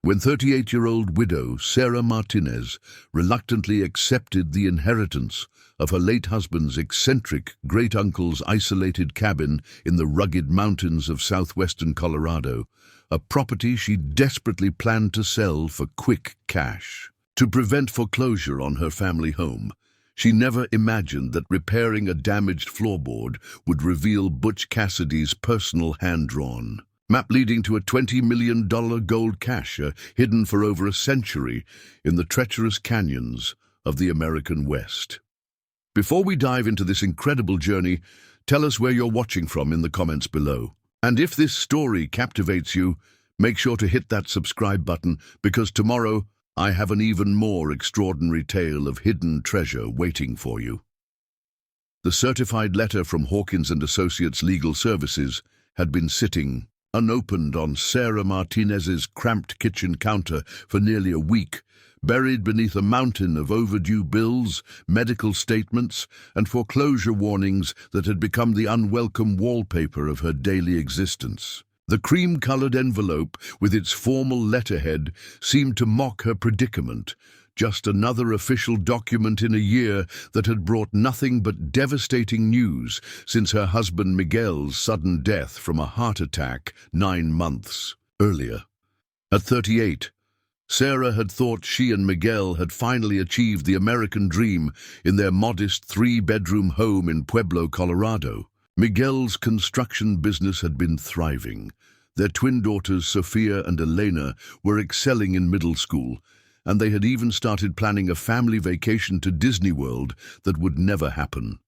When 38-year-old widow Sarah Martinez reluctantly accepted the inheritance of her late husband's eccentric great-uncle's isolated cabin in the rugged mountains of southwestern Colorado, a property she desperately planned to sell for quick cash. To prevent foreclosure on her family home, she never imagined that repairing a damaged floorboard would reveal Butch Cassidy's personal hand-drawn map leading to a $20 million gold cache hidden for over a century in the treacherous canyons of the American West. Before we dive into this incredible journey, tell us where you're watching from in the comments below. And if this story captivates you, make sure to hit that subscribe button, because tomorrow I have an even more extraordinary tale of hidden treasure waiting for you. The certified letter from Hawkins & Associates Legal Services had been sitting unopened on Sarah Martinez's cramped kitchen counter for nearly a week, buried beneath a mountain of overdue bills, medical statements, and foreclosure warnings that had become the unwelcome wallpaper of her daily existence. The cream-colored envelope, with its formal letterhead, seemed to mock her predicament, just another official document in a year that had brought nothing but devastating news since her husband Miguel's sudden death from a heart attack 9 months earlier. At 38, Sarah had thought she and Miguel had finally achieved the American dream in their modest 3-bedroom home in Pueblo, Colorado. Miguel's construction business had been thriving. Their twin daughters, Sophia and Elena, were excelling in middle school, and they had even started planning a family vacation to Disney World that would never happen.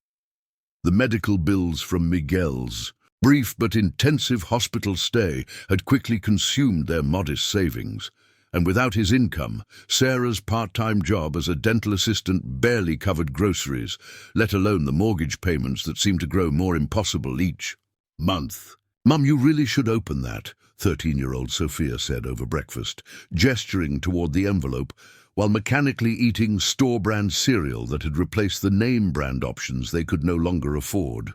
The medical bills from Miguel's brief but intensive hospital stay had quickly consumed their modest savings, and without his income, Sarah's part-time job as a dental assistant barely covered groceries, let alone the mortgage payments that seemed to grow more impossible each month. "Mum, you really should open that," 13-year-old Sophia said over breakfast, gesturing toward the envelope while mechanically eating store-brand cereal that had replaced the name-brand options they could no longer afford.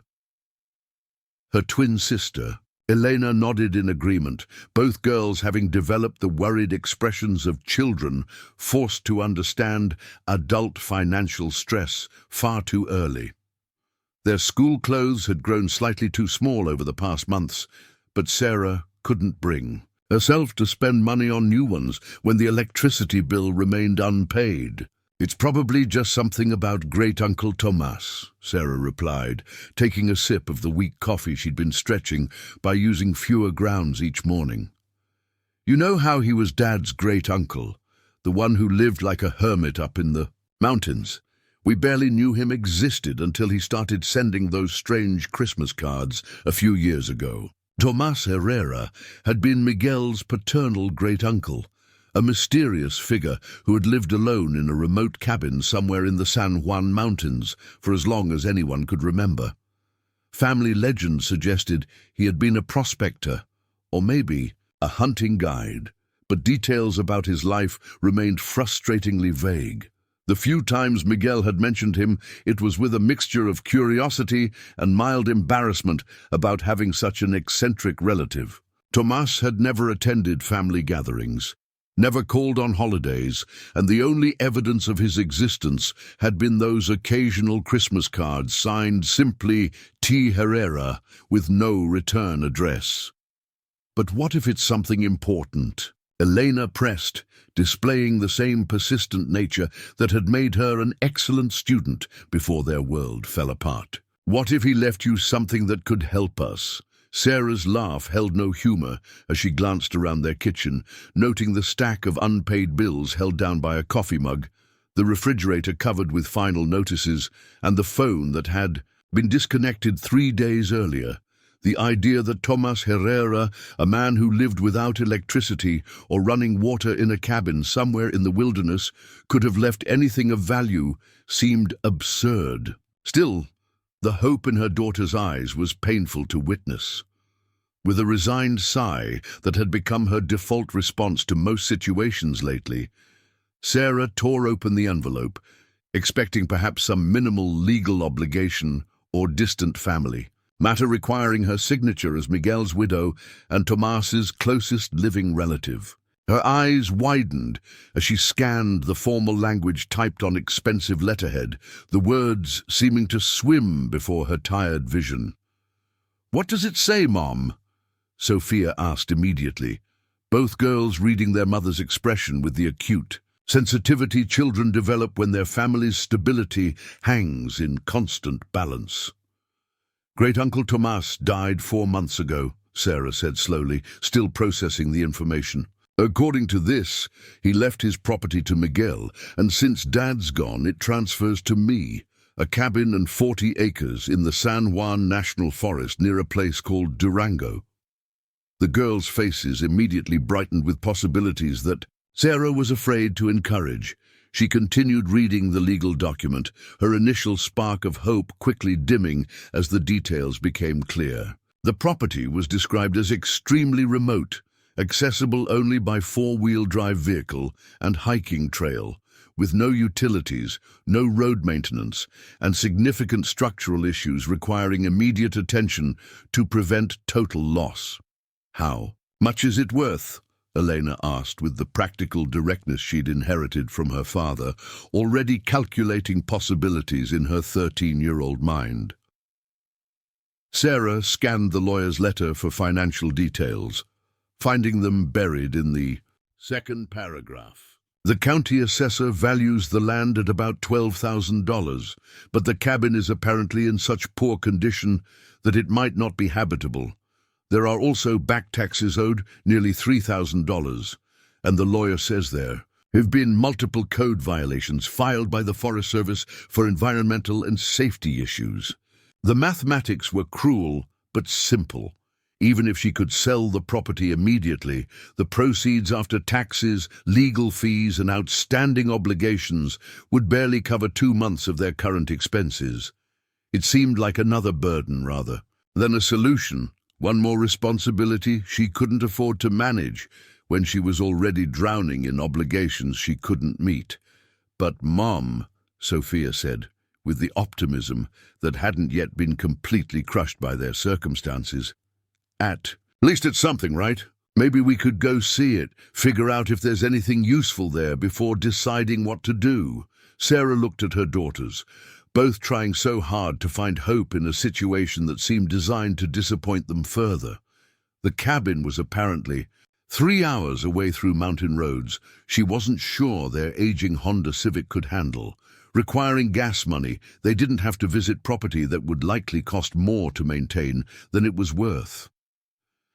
Her twin sister, Elena, nodded in agreement, both girls having developed the worried expressions of children forced to understand adult financial stress far too early. Their school clothes had grown slightly too small over the past months, but Sarah couldn't bring herself to spend money on new ones when the electricity bill remained unpaid. "It's probably just something about great-uncle Tomas," Sarah replied, taking a sip of the weak coffee she'd been stretching by using fewer grounds each morning. "You know how he was Dad's great-uncle, the one who lived like a hermit up in the mountains? We barely knew him existed until he started sending those strange Christmas cards a few years ago." Tomas Herrera had been Miguel's paternal great-uncle, a mysterious figure who had lived alone in a remote cabin somewhere in the San Juan Mountains for as long as anyone could remember. Family legend suggested he had been a prospector, or maybe a hunting guide, but details about his life remained frustratingly vague. The few times Miguel had mentioned him, it was with a mixture of curiosity and mild embarrassment about having such an eccentric relative. Tomas had never attended family gatherings, never called on holidays, and the only evidence of his existence had been those occasional Christmas cards signed simply T. Herrera with no return address. "But what if it's something important?" Elena pressed, displaying the same persistent nature that had made her an excellent student before their world fell apart. "What if he left you something that could help us?" Sarah's laugh held no humor as she glanced around their kitchen, noting the stack of unpaid bills held down by a coffee mug, the refrigerator covered with final notices, and the phone that had been disconnected 3 days earlier. The idea that Tomas Herrera, a man who lived without electricity or running water in a cabin somewhere in the wilderness, could have left anything of value seemed absurd. Still, the hope in her daughter's eyes was painful to witness. With a resigned sigh that had become her default response to most situations lately, Sarah tore open the envelope, expecting perhaps some minimal legal obligation or distant family matter requiring her signature as Miguel's widow and Tomas's closest living relative. Her eyes widened as she scanned the formal language typed on expensive letterhead, the words seeming to swim before her tired vision. "What does it say, Mom?" Sophia asked immediately, both girls reading their mother's expression with the acute sensitivity children develop when their family's stability hangs in constant balance. "Great-Uncle Tomas died 4 months ago," Sarah said slowly, still processing the information. "According to this, he left his property to Miguel, and since Dad's gone, it transfers to me. A cabin and 40 acres in the San Juan National Forest near a place called Durango." The girls' faces immediately brightened with possibilities that Sarah was afraid to encourage. She continued reading the legal document, her initial spark of hope quickly dimming as the details became clear. The property was described as extremely remote, accessible only by 4-wheel drive vehicle and hiking trail, with no utilities, no road maintenance, and significant structural issues requiring immediate attention to prevent total loss. "How much is it worth?" Elena asked with the practical directness she'd inherited from her father, already calculating possibilities in her 13-year-old mind. Sarah scanned the lawyer's letter for financial details, finding them buried in the second paragraph. "The county assessor values the land at about $12,000, but the cabin is apparently in such poor condition that it might not be habitable. There are also back taxes owed, nearly $3,000, and the lawyer says there have been multiple code violations filed by the Forest Service for environmental and safety issues." The mathematics were cruel but simple. Even if she could sell the property immediately, the proceeds after taxes, legal fees, and outstanding obligations would barely cover 2 months of their current expenses. It seemed like another burden, rather, than a solution. One more responsibility she couldn't afford to manage when she was already drowning in obligations she couldn't meet. "But, Mom," Sophia said, with the optimism that hadn't yet been completely crushed by their circumstances, At least it's something, right? Maybe we could go see it, figure out if there's anything useful there before deciding what to do." Sarah looked at her daughters, both trying so hard to find hope in a situation that seemed designed to disappoint them further. The cabin was apparently 3 hours away through mountain roads she wasn't sure their aging Honda Civic could handle. Requiring gas money, they didn't have to visit property that would likely cost more to maintain than it was worth.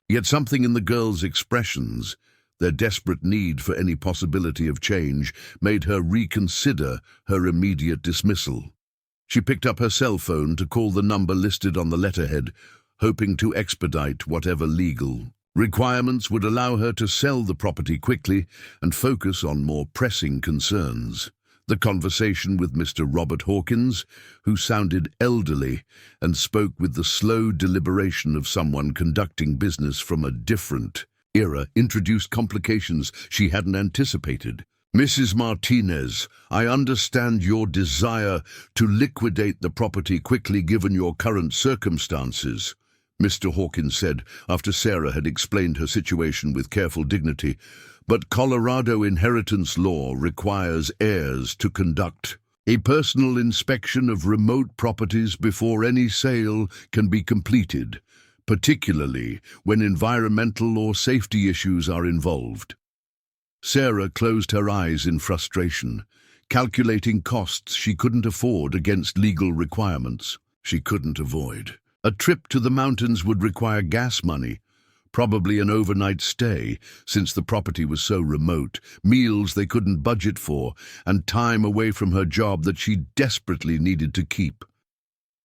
Yet something in the girls' expressions, their desperate need for any possibility of change, made her reconsider her immediate dismissal. She picked up her cell phone to call the number listed on the letterhead, hoping to expedite whatever legal requirements would allow her to sell the property quickly and focus on more pressing concerns. The conversation with Mr. Robert Hawkins, who sounded elderly and spoke with the slow deliberation of someone conducting business from a different era, introduced complications she hadn't anticipated. "Mrs. Martinez, I understand your desire to liquidate the property quickly given your current circumstances," Mr. Hawkins said after Sarah had explained her situation with careful dignity. "But Colorado inheritance law requires heirs to conduct a personal inspection of remote properties before any sale can be completed, particularly when environmental or safety issues are involved." Sarah closed her eyes in frustration, calculating costs she couldn't afford against legal requirements she couldn't avoid. A trip to the mountains would require gas money, probably an overnight stay, since the property was so remote, meals they couldn't budget for, and time away from her job that she desperately needed to keep.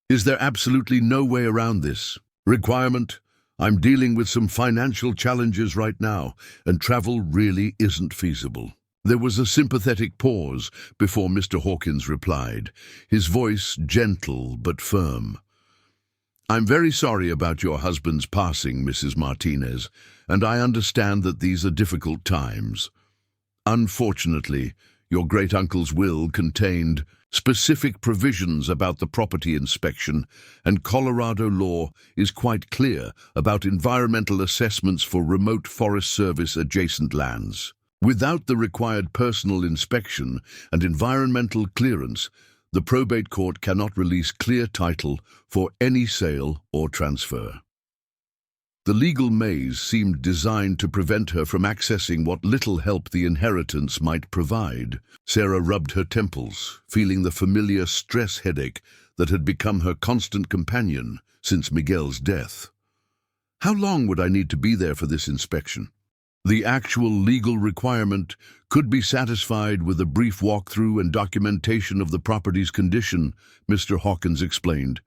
"Is there absolutely no way around this requirement? I'm dealing with some financial challenges right now, and travel really isn't feasible." There was a sympathetic pause before Mr. Hawkins replied, his voice gentle but firm. "I'm very sorry about your husband's passing, Mrs. Martinez, and I understand that these are difficult times. Unfortunately, your great-uncle's will contained specific provisions about the property inspection, and Colorado law is quite clear about environmental assessments for remote Forest Service adjacent lands. Without the required personal inspection and environmental clearance, the probate court cannot release clear title for any sale or transfer. The legal maze seemed designed to prevent her from accessing what little help the inheritance might provide. Sarah rubbed her temples, feeling the familiar stress headache that had become her constant companion since Miguel's death. How long would I need to be there for this inspection? The actual legal requirement could be satisfied with a brief walkthrough and documentation of the property's condition, Mr. Hawkins explained.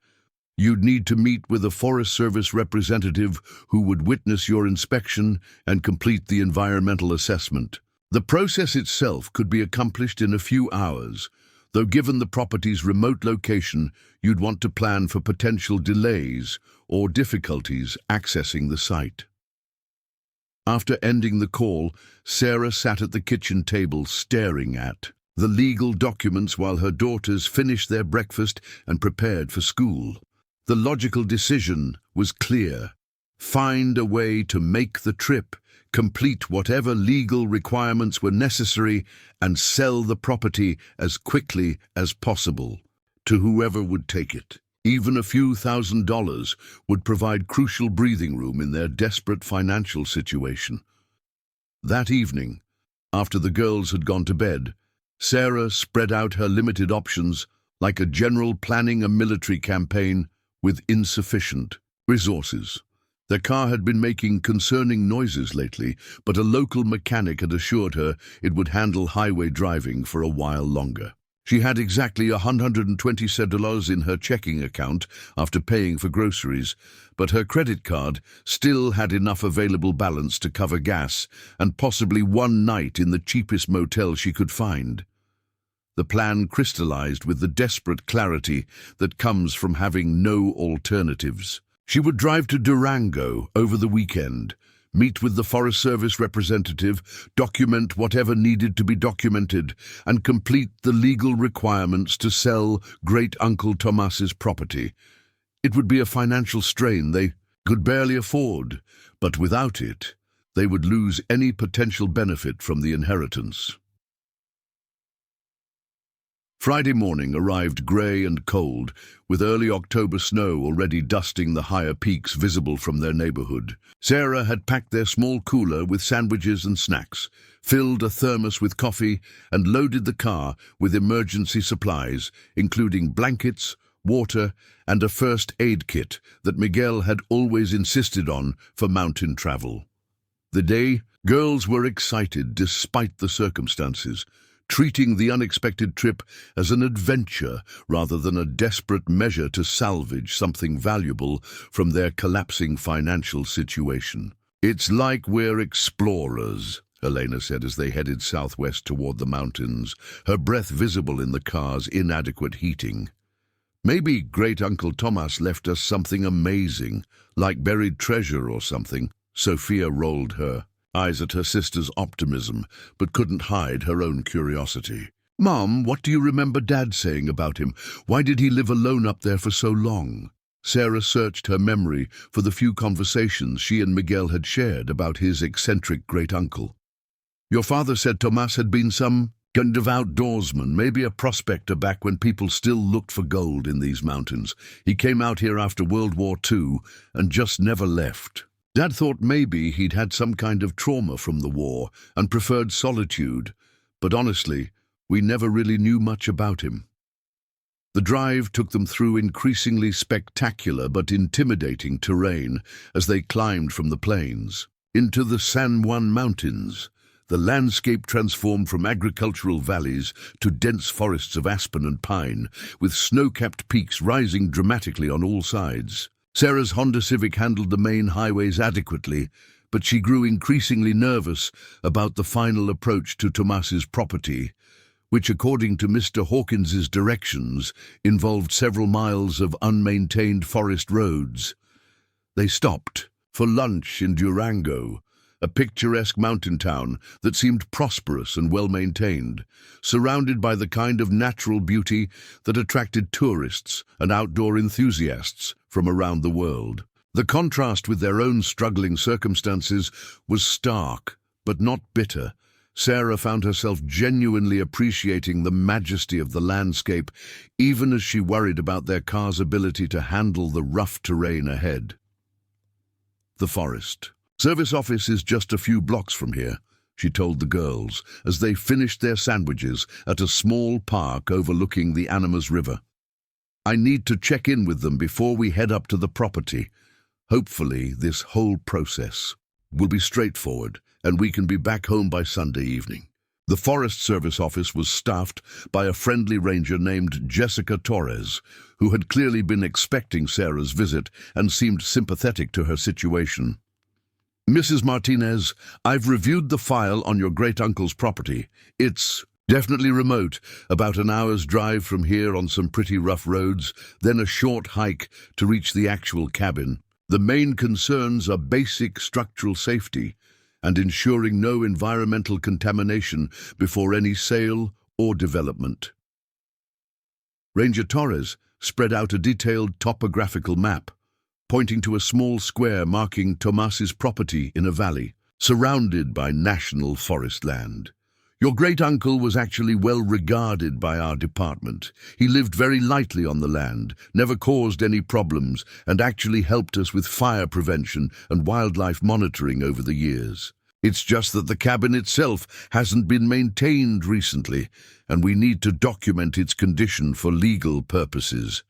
You'd need to meet with a Forest Service representative who would witness your inspection and complete the environmental assessment. The process itself could be accomplished in a few hours, though given the property's remote location, you'd want to plan for potential delays or difficulties accessing the site. After ending the call, Sarah sat at the kitchen table staring at the legal documents while her daughters finished their breakfast and prepared for school. The logical decision was clear. Find a way to make the trip, complete whatever legal requirements were necessary, and sell the property as quickly as possible to whoever would take it. Even a few $1,000s would provide crucial breathing room in their desperate financial situation. That evening, after the girls had gone to bed, Sarah spread out her limited options like a general planning a military campaign with insufficient resources. Their car had been making concerning noises lately, but a local mechanic had assured her it would handle highway driving for a while longer. She had exactly $120 in her checking account after paying for groceries, but her credit card still had enough available balance to cover gas and possibly one night in the cheapest motel she could find. The plan crystallized with the desperate clarity that comes from having no alternatives. She would drive to Durango over the weekend, meet with the Forest Service representative, document whatever needed to be documented, and complete the legal requirements to sell Great Uncle Tomas's property. It would be a financial strain they could barely afford, but without it, they would lose any potential benefit from the inheritance. Friday morning arrived grey and cold, with early October snow already dusting the higher peaks visible from their neighborhood. Sarah had packed their small cooler with sandwiches and snacks, filled a thermos with coffee, and loaded the car with emergency supplies, including blankets, water, and a first aid kit that Miguel had always insisted on for mountain travel. The day, girls were excited despite the circumstances, treating the unexpected trip as an adventure rather than a desperate measure to salvage something valuable from their collapsing financial situation. "It's like we're explorers," Elena said as they headed southwest toward the mountains, her breath visible in the car's inadequate heating. "Maybe Great Uncle Tomas left us something amazing, like buried treasure or something." Sophia rolled her eyes at her sister's optimism, but couldn't hide her own curiosity. "Mom, what do you remember Dad saying about him? Why did he live alone up there for so long?" Sarah searched her memory for the few conversations she and Miguel had shared about his eccentric great-uncle. "Your father said Tomas had been some kind of outdoorsman, maybe a prospector back when people still looked for gold in these mountains. He came out here after World War II and just never left. Dad thought maybe he'd had some kind of trauma from the war and preferred solitude, but honestly, we never really knew much about him." The drive took them through increasingly spectacular but intimidating terrain as they climbed from the plains into the San Juan Mountains. The landscape transformed from agricultural valleys to dense forests of aspen and pine, with snow-capped peaks rising dramatically on all sides. Sarah's Honda Civic handled the main highways adequately, but she grew increasingly nervous about the final approach to Tomas's property, which, according to Mr. Hawkins's directions, involved several miles of unmaintained forest roads. They stopped for lunch in Durango, a picturesque mountain town that seemed prosperous and well-maintained, surrounded by the kind of natural beauty that attracted tourists and outdoor enthusiasts from around the world. The contrast with their own struggling circumstances was stark, but not bitter, Sarah found herself genuinely appreciating the majesty of the landscape, even as she worried about their car's ability to handle the rough terrain ahead. The forest. Service office is just a few blocks from here, she told the girls as they finished their sandwiches at a small park overlooking the Animas River. I need to check in with them before we head up to the property. Hopefully, this whole process will be straightforward and we can be back home by Sunday evening. The Forest Service office was staffed by a friendly ranger named Jessica Torres, who had clearly been expecting Sarah's visit and seemed sympathetic to her situation. Mrs. Martinez, I've reviewed the file on your great-uncle's property. It's definitely remote, about an hour's drive from here on some pretty rough roads, then a short hike to reach the actual cabin. The main concerns are basic structural safety and ensuring no environmental contamination before any sale or development. Ranger Torres spread out a detailed topographical map, pointing to a small square marking Tomas's property in a valley, surrounded by national forest land. Your great-uncle was actually well regarded by our department. He lived very lightly on the land, never caused any problems, and actually helped us with fire prevention and wildlife monitoring over the years. It's just that the cabin itself hasn't been maintained recently, and we need to document its condition for legal purposes.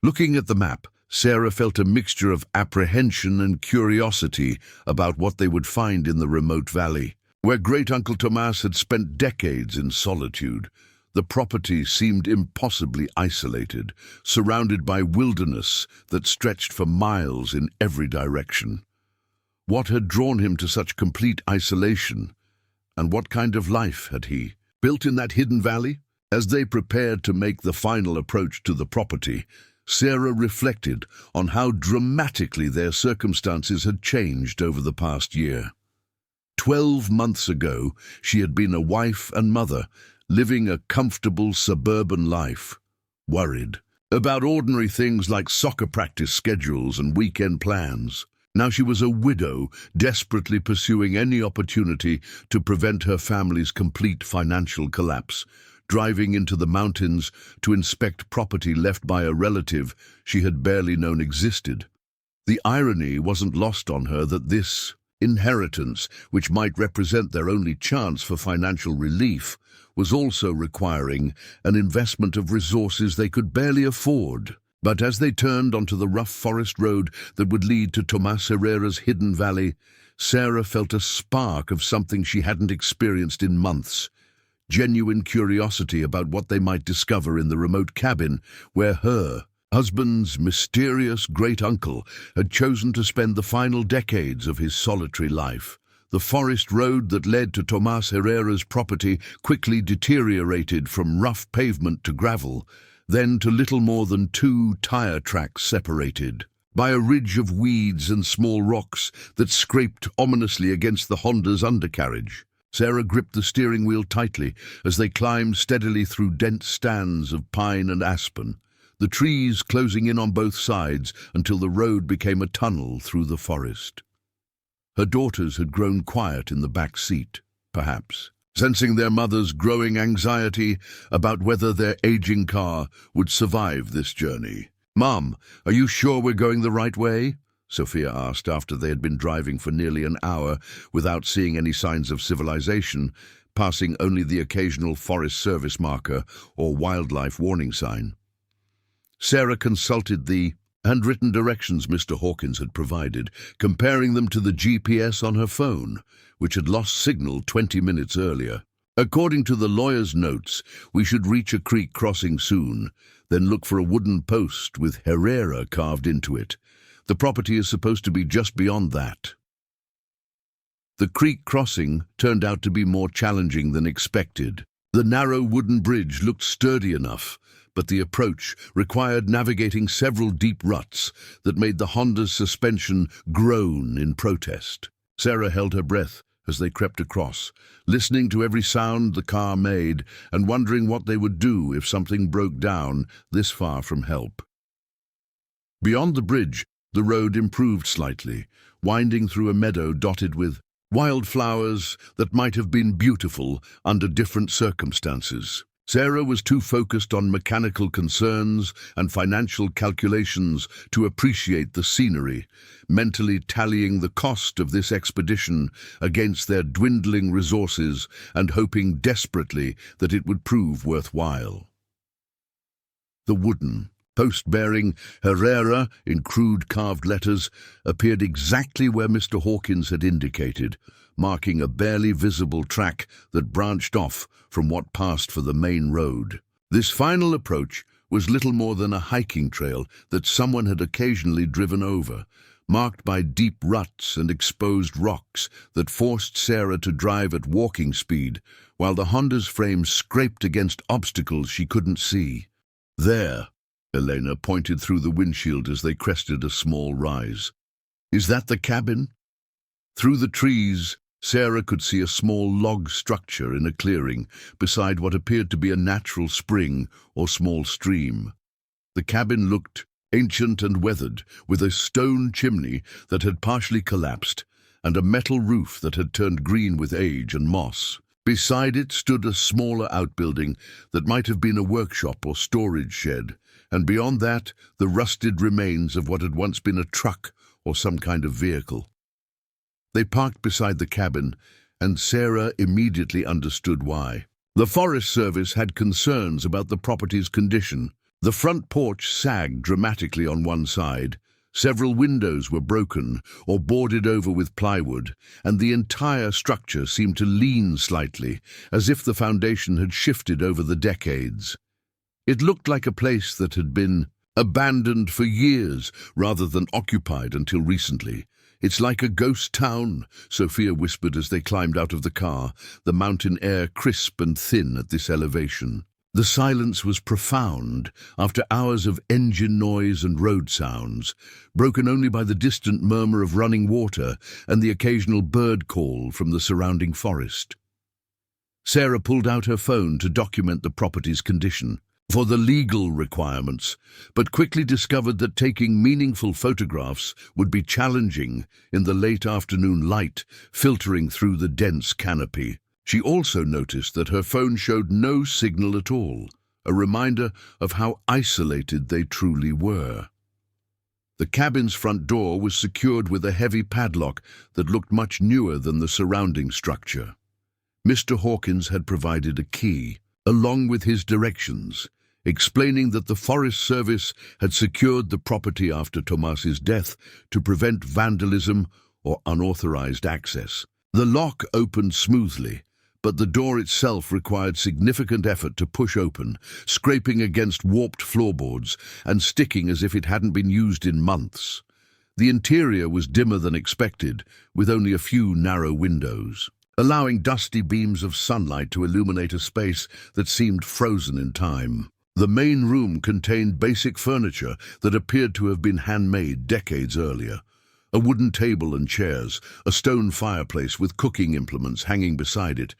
Looking at the map, Sarah felt a mixture of apprehension and curiosity about what they would find in the remote valley. Where Great-Uncle Tomas had spent decades in solitude, the property seemed impossibly isolated, surrounded by wilderness that stretched for miles in every direction. What had drawn him to such complete isolation, and what kind of life had he built in that hidden valley? As they prepared to make the final approach to the property, Sarah reflected on how dramatically their circumstances had changed over the past year. 12 months ago, she had been a wife and mother, living a comfortable suburban life, worried about ordinary things like soccer practice schedules and weekend plans. Now she was a widow, desperately pursuing any opportunity to prevent her family's complete financial collapse, driving into the mountains to inspect property left by a relative she had barely known existed. The irony wasn't lost on her that this inheritance, which might represent their only chance for financial relief, was also requiring an investment of resources they could barely afford. But as they turned onto the rough forest road that would lead to Tomas Herrera's hidden valley, Sarah felt a spark of something she hadn't experienced in months. Genuine curiosity about what they might discover in the remote cabin where her husband's mysterious great-uncle had chosen to spend the final decades of his solitary life. The forest road that led to Tomas Herrera's property quickly deteriorated from rough pavement to gravel, then to little more than 2 tire tracks separated by a ridge of weeds and small rocks that scraped ominously against the Honda's undercarriage. Sarah gripped the steering wheel tightly as they climbed steadily through dense stands of pine and aspen, the trees closing in on both sides until the road became a tunnel through the forest. Her daughters had grown quiet in the back seat, perhaps, sensing their mother's growing anxiety about whether their aging car would survive this journey. "Mom, are you sure we're going the right way?" Sophia asked after they had been driving for nearly an hour without seeing any signs of civilization, passing only the occasional Forest Service marker or wildlife warning sign. Sarah consulted the handwritten directions Mr. Hawkins had provided, comparing them to the GPS on her phone, which had lost signal 20 minutes earlier. "According to the lawyer's notes, we should reach a creek crossing soon, then look for a wooden post with Herrera carved into it. The property is supposed to be just beyond that." The creek crossing turned out to be more challenging than expected. The narrow wooden bridge looked sturdy enough, but the approach required navigating several deep ruts that made the Honda's suspension groan in protest. Sarah held her breath as they crept across, listening to every sound the car made and wondering what they would do if something broke down this far from help. Beyond the bridge, the road improved slightly, winding through a meadow dotted with wildflowers that might have been beautiful under different circumstances. Sarah was too focused on mechanical concerns and financial calculations to appreciate the scenery, mentally tallying the cost of this expedition against their dwindling resources and hoping desperately that it would prove worthwhile. The wooden post bearing Herrera in crude carved letters appeared exactly where Mr. Hawkins had indicated, marking a barely visible track that branched off from what passed for the main road. This final approach was little more than a hiking trail that someone had occasionally driven over, marked by deep ruts and exposed rocks that forced Sarah to drive at walking speed, while the Honda's frame scraped against obstacles she couldn't see. "There," Elena pointed through the windshield as they crested a small rise. "Is that the cabin?" Through the trees, Sarah could see a small log structure in a clearing beside what appeared to be a natural spring or small stream. The cabin looked ancient and weathered, with a stone chimney that had partially collapsed and a metal roof that had turned green with age and moss. Beside it stood a smaller outbuilding that might have been a workshop or storage shed, and beyond that, the rusted remains of what had once been a truck or some kind of vehicle. They parked beside the cabin, and Sarah immediately understood why. The Forest Service had concerns about the property's condition. The front porch sagged dramatically on one side, several windows were broken or boarded over with plywood, and the entire structure seemed to lean slightly, as if the foundation had shifted over the decades. It looked like a place that had been abandoned for years rather than occupied until recently. "It's like a ghost town," Sophia whispered as they climbed out of the car, the mountain air crisp and thin at this elevation. The silence was profound after hours of engine noise and road sounds, broken only by the distant murmur of running water and the occasional bird call from the surrounding forest. Sarah pulled out her phone to document the property's condition for the legal requirements, but quickly discovered that taking meaningful photographs would be challenging in the late afternoon light filtering through the dense canopy. She also noticed that her phone showed no signal at all, a reminder of how isolated they truly were. The cabin's front door was secured with a heavy padlock that looked much newer than the surrounding structure. Mr. Hawkins had provided a key, along with his directions, explaining that the Forest Service had secured the property after Tomas's death to prevent vandalism or unauthorized access. The lock opened smoothly, but the door itself required significant effort to push open, scraping against warped floorboards and sticking as if it hadn't been used in months. The interior was dimmer than expected, with only a few narrow windows, allowing dusty beams of sunlight to illuminate a space that seemed frozen in time. The main room contained basic furniture that appeared to have been handmade decades earlier. A wooden table and chairs, a stone fireplace with cooking implements hanging beside it,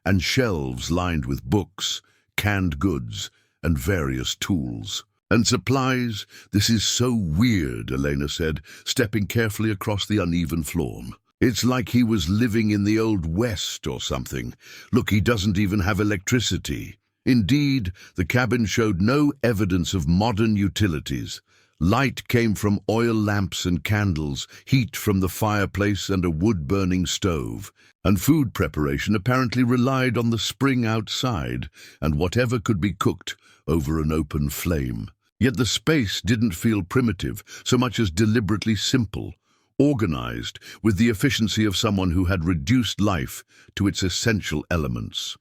and shelves lined with books, canned goods, and various tools. "And supplies? This is so weird," Elena said, stepping carefully across the uneven floor. "It's like he was living in the Old West or something. Look, he doesn't even have electricity." Indeed, the cabin showed no evidence of modern utilities. Light came from oil lamps and candles, heat from the fireplace and a wood-burning stove, and food preparation apparently relied on the spring outside and whatever could be cooked over an open flame. Yet the space didn't feel primitive so much as deliberately simple, organized with the efficiency of someone who had reduced life to its essential elements.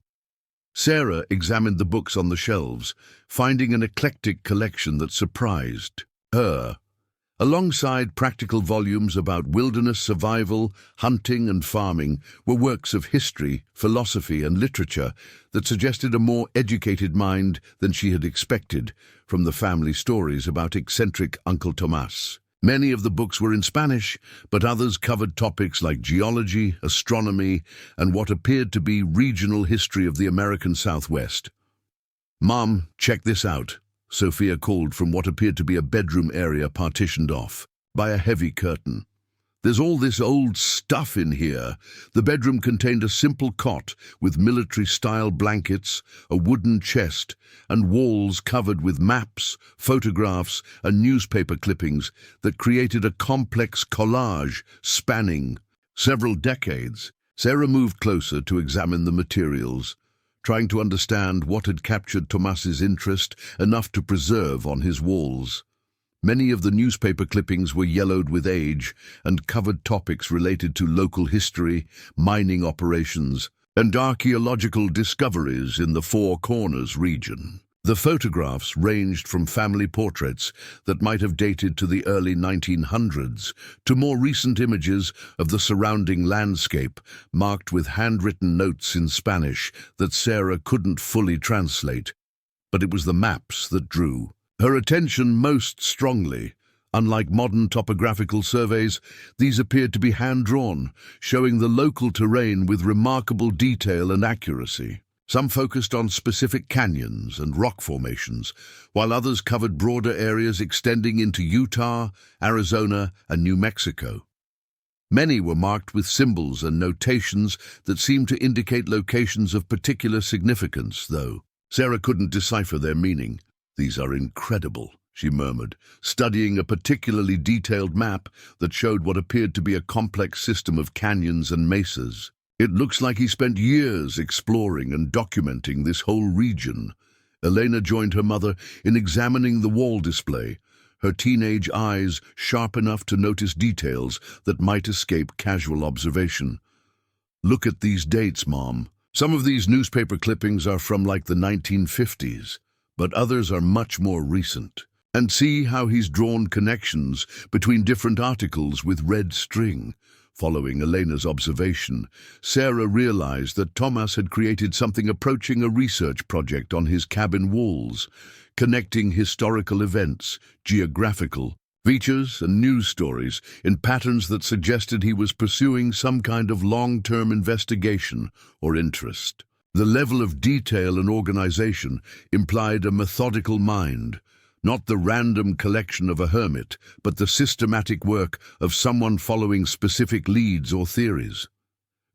Sarah examined the books on the shelves, finding an eclectic collection that surprised her. Alongside practical volumes about wilderness survival, hunting and farming were works of history, philosophy and literature that suggested a more educated mind than she had expected from the family stories about eccentric Uncle Tomas. Many of the books were in Spanish, but others covered topics like geology, astronomy, and what appeared to be regional history of the American Southwest. "Mom, check this out," Sophia called from what appeared to be a bedroom area partitioned off by a heavy curtain. There's all this old stuff in here. The bedroom contained a simple cot with military-style blankets, a wooden chest, and walls covered with maps, photographs, and newspaper clippings that created a complex collage spanning several decades. Sarah moved closer to examine the materials, trying to understand what had captured Tomas's interest enough to preserve on his walls. Many of the newspaper clippings were yellowed with age and covered topics related to local history, mining operations, and archaeological discoveries in the Four Corners region. The photographs ranged from family portraits that might have dated to the early 1900s to more recent images of the surrounding landscape, marked with handwritten notes in Spanish that Sarah couldn't fully translate. But it was the maps that drew her attention most strongly. Unlike modern topographical surveys, these appeared to be hand-drawn, showing the local terrain with remarkable detail and accuracy. Some focused on specific canyons and rock formations, while others covered broader areas extending into Utah, Arizona, and New Mexico. Many were marked with symbols and notations that seemed to indicate locations of particular significance, though Sarah couldn't decipher their meaning. "These are incredible," she murmured, studying a particularly detailed map that showed what appeared to be a complex system of canyons and mesas. "It looks like he spent years exploring and documenting this whole region." Elena joined her mother in examining the wall display, her teenage eyes sharp enough to notice details that might escape casual observation. "Look at these dates, Mom. Some of these newspaper clippings are from like the 1950s. But others are much more recent. And see how he's drawn connections between different articles with red string." Following Elena's observation, Sarah realized that Tomas had created something approaching a research project on his cabin walls, connecting historical events, geographical features, and news stories in patterns that suggested he was pursuing some kind of long-term investigation or interest. The level of detail and organization implied a methodical mind, not the random collection of a hermit, but the systematic work of someone following specific leads or theories.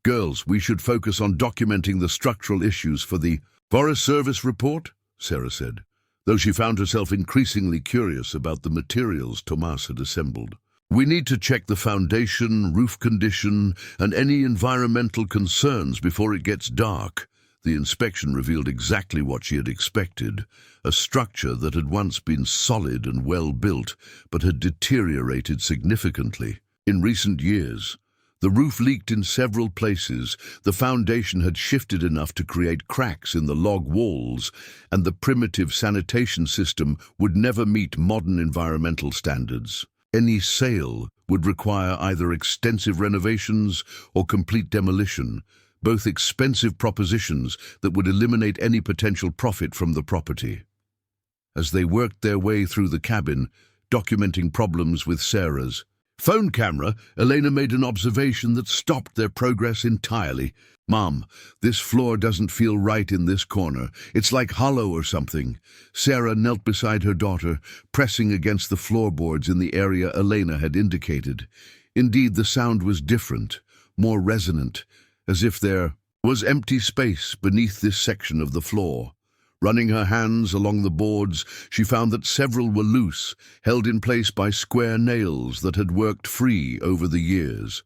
"Girls, we should focus on documenting the structural issues for the Forest Service report," Sarah said, though she found herself increasingly curious about the materials Tomas had assembled. "We need to check the foundation, roof condition, and any environmental concerns before it gets dark." The inspection revealed exactly what she had expected, a structure that had once been solid and well built, but had deteriorated significantly. In recent years, the roof leaked in several places, the foundation had shifted enough to create cracks in the log walls, and the primitive sanitation system would never meet modern environmental standards. Any sale would require either extensive renovations or complete demolition, both expensive propositions that would eliminate any potential profit from the property. As they worked their way through the cabin, documenting problems with Sarah's phone camera, Elena made an observation that stopped their progress entirely. "Mom, this floor doesn't feel right in this corner. It's like hollow or something." Sarah knelt beside her daughter, pressing against the floorboards in the area Elena had indicated. Indeed, the sound was different, more resonant, as if there was empty space beneath this section of the floor. Running her hands along the boards, she found that several were loose, held in place by square nails that had worked free over the years.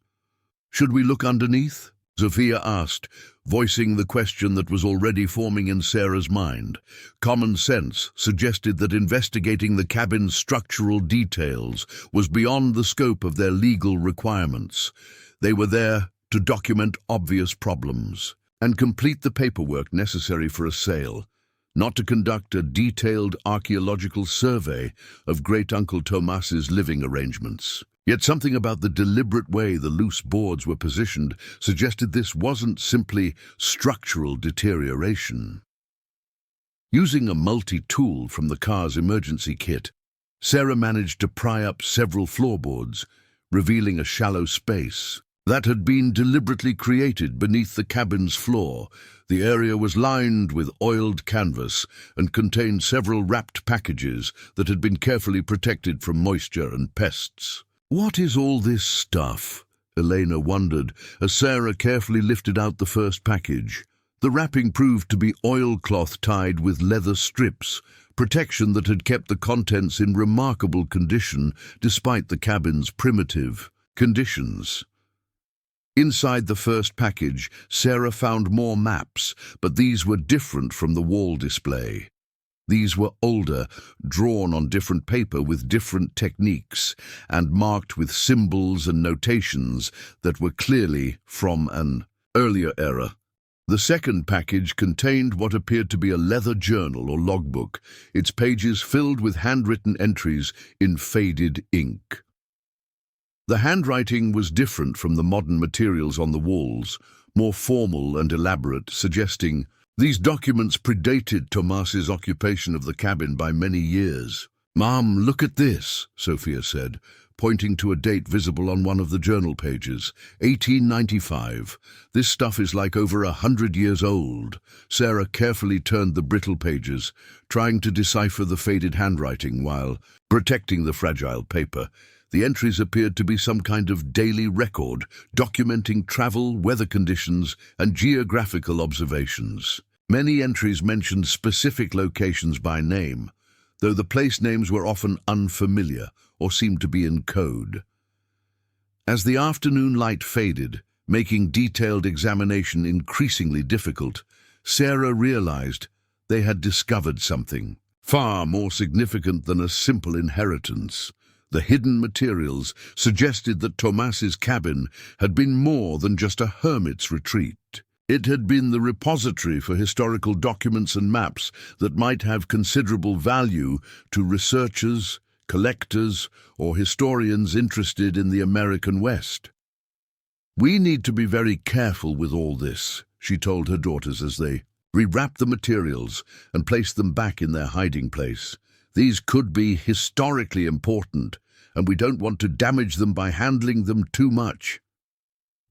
"Should we look underneath?" Sophia asked, voicing the question that was already forming in Sarah's mind. Common sense suggested that investigating the cabin's structural details was beyond the scope of their legal requirements. They were there to document obvious problems and complete the paperwork necessary for a sale, not to conduct a detailed archaeological survey of Great-Uncle Tomas's living arrangements. Yet something about the deliberate way the loose boards were positioned suggested this wasn't simply structural deterioration. Using a multi-tool from the car's emergency kit, Sarah managed to pry up several floorboards, revealing a shallow space that had been deliberately created beneath the cabin's floor. The area was lined with oiled canvas and contained several wrapped packages that had been carefully protected from moisture and pests. "What is all this stuff?" Elena wondered as Sarah carefully lifted out the first package. The wrapping proved to be oilcloth tied with leather strips, protection that had kept the contents in remarkable condition despite the cabin's primitive conditions. Inside the first package, Sarah found more maps, but these were different from the wall display. These were older, drawn on different paper with different techniques, and marked with symbols and notations that were clearly from an earlier era. The second package contained what appeared to be a leather journal or logbook, its pages filled with handwritten entries in faded ink. The handwriting was different from the modern materials on the walls, more formal and elaborate, suggesting these documents predated Tomas's occupation of the cabin by many years. "Mom, look at this," Sophia said, pointing to a date visible on one of the journal pages. 1895. This stuff is like over 100 years old. Sarah carefully turned the brittle pages, trying to decipher the faded handwriting while protecting the fragile paper. The entries appeared to be some kind of daily record, documenting travel, weather conditions, and geographical observations. Many entries mentioned specific locations by name, though the place names were often unfamiliar or seemed to be in code. As the afternoon light faded, making detailed examination increasingly difficult, Sarah realized they had discovered something far more significant than a simple inheritance. The hidden materials suggested that Tomas's cabin had been more than just a hermit's retreat. It had been the repository for historical documents and maps that might have considerable value to researchers, collectors, or historians interested in the American West. "We need to be very careful with all this," she told her daughters as they rewrapped the materials and placed them back in their hiding place. "These could be historically important, and we don't want to damage them by handling them too much."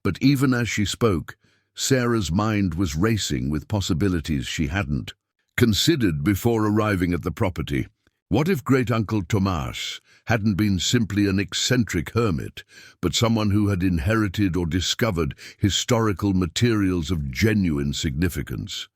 But even as she spoke, Sarah's mind was racing with possibilities she hadn't considered before arriving at the property. What if Great-Uncle Tomas hadn't been simply an eccentric hermit, but someone who had inherited or discovered historical materials of genuine significance?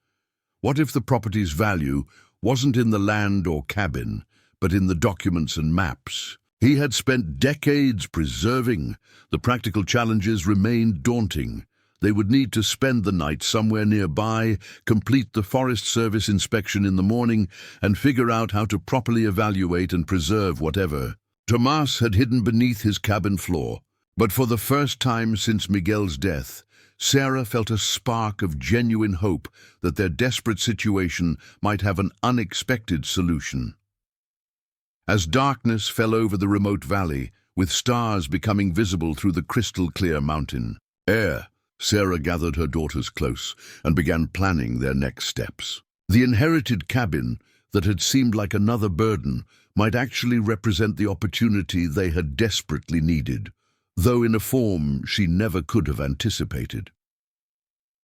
What if the property's value wasn't in the land or cabin, but in the documents and maps he had spent decades preserving? The practical challenges remained daunting. They would need to spend the night somewhere nearby, complete the Forest Service inspection in the morning, and figure out how to properly evaluate and preserve whatever Tomas had hidden beneath his cabin floor. But for the first time since Miguel's death, Sarah felt a spark of genuine hope that their desperate situation might have an unexpected solution. As darkness fell over the remote valley, with stars becoming visible through the crystal-clear mountain air, Sarah gathered her daughters close and began planning their next steps. The inherited cabin that had seemed like another burden might actually represent the opportunity they had desperately needed, though in a form she never could have anticipated.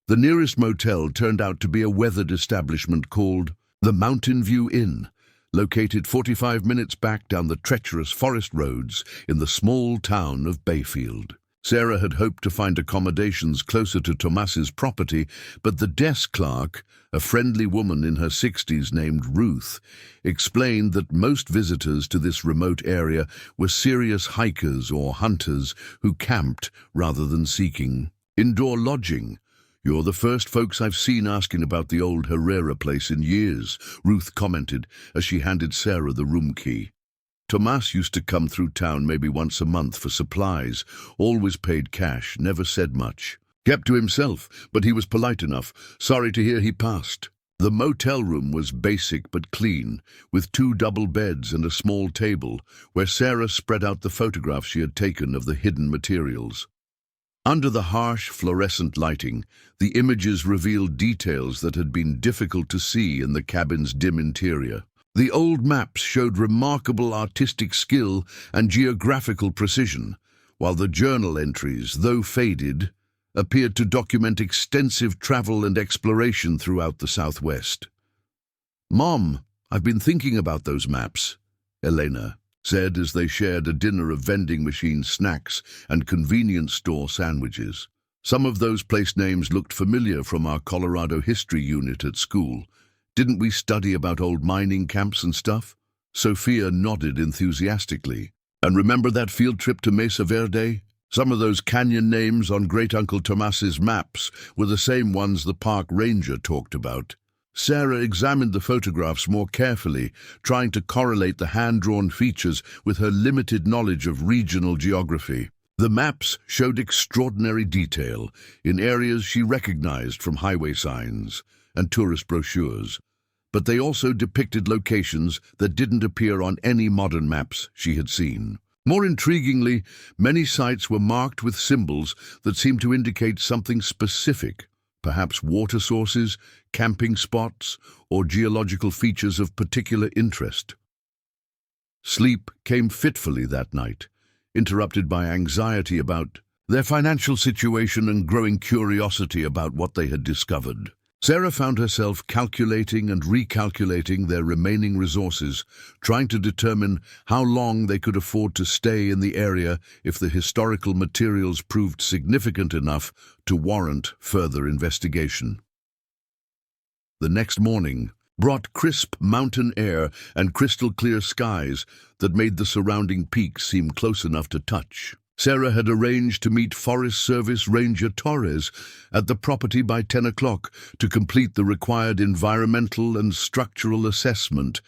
The nearest motel turned out to be a weathered establishment called the Mountain View Inn, located 45 minutes back down the treacherous forest roads in the small town of Bayfield. Sarah had hoped to find accommodations closer to Tomas's property, but the desk clerk, a friendly woman in her 60s named Ruth, explained that most visitors to this remote area were serious hikers or hunters who camped rather than seeking indoor lodging. "You're the first folks I've seen asking about the old Herrera place in years," Ruth commented as she handed Sarah the room key. "Tomas used to come through town maybe once a month for supplies, always paid cash, never said much. Kept to himself, but he was polite enough. Sorry to hear he passed." The motel room was basic but clean, with 2 double beds and a small table, where Sarah spread out the photographs she had taken of the hidden materials. Under the harsh, fluorescent lighting, the images revealed details that had been difficult to see in the cabin's dim interior. The old maps showed remarkable artistic skill and geographical precision, while the journal entries, though faded, appeared to document extensive travel and exploration throughout the Southwest. "Mom, I've been thinking about those maps," Elena said as they shared a dinner of vending machine snacks and convenience store sandwiches. Some of those place names looked familiar from our Colorado history unit at school. Didn't we study about old mining camps and stuff? Sophia nodded enthusiastically. And remember that field trip to Mesa Verde? Some of those canyon names on Great Uncle Tomas's maps were the same ones the park ranger talked about. Sarah examined the photographs more carefully, trying to correlate the hand-drawn features with her limited knowledge of regional geography. The maps showed extraordinary detail in areas she recognized from highway signs and tourist brochures, but they also depicted locations that didn't appear on any modern maps she had seen. More intriguingly, many sites were marked with symbols that seemed to indicate something specific, perhaps water sources, camping spots, or geological features of particular interest. Sleep came fitfully that night, interrupted by anxiety about their financial situation and growing curiosity about what they had discovered. Sarah found herself calculating and recalculating their remaining resources, trying to determine how long they could afford to stay in the area if the historical materials proved significant enough to warrant further investigation. The next morning brought crisp mountain air and crystal-clear skies that made the surrounding peaks seem close enough to touch. Sarah had arranged to meet Forest Service Ranger Torres at the property by 10 o'clock to complete the required environmental and structural assessment,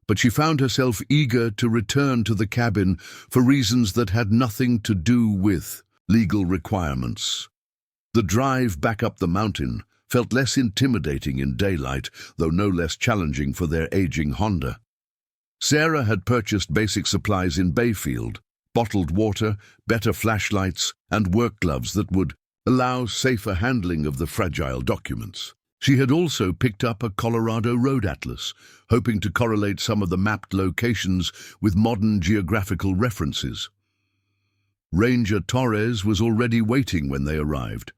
but she found herself eager to return to the cabin for reasons that had nothing to do with legal requirements. The drive back up the mountain felt less intimidating in daylight, though no less challenging for their aging Honda. Sarah had purchased basic supplies in Bayfield: bottled water, better flashlights, and work gloves that would allow safer handling of the fragile documents. She had also picked up a Colorado road atlas, hoping to correlate some of the mapped locations with modern geographical references. Ranger Torres was already waiting when they arrived,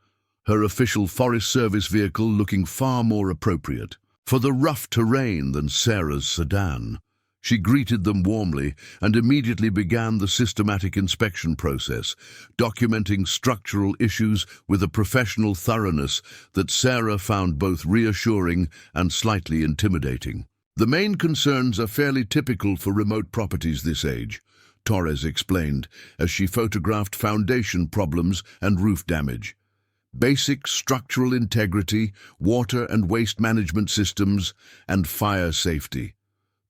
her official Forest Service vehicle looking far more appropriate for the rough terrain than Sarah's sedan. She greeted them warmly and immediately began the systematic inspection process, documenting structural issues with a professional thoroughness that Sarah found both reassuring and slightly intimidating. The main concerns are fairly typical for remote properties this age, Torres explained as she photographed foundation problems and roof damage. Basic structural integrity, water and waste management systems, and fire safety.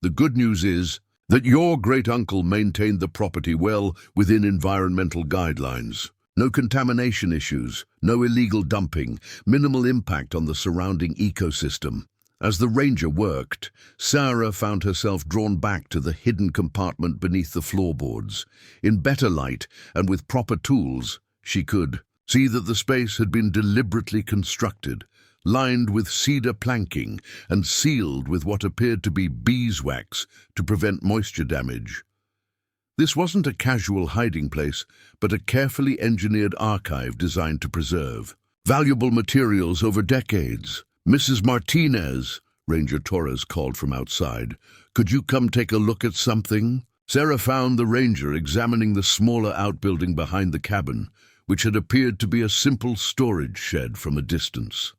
The good news is that your great-uncle maintained the property well within environmental guidelines. No contamination issues, no illegal dumping, minimal impact on the surrounding ecosystem. As the ranger worked, Sarah found herself drawn back to the hidden compartment beneath the floorboards. In better light and with proper tools, she could see that the space had been deliberately constructed, lined with cedar planking and sealed with what appeared to be beeswax to prevent moisture damage. This wasn't a casual hiding place, but a carefully engineered archive designed to preserve valuable materials over decades. "Mrs. Martinez," Ranger Torres called from outside, "could you come take a look at something?" Sarah found the ranger examining the smaller outbuilding behind the cabin, which had appeared to be a simple storage shed from a distance.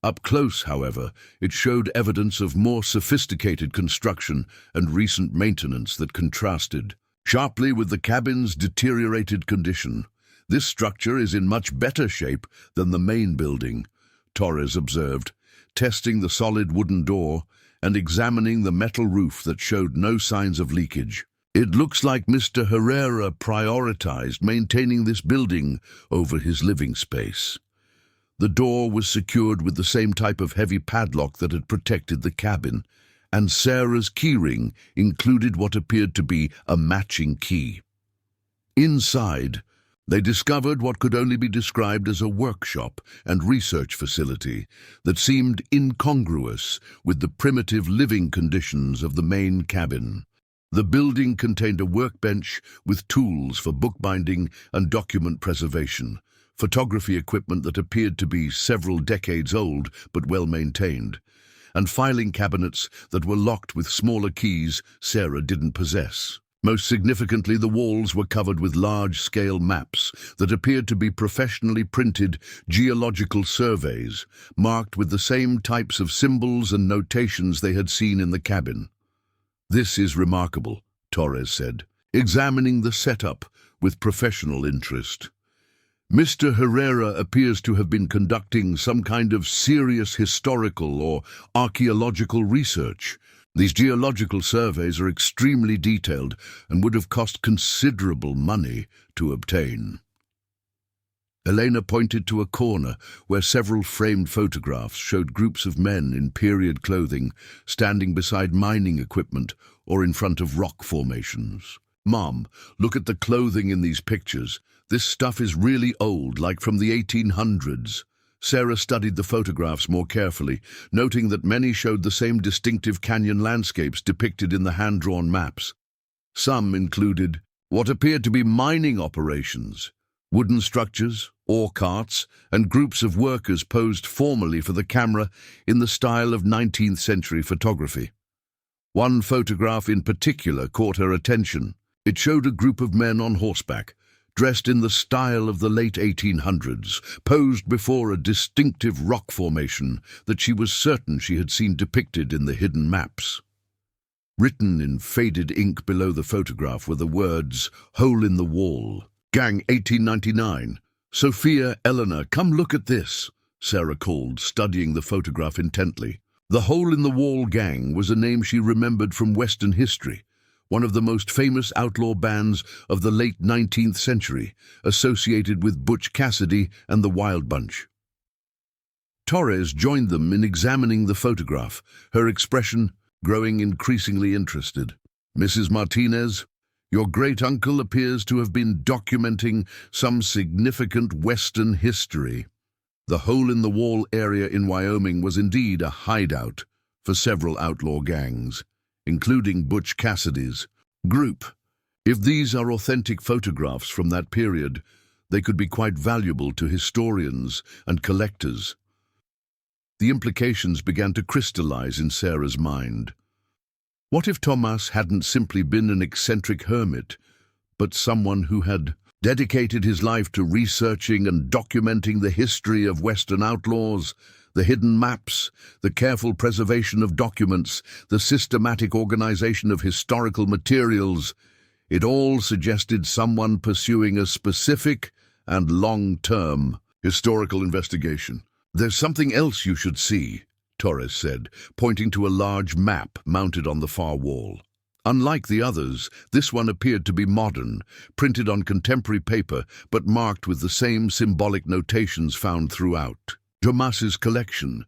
Up close, however, it showed evidence of more sophisticated construction and recent maintenance that contrasted sharply with the cabin's deteriorated condition. "This structure is in much better shape than the main building," Torres observed, testing the solid wooden door and examining the metal roof that showed no signs of leakage. "It looks like Mr. Herrera prioritized maintaining this building over his living space." The door was secured with the same type of heavy padlock that had protected the cabin, and Sarah's keyring included what appeared to be a matching key. Inside, they discovered what could only be described as a workshop and research facility that seemed incongruous with the primitive living conditions of the main cabin. The building contained a workbench with tools for bookbinding and document preservation, photography equipment that appeared to be several decades old but well maintained, and filing cabinets that were locked with smaller keys Sarah didn't possess. Most significantly, the walls were covered with large-scale maps that appeared to be professionally printed geological surveys, marked with the same types of symbols and notations they had seen in the cabin. "This is remarkable," Torres said, examining the setup with professional interest. "Mr. Herrera appears to have been conducting some kind of serious historical or archaeological research. These geological surveys are extremely detailed and would have cost considerable money to obtain." Elena pointed to a corner where several framed photographs showed groups of men in period clothing standing beside mining equipment or in front of rock formations. "Mom, look at the clothing in these pictures. This stuff is really old, like from the 1800s. Sarah studied the photographs more carefully, noting that many showed the same distinctive canyon landscapes depicted in the hand-drawn maps. Some included what appeared to be mining operations, wooden structures, ore carts, and groups of workers posed formally for the camera in the style of 19th century photography. One photograph in particular caught her attention. It showed a group of men on horseback, dressed in the style of the late 1800s, posed before a distinctive rock formation that she was certain she had seen depicted in the hidden maps. Written in faded ink below the photograph were the words, "Hole in the Wall, Gang 1899. Sophia, Eleanor, come look at this," Sarah called, studying the photograph intently. The Hole in the Wall Gang was a name she remembered from Western history, one of the most famous outlaw bands of the late 19th century, associated with Butch Cassidy and the Wild Bunch. Torres joined them in examining the photograph, her expression growing increasingly interested. "Mrs. Martinez, your great-uncle appears to have been documenting some significant Western history." The hole-in-the-wall area in Wyoming was indeed a hideout for several outlaw gangs, including Butch Cassidy's group. If these are authentic photographs from that period, they could be quite valuable to historians and collectors. The implications began to crystallize in Sarah's mind. What if Tomas hadn't simply been an eccentric hermit, but someone who had dedicated his life to researching and documenting the history of Western outlaws, the hidden maps, the careful preservation of documents, the systematic organization of historical materials? It all suggested someone pursuing a specific and long-term historical investigation. "There's something else you should see," Torres said, pointing to a large map mounted on the far wall. Unlike the others, this one appeared to be modern, printed on contemporary paper, but marked with the same symbolic notations found throughout Tomas's collection.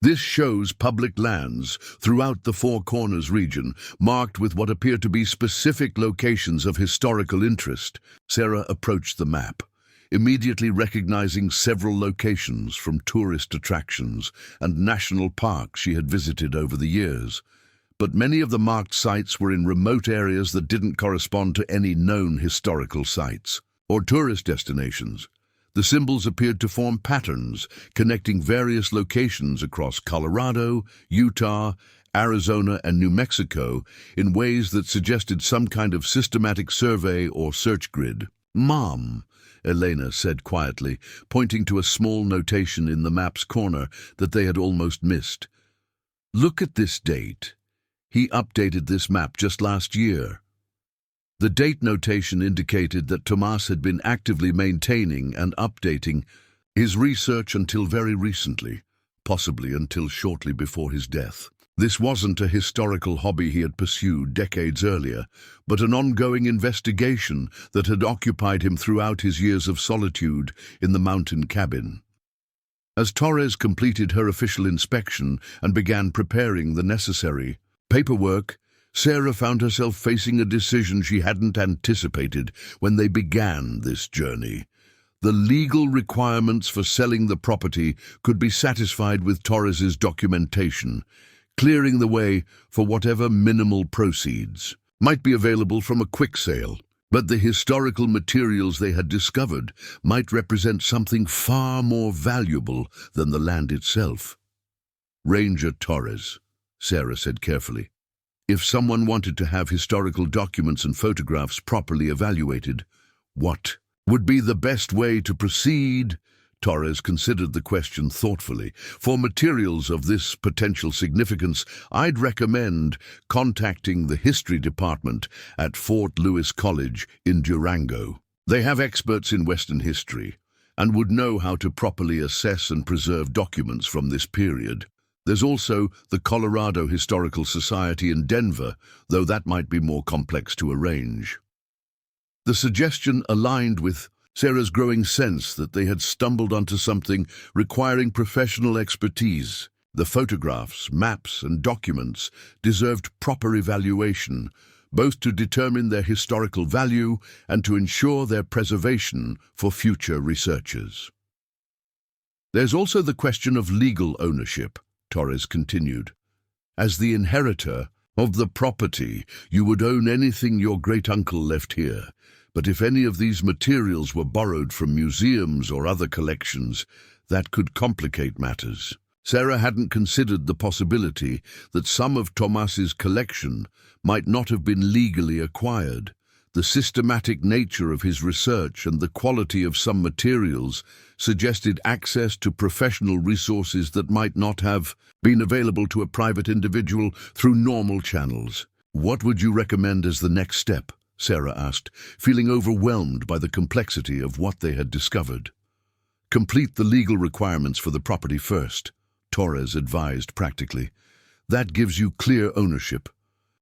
This shows public lands throughout the Four Corners region, marked with what appear to be specific locations of historical interest. Sarah approached the map, immediately recognizing several locations from tourist attractions and national parks she had visited over the years. But many of the marked sites were in remote areas that didn't correspond to any known historical sites or tourist destinations. The symbols appeared to form patterns, connecting various locations across Colorado, Utah, Arizona, and New Mexico in ways that suggested some kind of systematic survey or search grid. "Mom," Elena said quietly, pointing to a small notation in the map's corner that they had almost missed. "Look at this date. He updated this map just last year." The date notation indicated that Tomas had been actively maintaining and updating his research until very recently, possibly until shortly before his death. This wasn't a historical hobby he had pursued decades earlier, but an ongoing investigation that had occupied him throughout his years of solitude in the mountain cabin. As Torres completed her official inspection and began preparing the necessary paperwork, Sarah found herself facing a decision she hadn't anticipated when they began this journey. The legal requirements for selling the property could be satisfied with Torres's documentation, clearing the way for whatever minimal proceeds might be available from a quick sale. But the historical materials they had discovered might represent something far more valuable than the land itself. "Ranger Torres," Sarah said carefully, If someone wanted to have historical documents and photographs properly evaluated, what would be the best way to proceed? Torres considered the question thoughtfully. For materials of this potential significance, I'd recommend contacting the history department at Fort Lewis College in Durango. They have experts in Western history and would know how to properly assess and preserve documents from this period. There's also the Colorado Historical Society in Denver, though that might be more complex to arrange. The suggestion aligned with Sarah's growing sense that they had stumbled onto something requiring professional expertise. The photographs, maps, and documents deserved proper evaluation, both to determine their historical value and to ensure their preservation for future researchers. There's also the question of legal ownership, Torres continued. As the inheritor of the property, you would own anything your great-uncle left here. But if any of these materials were borrowed from museums or other collections, that could complicate matters. Sarah hadn't considered the possibility that some of Tomas's collection might not have been legally acquired. The systematic nature of his research and the quality of some materials suggested access to professional resources that might not have been available to a private individual through normal channels. What would you recommend as the next step? Sarah asked, feeling overwhelmed by the complexity of what they had discovered. Complete the legal requirements for the property first, Torres advised practically. That gives you clear ownership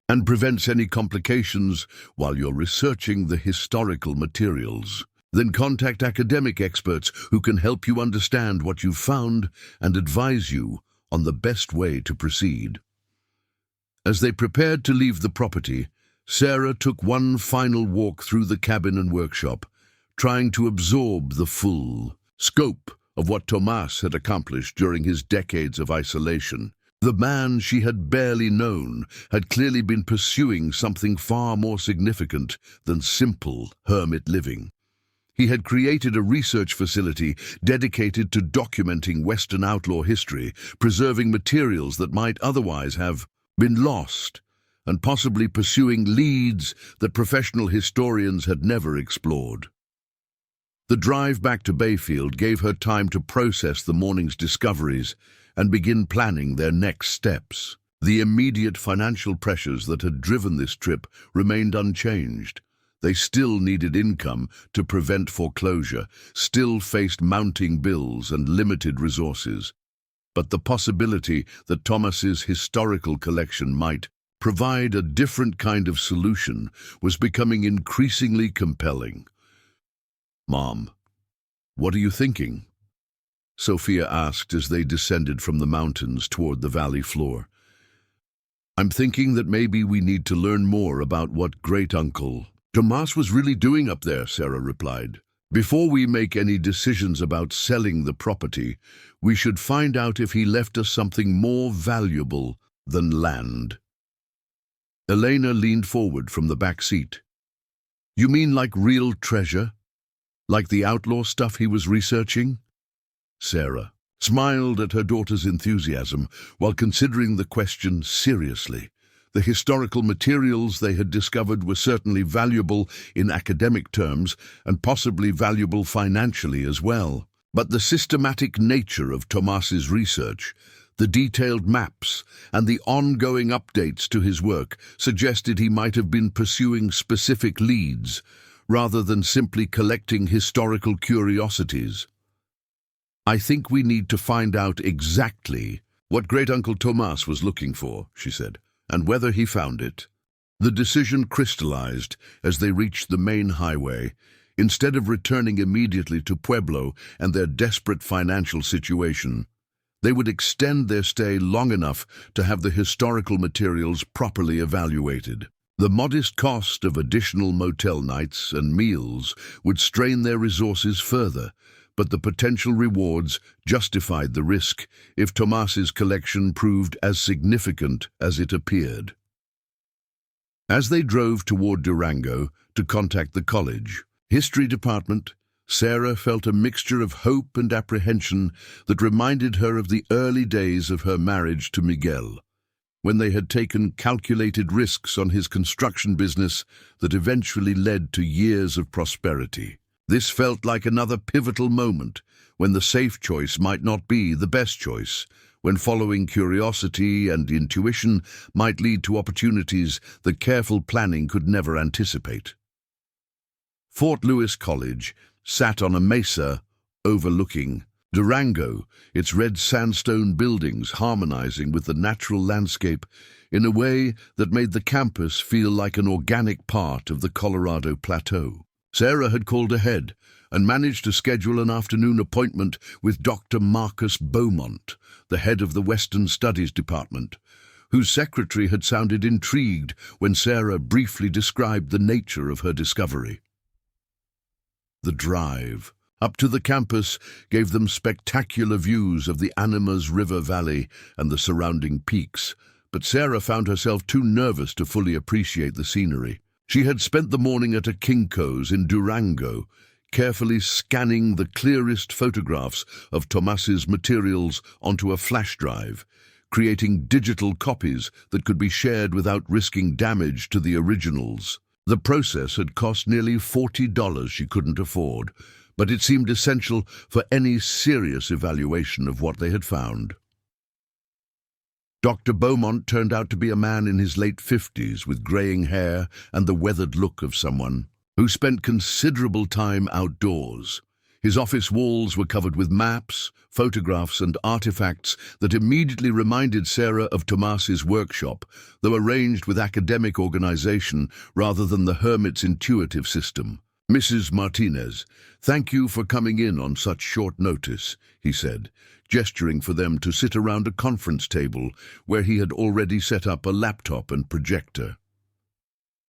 and prevents any complications while you're researching the historical materials. Then contact academic experts who can help you understand what you've found and advise you on the best way to proceed. As they prepared to leave the property, Sarah took one final walk through the cabin and workshop, trying to absorb the full scope of what Tomas had accomplished during his decades of isolation. The man she had barely known had clearly been pursuing something far more significant than simple hermit living. He had created a research facility dedicated to documenting Western outlaw history, preserving materials that might otherwise have been lost, and possibly pursuing leads that professional historians had never explored. The drive back to Bayfield gave her time to process the morning's discoveries and begin planning their next steps. The immediate financial pressures that had driven this trip remained unchanged. They still needed income to prevent foreclosure, still faced mounting bills and limited resources. But the possibility that Tomas's historical collection might provide a different kind of solution was becoming increasingly compelling. "Mom, what are you thinking?" Sophia asked as they descended from the mountains toward the valley floor. "I'm thinking that maybe we need to learn more about what great-uncle Tomas was really doing up there," Sarah replied. "Before we make any decisions about selling the property, we should find out if he left us something more valuable than land." Elena leaned forward from the back seat. "You mean like real treasure? Like the outlaw stuff he was researching?" Sarah smiled at her daughter's enthusiasm while considering the question seriously. The historical materials they had discovered were certainly valuable in academic terms and possibly valuable financially as well. But the systematic nature of Tomas's research, the detailed maps, and the ongoing updates to his work suggested he might have been pursuing specific leads, rather than simply collecting historical curiosities. "I think we need to find out exactly what Great-Uncle Tomas was looking for," she said, "and whether he found it." The decision crystallized as they reached the main highway. Instead of returning immediately to Pueblo and their desperate financial situation, they would extend their stay long enough to have the historical materials properly evaluated. The modest cost of additional motel nights and meals would strain their resources further, but the potential rewards justified the risk if Tomas's collection proved as significant as it appeared. As they drove toward Durango to contact the college history department, Sarah felt a mixture of hope and apprehension that reminded her of the early days of her marriage to Miguel. when they had taken calculated risks on his construction business that eventually led to years of prosperity. This felt like another pivotal moment, when the safe choice might not be the best choice, when following curiosity and intuition might lead to opportunities that careful planning could never anticipate. Fort Lewis College sat on a mesa overlooking Durango, its red sandstone buildings harmonizing with the natural landscape in a way that made the campus feel like an organic part of the Colorado Plateau. Sarah had called ahead and managed to schedule an afternoon appointment with Dr. Marcus Beaumont, the head of the Western Studies Department, whose secretary had sounded intrigued when Sarah briefly described the nature of her discovery. The drive up to the campus gave them spectacular views of the Animas River Valley and the surrounding peaks, but Sarah found herself too nervous to fully appreciate the scenery. She had spent the morning at a Kinko's in Durango, carefully scanning the clearest photographs of Tomas's materials onto a flash drive, creating digital copies that could be shared without risking damage to the originals. The process had cost nearly $40 she couldn't afford, but it seemed essential for any serious evaluation of what they had found. Dr. Beaumont turned out to be a man in his late 50s with graying hair and the weathered look of someone who spent considerable time outdoors. His office walls were covered with maps, photographs, and artifacts that immediately reminded Sarah of Tomas's workshop, though arranged with academic organization rather than the hermit's intuitive system. "Mrs. Martinez, thank you for coming in on such short notice," he said, gesturing for them to sit around a conference table where he had already set up a laptop and projector.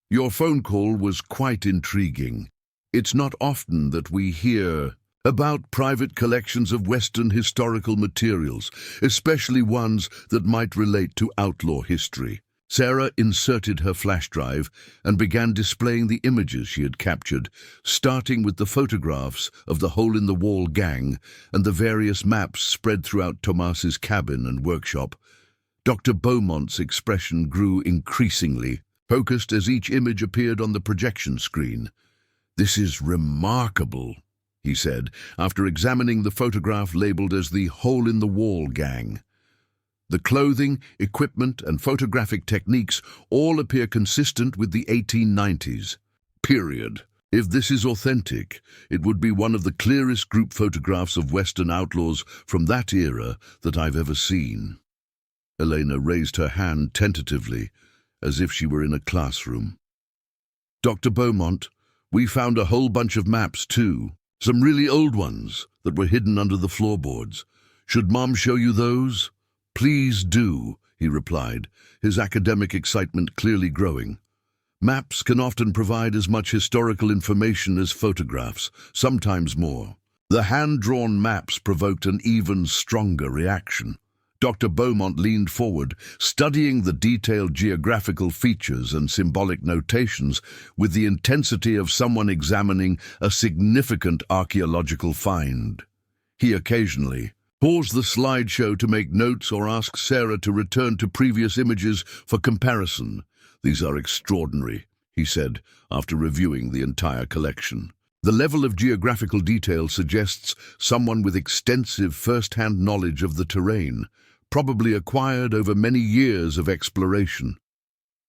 "Your phone call was quite intriguing. It's not often that we hear about private collections of Western historical materials, especially ones that might relate to outlaw history." Sarah inserted her flash drive and began displaying the images she had captured, starting with the photographs of the hole-in-the-wall gang and the various maps spread throughout Tomas's cabin and workshop. Dr. Beaumont's expression grew increasingly focused as each image appeared on the projection screen. "This is remarkable," he said, after examining the photograph labeled as the hole-in-the-wall gang. "The clothing, equipment, and photographic techniques all appear consistent with the 1890s. Period. If this is authentic, it would be one of the clearest group photographs of Western outlaws from that era that I've ever seen." Elena raised her hand tentatively, as if she were in a classroom. "Dr. Beaumont, we found a whole bunch of maps too. Some really old ones that were hidden under the floorboards. Should Mom show you those?" "Please do," he replied, his academic excitement clearly growing. "Maps can often provide as much historical information as photographs, sometimes more." The hand-drawn maps provoked an even stronger reaction. Dr. Beaumont leaned forward, studying the detailed geographical features and symbolic notations with the intensity of someone examining a significant archaeological find. He occasionally paused the slideshow to make notes or ask Sarah to return to previous images for comparison. "These are extraordinary," he said, after reviewing the entire collection. "The level of geographical detail suggests someone with extensive first-hand knowledge of the terrain, probably acquired over many years of exploration.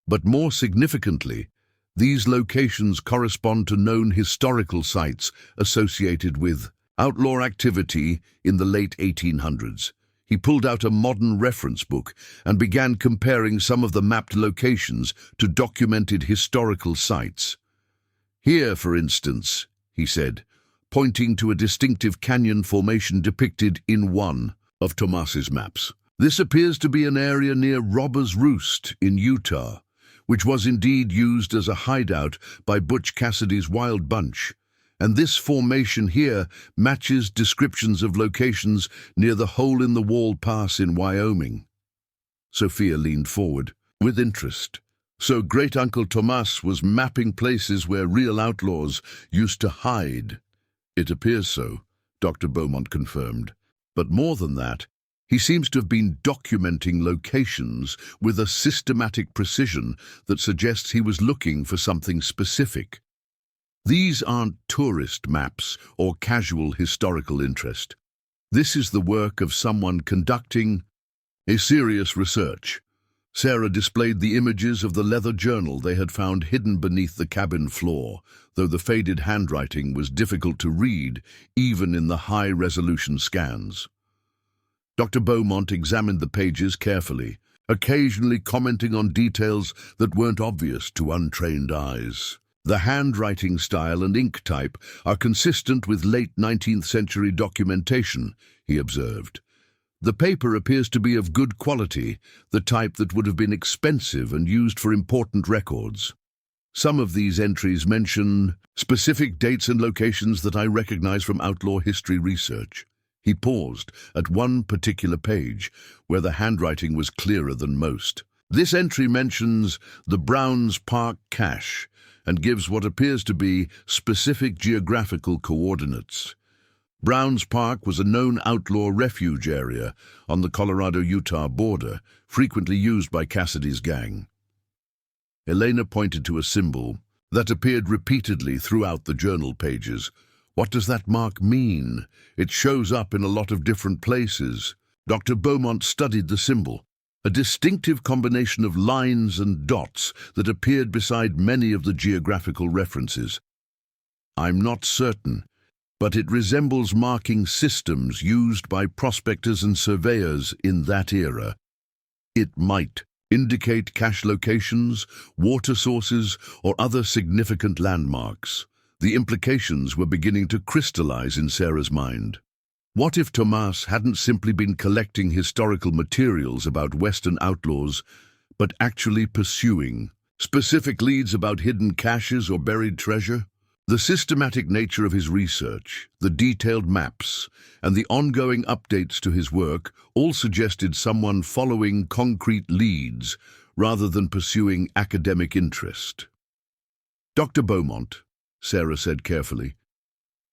But more significantly, these locations correspond to known historical sites associated with outlaw activity in the late 1800s. He pulled out a modern reference book and began comparing some of the mapped locations to documented historical sites. "Here, for instance," he said, pointing to a distinctive canyon formation depicted in one of Tomas's maps. "This appears to be an area near Robber's Roost in Utah, which was indeed used as a hideout by Butch Cassidy's Wild Bunch. And this formation here matches descriptions of locations near the Hole-in-the-Wall Pass in Wyoming." Sophia leaned forward with interest. "So Great-Uncle Tomas was mapping places where real outlaws used to hide." "It appears so," Dr. Beaumont confirmed. "But more than that, He seems to have been documenting locations with a systematic precision that suggests he was looking for something specific. These aren't tourist maps or casual historical interest. This is the work of someone conducting a serious research. Sarah displayed the images of the leather journal they had found hidden beneath the cabin floor, though the faded handwriting was difficult to read even in the high-resolution scans. Dr. Beaumont examined the pages carefully, occasionally commenting on details that weren't obvious to untrained eyes. The handwriting style and ink type are consistent with late 19th century documentation, he observed. The paper appears to be of good quality, the type that would have been expensive and used for important records. Some of these entries mention specific dates and locations that I recognize from outlaw history research. He paused at one particular page, where the handwriting was clearer than most. This entry mentions the Browns Park cache and gives what appears to be specific geographical coordinates. Browns Park was a known outlaw refuge area on the Colorado-Utah border, frequently used by Cassidy's gang. Elena pointed to a symbol that appeared repeatedly throughout the journal pages. What does that mark mean? It shows up in a lot of different places. Dr. Beaumont studied the symbol, a distinctive combination of lines and dots that appeared beside many of the geographical references. I'm not certain, but it resembles marking systems used by prospectors and surveyors in that era. It might indicate cache locations, water sources, or other significant landmarks. The implications were beginning to crystallize in Sarah's mind. What if Tomas hadn't simply been collecting historical materials about Western outlaws, but actually pursuing specific leads about hidden caches or buried treasure? The systematic nature of his research, the detailed maps, and the ongoing updates to his work all suggested someone following concrete leads rather than pursuing academic interest. Dr. Beaumont, Sarah said carefully,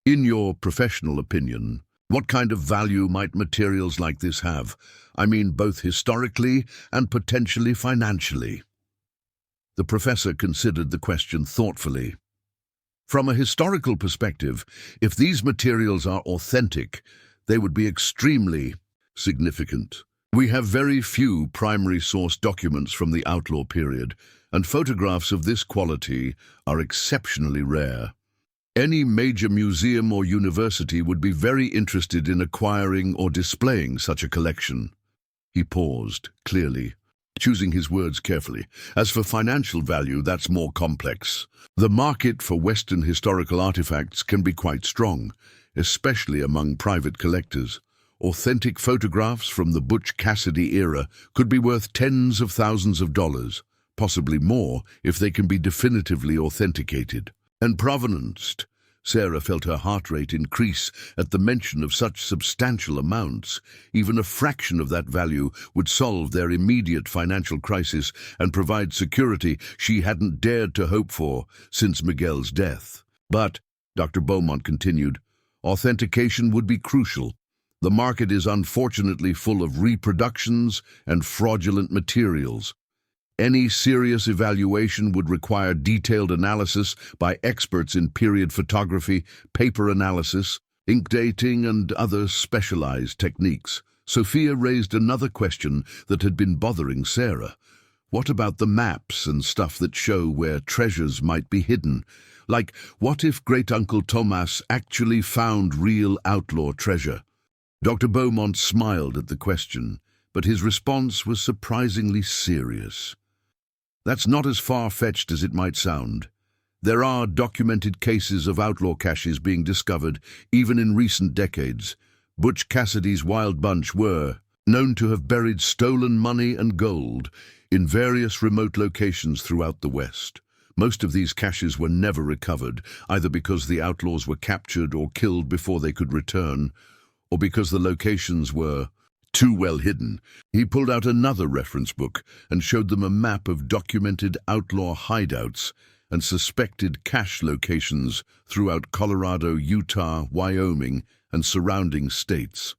in your professional opinion, what kind of value might materials like this have? I mean, both historically and potentially financially. The professor considered the question thoughtfully. From a historical perspective, if these materials are authentic, they would be extremely significant. We have very few primary source documents from the outlaw period, and photographs of this quality are exceptionally rare. Any major museum or university would be very interested in acquiring or displaying such a collection. He paused, clearly, choosing his words carefully. As for financial value, that's more complex. The market for Western historical artifacts can be quite strong, especially among private collectors. Authentic photographs from the Butch Cassidy era could be worth tens of thousands of dollars, possibly more if they can be definitively authenticated. And provenanced. Sarah felt her heart rate increase at the mention of such substantial amounts. Even a fraction of that value would solve their immediate financial crisis and provide security she hadn't dared to hope for since Miguel's death. But, Dr. Beaumont continued, authentication would be crucial. The market is unfortunately full of reproductions and fraudulent materials. Any serious evaluation would require detailed analysis by experts in period photography, paper analysis, ink dating, and other specialized techniques. Sophia raised another question that had been bothering Sarah. What about the maps and stuff that show where treasures might be hidden? Like, what if Great-Uncle Tomas actually found real outlaw treasure? Dr. Beaumont smiled at the question, but his response was surprisingly serious. That's not as far-fetched as it might sound. There are documented cases of outlaw caches being discovered, even in recent decades. Butch Cassidy's Wild Bunch were known to have buried stolen money and gold in various remote locations throughout the West. Most of these caches were never recovered, either because the outlaws were captured or killed before they could return, or because the locations were too well hidden. He pulled out another reference book and showed them a map of documented outlaw hideouts and suspected cache locations throughout Colorado, Utah, Wyoming, and surrounding states.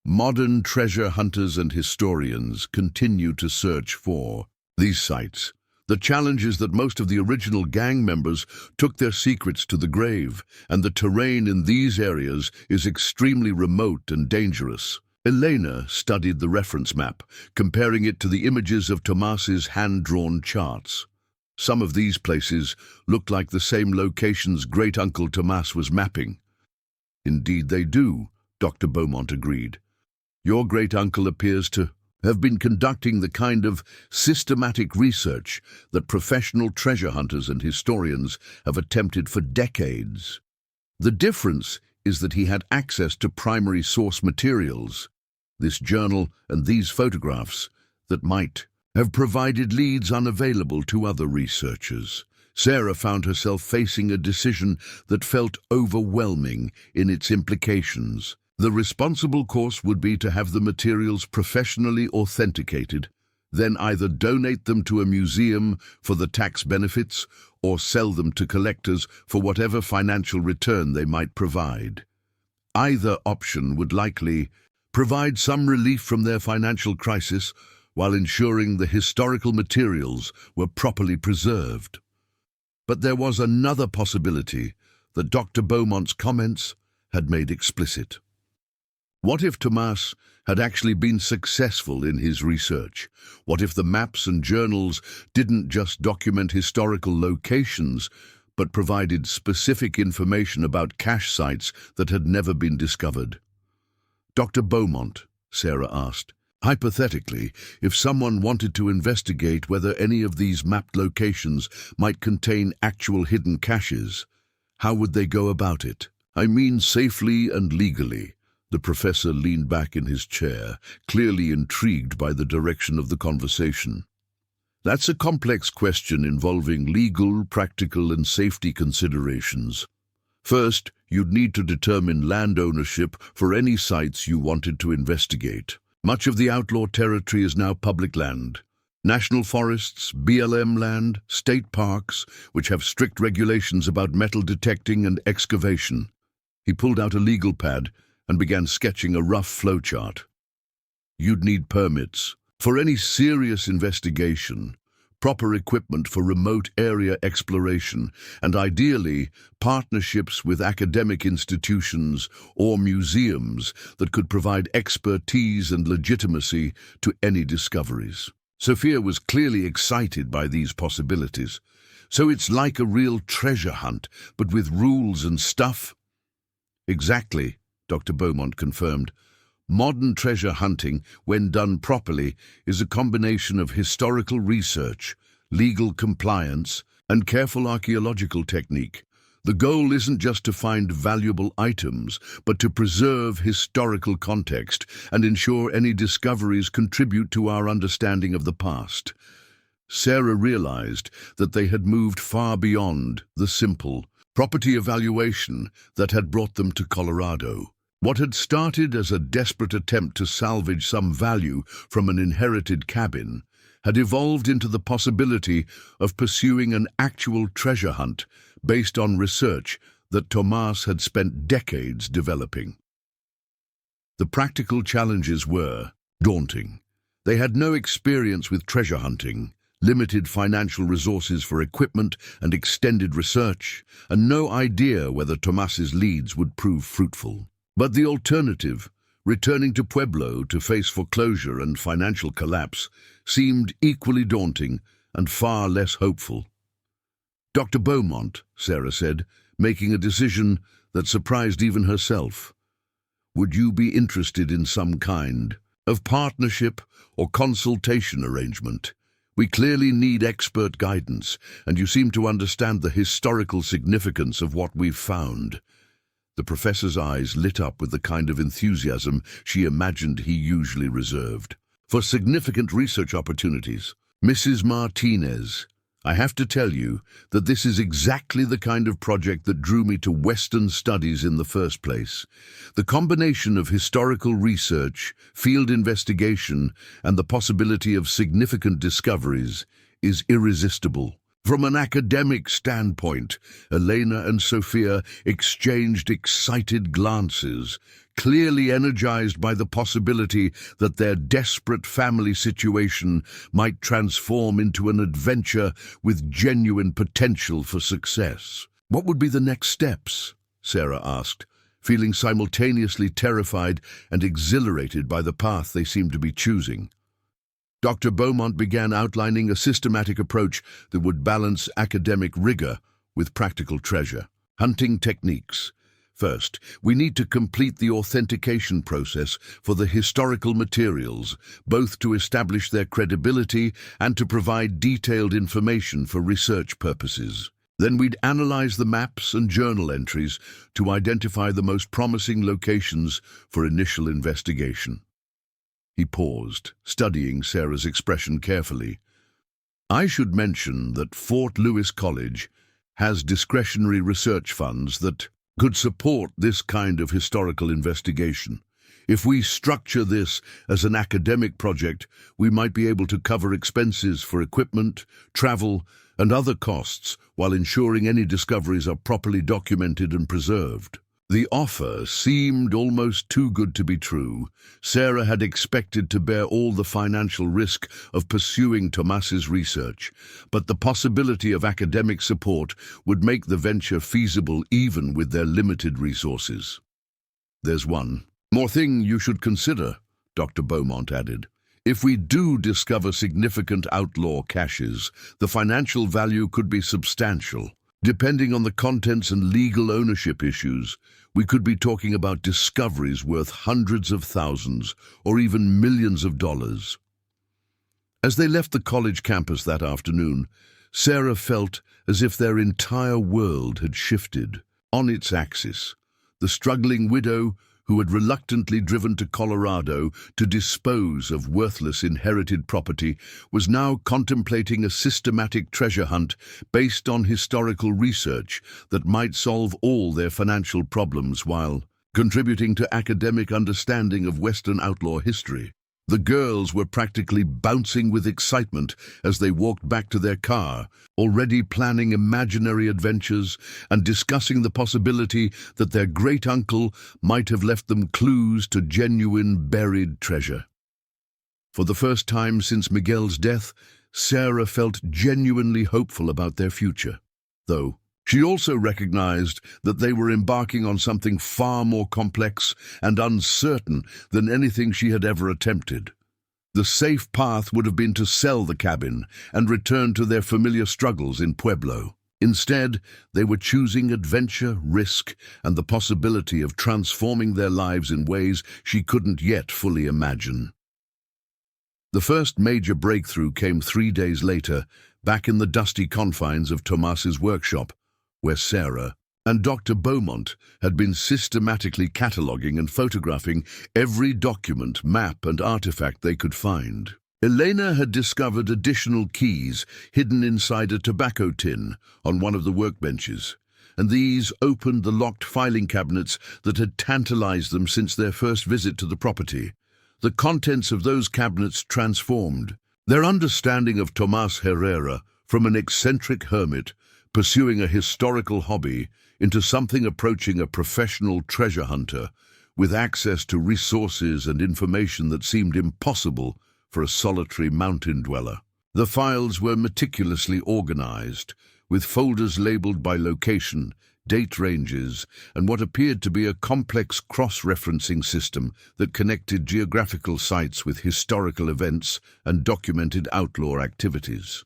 Modern treasure hunters and historians continue to search for these sites. The challenge is that most of the original gang members took their secrets to the grave, and the terrain in these areas is extremely remote and dangerous. Elena studied the reference map, comparing it to the images of Tomas's hand-drawn charts. Some of these places looked like the same locations great-uncle Tomas was mapping. Indeed they do, Dr. Beaumont agreed. Your great-uncle appears to have been conducting the kind of systematic research that professional treasure hunters and historians have attempted for decades. The difference is that he had access to primary source materials, this journal and these photographs, that might have provided leads unavailable to other researchers. Sarah found herself facing a decision that felt overwhelming in its implications. The responsible course would be to have the materials professionally authenticated, then either donate them to a museum for the tax benefits or sell them to collectors for whatever financial return they might provide. Either option would likely provide some relief from their financial crisis while ensuring the historical materials were properly preserved. But there was another possibility that Dr. Beaumont's comments had made explicit. What if Tomas had actually been successful in his research? What if the maps and journals didn't just document historical locations, but provided specific information about cache sites that had never been discovered? Dr. Beaumont, Sarah asked, hypothetically, if someone wanted to investigate whether any of these mapped locations might contain actual hidden caches, how would they go about it? I mean safely and legally. The professor leaned back in his chair, clearly intrigued by the direction of the conversation. That's a complex question involving legal, practical, and safety considerations. First, you'd need to determine land ownership for any sites you wanted to investigate. Much of the outlaw territory is now public land. National forests, BLM land, state parks, which have strict regulations about metal detecting and excavation. He pulled out a legal pad and began sketching a rough flowchart. You'd need permits for any serious investigation, proper equipment for remote area exploration, and ideally, partnerships with academic institutions or museums that could provide expertise and legitimacy to any discoveries. Sophia was clearly excited by these possibilities. So it's like a real treasure hunt, but with rules and stuff? Exactly, Dr. Beaumont confirmed. Modern treasure hunting, when done properly, is a combination of historical research, legal compliance, and careful archaeological technique. The goal isn't just to find valuable items, but to preserve historical context and ensure any discoveries contribute to our understanding of the past. Sarah realized that they had moved far beyond the simple property evaluation that had brought them to Colorado. What had started as a desperate attempt to salvage some value from an inherited cabin had evolved into the possibility of pursuing an actual treasure hunt based on research that Tomas had spent decades developing. The practical challenges were daunting. They had no experience with treasure hunting, limited financial resources for equipment and extended research, and no idea whether Tomas's leads would prove fruitful. But the alternative, returning to Pueblo to face foreclosure and financial collapse, seemed equally daunting and far less hopeful. Dr. Beaumont, Sarah said, making a decision that surprised even herself. Would you be interested in some kind of partnership or consultation arrangement? We clearly need expert guidance, and you seem to understand the historical significance of what we've found. The professor's eyes lit up with the kind of enthusiasm she imagined he usually reserved. For significant research opportunities, Mrs. Martinez, I have to tell you that this is exactly the kind of project that drew me to Western studies in the first place. The combination of historical research, field investigation, and the possibility of significant discoveries is irresistible. From an academic standpoint, Elena and Sophia exchanged excited glances, clearly energized by the possibility that their desperate family situation might transform into an adventure with genuine potential for success. "What would be the next steps?" Sarah asked, feeling simultaneously terrified and exhilarated by the path they seemed to be choosing. Dr. Beaumont began outlining a systematic approach that would balance academic rigor with practical treasure. Hunting techniques. First, we need to complete the authentication process for the historical materials, both to establish their credibility and to provide detailed information for research purposes. Then we'd analyze the maps and journal entries to identify the most promising locations for initial investigation. He paused, studying Sarah's expression carefully. "I should mention that Fort Lewis College has discretionary research funds that could support this kind of historical investigation. If we structure this as an academic project, we might be able to cover expenses for equipment, travel, and other costs while ensuring any discoveries are properly documented and preserved." The offer seemed almost too good to be true. Sarah had expected to bear all the financial risk of pursuing Tomas's research, but the possibility of academic support would make the venture feasible even with their limited resources. "There's one more thing you should consider," Dr. Beaumont added. "If we do discover significant outlaw caches, the financial value could be substantial. Depending on the contents and legal ownership issues, we could be talking about discoveries worth hundreds of thousands or even millions of dollars." As they left the college campus that afternoon, Sarah felt as if their entire world had shifted. On its axis, the struggling widow who had reluctantly driven to Colorado to dispose of worthless inherited property was now contemplating a systematic treasure hunt based on historical research that might solve all their financial problems while contributing to academic understanding of Western outlaw history. The girls were practically bouncing with excitement as they walked back to their car, already planning imaginary adventures and discussing the possibility that their great-uncle might have left them clues to genuine buried treasure. For the first time since Miguel's death, Sarah felt genuinely hopeful about their future, though she also recognized that they were embarking on something far more complex and uncertain than anything she had ever attempted. The safe path would have been to sell the cabin and return to their familiar struggles in Pueblo. Instead, they were choosing adventure, risk, and the possibility of transforming their lives in ways she couldn't yet fully imagine. The first major breakthrough came 3 days later, back in the dusty confines of Tomas's workshop, where Sarah and Dr. Beaumont had been systematically cataloging and photographing every document, map, and artifact they could find. Elena had discovered additional keys hidden inside a tobacco tin on one of the workbenches, and these opened the locked filing cabinets that had tantalized them since their first visit to the property. The contents of those cabinets transformed their understanding of Tomas Herrera from an eccentric hermit pursuing a historical hobby into something approaching a professional treasure hunter with access to resources and information that seemed impossible for a solitary mountain dweller. The files were meticulously organized, with folders labeled by location, date ranges, and what appeared to be a complex cross-referencing system that connected geographical sites with historical events and documented outlaw activities.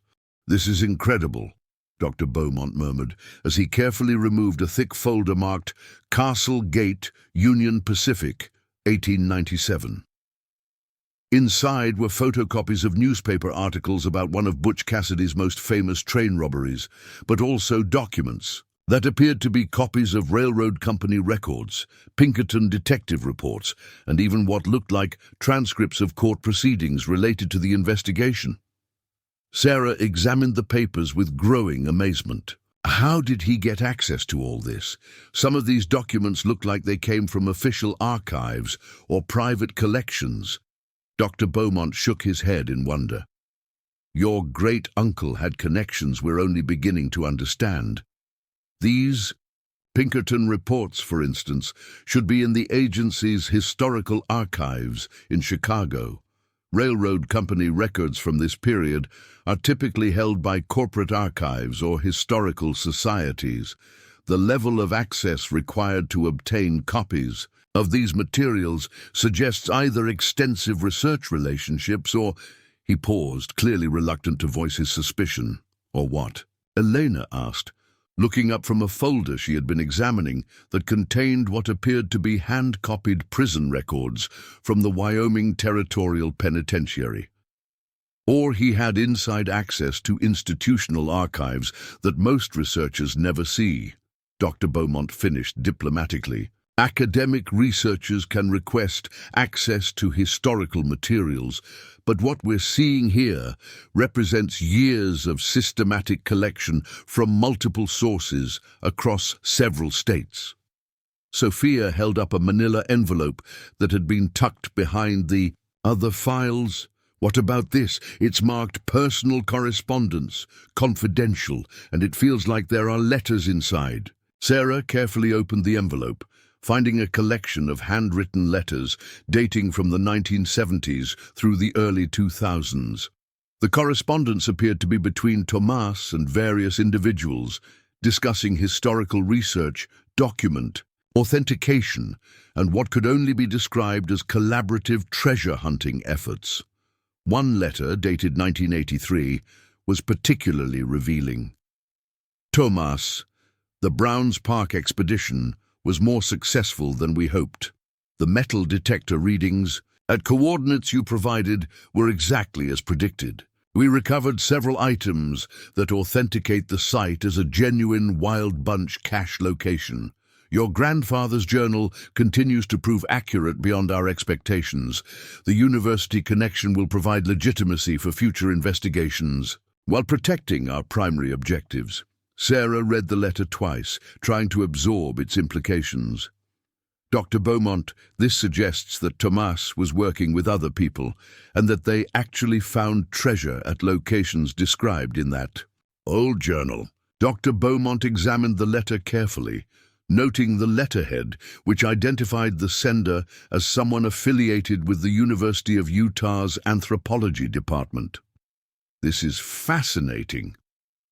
"This is incredible," Dr. Beaumont murmured, as he carefully removed a thick folder marked Castle Gate, Union Pacific, 1897. Inside were photocopies of newspaper articles about one of Butch Cassidy's most famous train robberies, but also documents that appeared to be copies of railroad company records, Pinkerton detective reports, and even what looked like transcripts of court proceedings related to the investigation. Sarah examined the papers with growing amazement. How did he get access to all this? Some of these documents looked like they came from official archives or private collections. Dr. Beaumont shook his head in wonder. "Your great-uncle had connections we're only beginning to understand. These Pinkerton reports, for instance, should be in the agency's historical archives in Chicago. Railroad company records from this period are typically held by corporate archives or historical societies. The level of access required to obtain copies of these materials suggests either extensive research relationships or, he paused, clearly reluctant to voice his suspicion, or what? Elena asked, looking up from a folder she had been examining that contained what appeared to be hand-copied prison records from the Wyoming Territorial Penitentiary. Or he had inside access to institutional archives that most researchers never see. Dr. Beaumont finished diplomatically. Academic researchers can request access to historical materials, but what we're seeing here represents years of systematic collection from multiple sources across several states. Sophia held up a manila envelope that had been tucked behind the other files. What about this? It's marked personal correspondence, confidential, and it feels like there are letters inside. Sarah carefully opened the envelope, finding a collection of handwritten letters dating from the 1970s through the early 2000s. The correspondence appeared to be between Tomas and various individuals, discussing historical research, document, authentication, and what could only be described as collaborative treasure hunting efforts. One letter, dated 1983, was particularly revealing. Tomas, the Browns Park expedition was more successful than we hoped. The metal detector readings, at coordinates you provided, were exactly as predicted. We recovered several items that authenticate the site as a genuine Wild Bunch cache location. Your grandfather's journal continues to prove accurate beyond our expectations. The university connection will provide legitimacy for future investigations, while protecting our primary objectives. Sarah read the letter twice, trying to absorb its implications. Dr. Beaumont, this suggests that Tomas was working with other people, and that they actually found treasure at locations described in that old journal. Dr. Beaumont examined the letter carefully, noting the letterhead, which identified the sender as someone affiliated with the University of Utah's anthropology department. This is fascinating.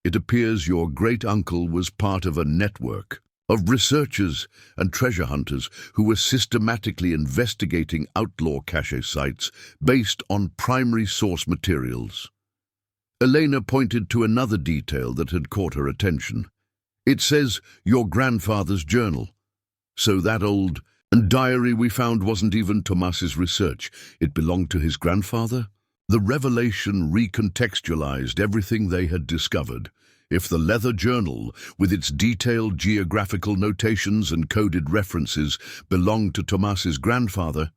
It appears your great-uncle was part of a network of researchers and treasure hunters who were systematically investigating outlaw cache sites based on primary source materials. Elena pointed to another detail that had caught her attention. It says, your grandfather's journal. So that old diary we found wasn't even Tomas's research. It belonged to his grandfather? The revelation recontextualized everything they had discovered. If the leather journal, with its detailed geographical notations and coded references, belonged to Tomas's grandfather,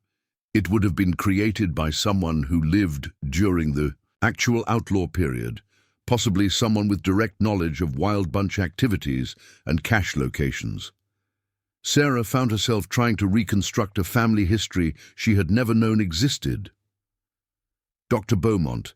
it would have been created by someone who lived during the actual outlaw period, possibly someone with direct knowledge of Wild Bunch activities and cache locations. Sarah found herself trying to reconstruct a family history she had never known existed. Dr. Beaumont,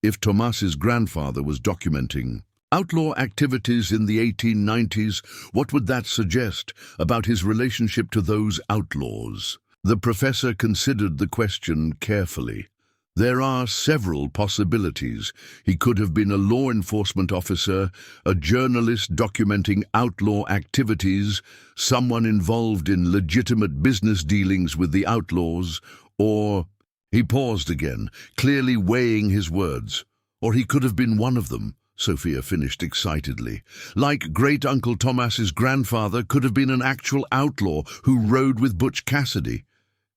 if Tomas's grandfather was documenting outlaw activities in the 1890s, what would that suggest about his relationship to those outlaws? The professor considered the question carefully. There are several possibilities. He could have been a law enforcement officer, a journalist documenting outlaw activities, someone involved in legitimate business dealings with the outlaws, or... He paused again, clearly weighing his words. Or he could have been one of them, Sophia finished excitedly. Like great-uncle Tomas's grandfather could have been an actual outlaw who rode with Butch Cassidy.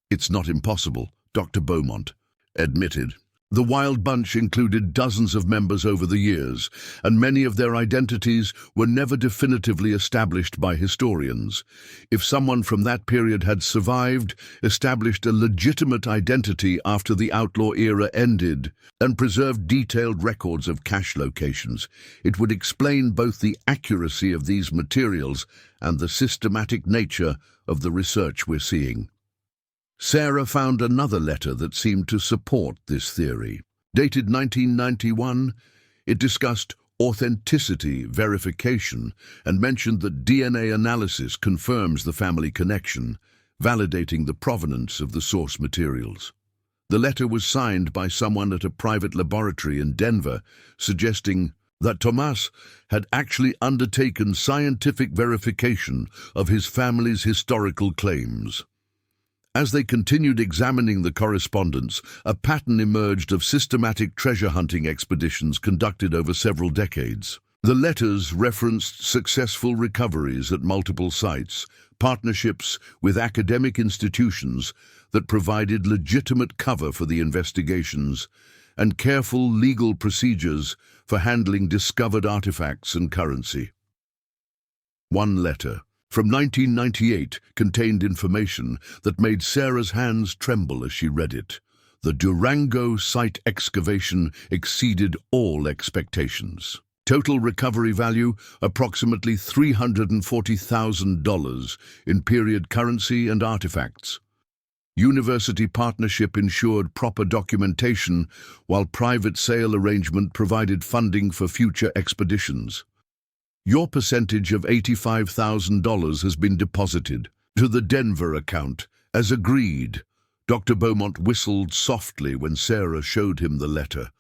It's not impossible, Dr. Beaumont admitted. The Wild Bunch included dozens of members over the years, and many of their identities were never definitively established by historians. If someone from that period had survived, established a legitimate identity after the outlaw era ended, and preserved detailed records of cache locations, it would explain both the accuracy of these materials and the systematic nature of the research we're seeing. Sarah found another letter that seemed to support this theory. Dated 1991, it discussed authenticity verification and mentioned that DNA analysis confirms the family connection, validating the provenance of the source materials. The letter was signed by someone at a private laboratory in Denver, suggesting that Tomas had actually undertaken scientific verification of his family's historical claims. As they continued examining the correspondence, a pattern emerged of systematic treasure hunting expeditions conducted over several decades. The letters referenced successful recoveries at multiple sites, partnerships with academic institutions that provided legitimate cover for the investigations, and careful legal procedures for handling discovered artifacts and currency. One letter from 1998 contained information that made Sarah's hands tremble as she read it. The Durango site excavation exceeded all expectations. Total recovery value, approximately $340,000 in period currency and artifacts. University partnership ensured proper documentation, while private sale arrangement provided funding for future expeditions. Your percentage of $85,000 has been deposited to the Denver account, as agreed. Dr. Beaumont whistled softly when Sarah showed him the letter.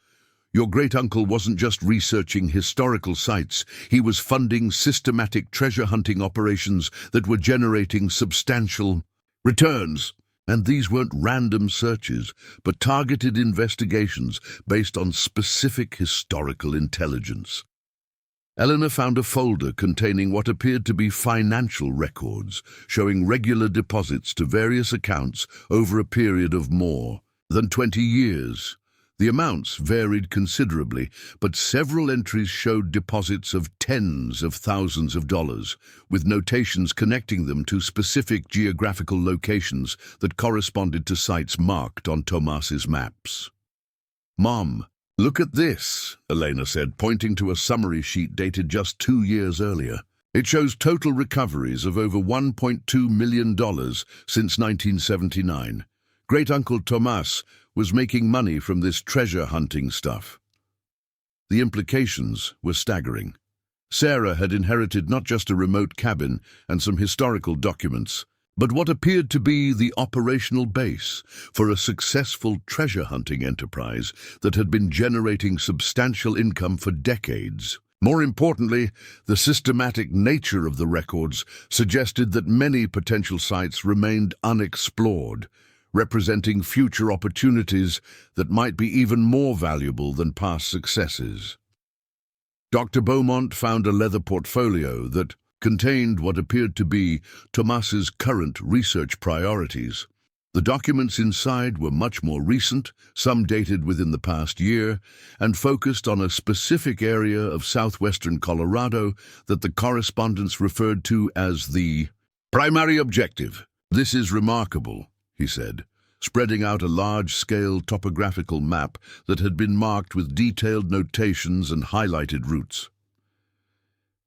Your great-uncle wasn't just researching historical sites, he was funding systematic treasure hunting operations that were generating substantial returns. And these weren't random searches, but targeted investigations based on specific historical intelligence. Eleanor found a folder containing what appeared to be financial records, showing regular deposits to various accounts over a period of more than 20 years. The amounts varied considerably, but several entries showed deposits of tens of thousands of dollars, with notations connecting them to specific geographical locations that corresponded to sites marked on Tomas's maps. "Mom, look at this," Elena said, pointing to a summary sheet dated just 2 years earlier. It shows total recoveries of over $1.2 million since 1979. Great-uncle Tomas was making money from this treasure hunting stuff. The implications were staggering. Sarah had inherited not just a remote cabin and some historical documents, but what appeared to be the operational base for a successful treasure hunting enterprise that had been generating substantial income for decades. More importantly, the systematic nature of the records suggested that many potential sites remained unexplored, representing future opportunities that might be even more valuable than past successes. Dr. Beaumont found a leather portfolio that contained what appeared to be Tomas's current research priorities. The documents inside were much more recent, some dated within the past year, and focused on a specific area of southwestern Colorado that the correspondence referred to as the primary objective. "This is remarkable," he said, spreading out a large-scale topographical map that had been marked with detailed notations and highlighted routes.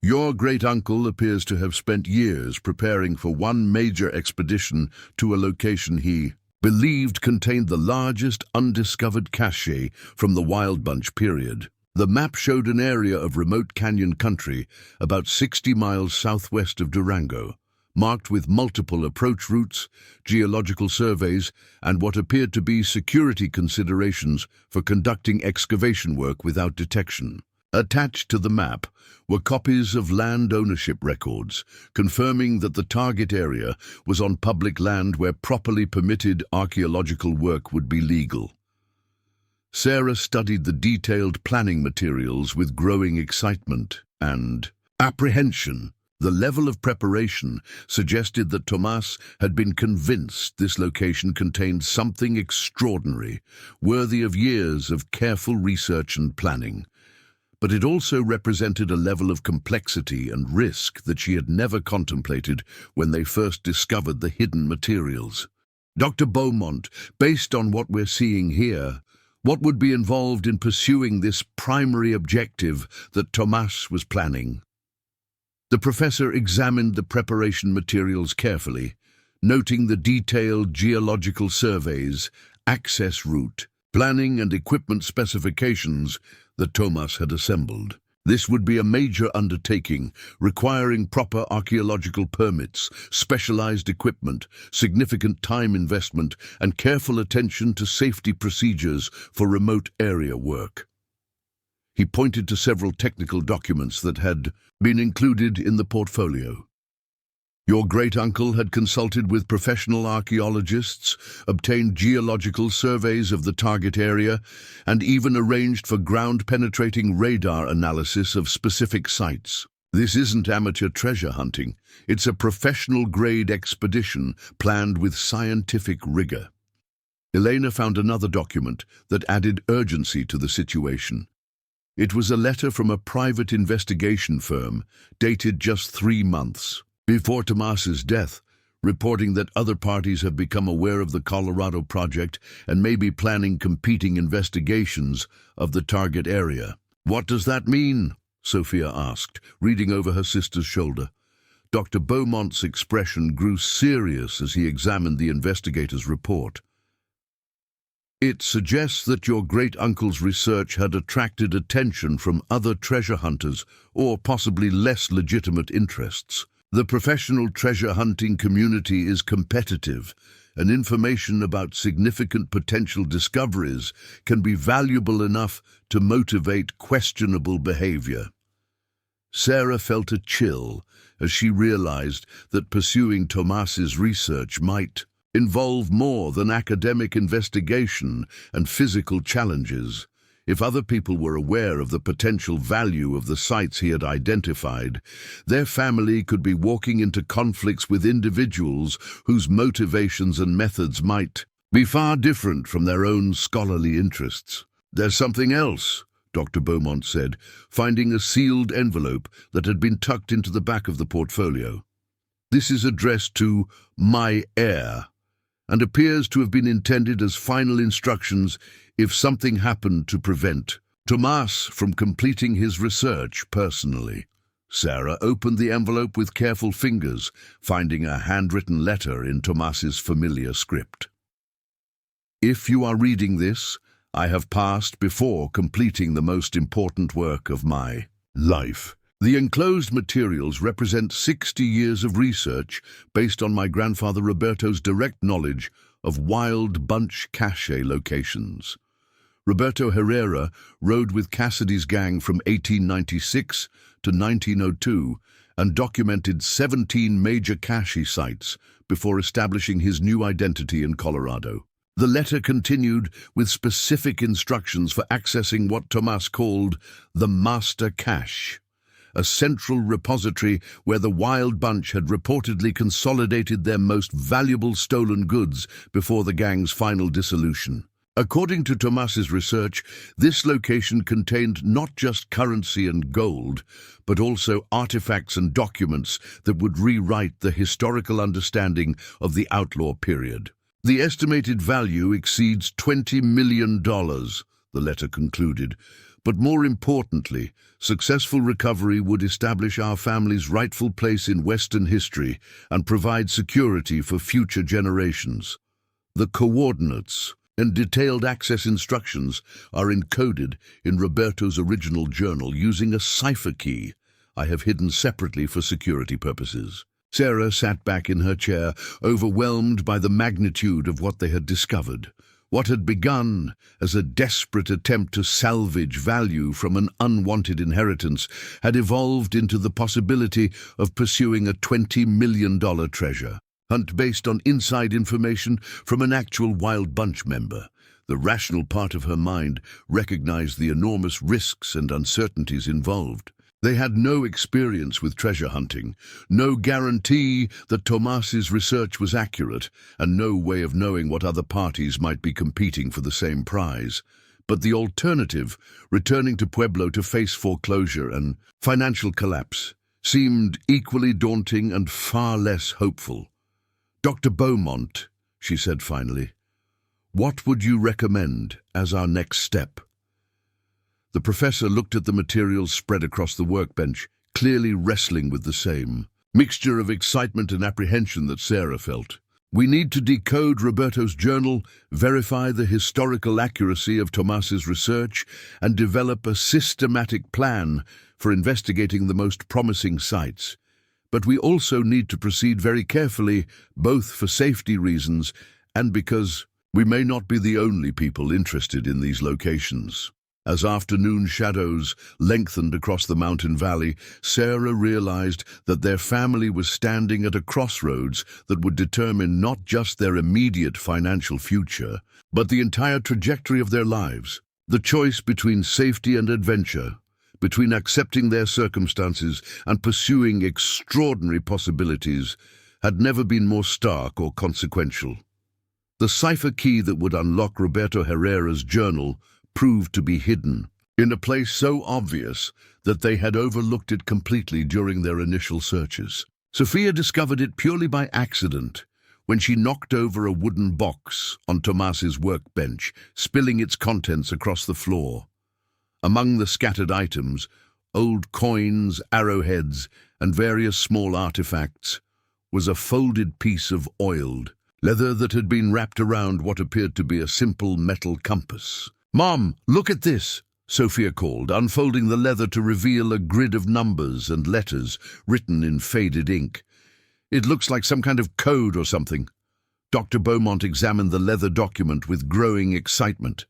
"Your great-uncle appears to have spent years preparing for one major expedition to a location he believed contained the largest undiscovered cache from the Wild Bunch period." The map showed an area of remote canyon country about 60 miles southwest of Durango, marked with multiple approach routes, geological surveys, and what appeared to be security considerations for conducting excavation work without detection. Attached to the map were copies of land ownership records, confirming that the target area was on public land where properly permitted archaeological work would be legal. Sarah studied the detailed planning materials with growing excitement and apprehension. The level of preparation suggested that Tomas had been convinced this location contained something extraordinary, worthy of years of careful research and planning. But it also represented a level of complexity and risk that she had never contemplated when they first discovered the hidden materials. "Dr. Beaumont, based on what we're seeing here, what would be involved in pursuing this primary objective that Tomas was planning?" The professor examined the preparation materials carefully, noting the detailed geological surveys, access route, planning and equipment specifications that Tomas had assembled. This would be a major undertaking, requiring proper archaeological permits, specialized equipment, significant time investment, and careful attention to safety procedures for remote area work. He pointed to several technical documents that had been included in the portfolio. Your great-uncle had consulted with professional archaeologists, obtained geological surveys of the target area, and even arranged for ground-penetrating radar analysis of specific sites. This isn't amateur treasure hunting. It's a professional-grade expedition planned with scientific rigor. Elena found another document that added urgency to the situation. It was a letter from a private investigation firm, dated just 3 months before Tomas's death, reporting that other parties have become aware of the Colorado project and may be planning competing investigations of the target area. "What does that mean?" Sophia asked, reading over her sister's shoulder. Dr. Beaumont's expression grew serious as he examined the investigator's report. "It suggests that your great-uncle's research had attracted attention from other treasure hunters or possibly less legitimate interests. The professional treasure hunting community is competitive, and information about significant potential discoveries can be valuable enough to motivate questionable behavior." Sarah felt a chill as she realized that pursuing Tomas's research might involve more than academic investigation and physical challenges. If other people were aware of the potential value of the sites he had identified, their family could be walking into conflicts with individuals whose motivations and methods might be far different from their own scholarly interests. "There's something else," Dr. Beaumont said, finding a sealed envelope that had been tucked into the back of the portfolio. "This is addressed to my heir, and appears to have been intended as final instructions if something happened to prevent Tomas from completing his research personally." Sarah opened the envelope with careful fingers, finding a handwritten letter in Tomas's familiar script. "If you are reading this, I have passed before completing the most important work of my life. The enclosed materials represent 60 years of research based on my grandfather Roberto's direct knowledge of wild Butch Cassidy locations. Roberto Herrera rode with Cassidy's gang from 1896 to 1902 and documented 17 major Cassidy sites before establishing his new identity in Colorado. The letter continued with specific instructions for accessing what Tomas called the master cache, a central repository where the Wild Bunch had reportedly consolidated their most valuable stolen goods before the gang's final dissolution. According to Tomas's research, this location contained not just currency and gold, but also artifacts and documents that would rewrite the historical understanding of the outlaw period. "The estimated value exceeds $20 million, the letter concluded. But more importantly, successful recovery would establish our family's rightful place in Western history and provide security for future generations. The coordinates and detailed access instructions are encoded in Roberto's original journal using a cipher key I have hidden separately for security purposes." Sarah sat back in her chair, overwhelmed by the magnitude of what they had discovered. What had begun as a desperate attempt to salvage value from an unwanted inheritance had evolved into the possibility of pursuing a $20 million treasure hunt based on inside information from an actual Wild Bunch member. The rational part of her mind recognized the enormous risks and uncertainties involved. They had no experience with treasure hunting, no guarantee that Tomas's research was accurate, and no way of knowing what other parties might be competing for the same prize. But the alternative, returning to Pueblo to face foreclosure and financial collapse, seemed equally daunting and far less hopeful. "Dr. Beaumont," she said finally, "what would you recommend as our next step?" The professor looked at the materials spread across the workbench, clearly wrestling with the same mixture of excitement and apprehension that Sarah felt. "We need to decode Roberto's journal, verify the historical accuracy of Tomas's research, and develop a systematic plan for investigating the most promising sites. But we also need to proceed very carefully, both for safety reasons and because we may not be the only people interested in these locations. As afternoon shadows lengthened across the mountain valley, Sarah realized that their family was standing at a crossroads that would determine not just their immediate financial future, but the entire trajectory of their lives. The choice between safety and adventure, between accepting their circumstances and pursuing extraordinary possibilities, had never been more stark or consequential. The cipher key that would unlock Roberto Herrera's journal proved to be hidden, in a place so obvious that they had overlooked it completely during their initial searches. Sophia discovered it purely by accident when she knocked over a wooden box on Tomas's workbench, spilling its contents across the floor. Among the scattered items, old coins, arrowheads, and various small artifacts, was a folded piece of oiled leather that had been wrapped around what appeared to be a simple metal compass. "Mom, look at this," Sophia called, unfolding the leather to reveal a grid of numbers and letters written in faded ink. "It looks like some kind of code or something." Dr. Beaumont examined the leather document with growing excitement.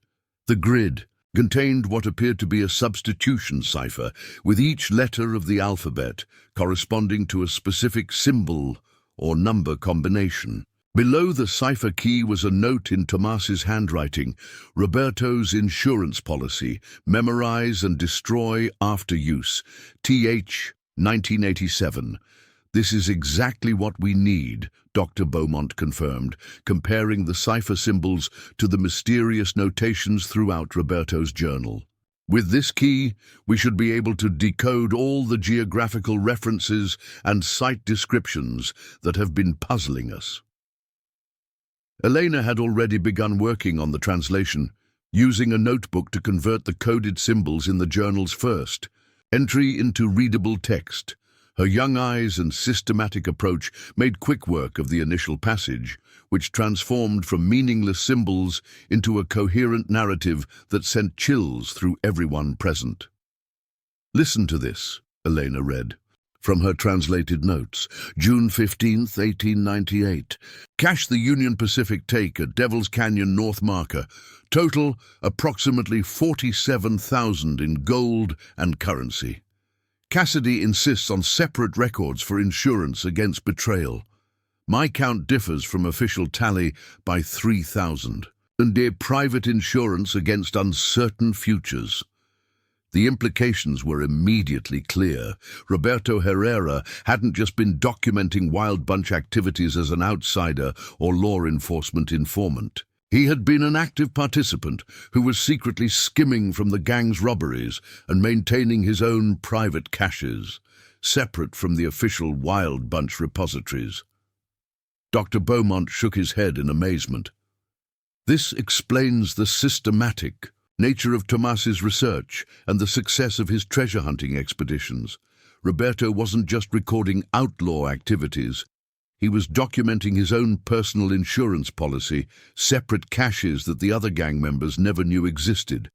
The grid contained what appeared to be a substitution cipher, with each letter of the alphabet corresponding to a specific symbol or number combination. Below the cipher key was a note in Tomas's handwriting: Roberto's insurance policy, memorize and destroy after use, TH 1987. "This is exactly what we need," Dr. Beaumont confirmed, comparing the cipher symbols to the mysterious notations throughout Roberto's journal. "With this key, we should be able to decode all the geographical references and site descriptions that have been puzzling us." Elena had already begun working on the translation, using a notebook to convert the coded symbols in the journal's first entry into readable text. Her young eyes and systematic approach made quick work of the initial passage, which transformed from meaningless symbols into a coherent narrative that sent chills through everyone present. "Listen to this," Elena read from her translated notes. "June 15th, 1898. Cash the Union Pacific take at Devil's Canyon North Marker. Total approximately 47,000 in gold and currency. Cassidy insists on separate records for insurance against betrayal. My count differs from official tally by 3,000. And their private insurance against uncertain futures." The implications were immediately clear. Roberto Herrera hadn't just been documenting Wild Bunch activities as an outsider or law enforcement informant. He had been an active participant who was secretly skimming from the gang's robberies and maintaining his own private caches, separate from the official Wild Bunch repositories. Dr. Beaumont shook his head in amazement. "This explains the systematic nature of Tomas's research and the success of his treasure hunting expeditions. Roberto wasn't just recording outlaw activities. He was documenting his own personal insurance policy, separate caches that the other gang members never knew existed."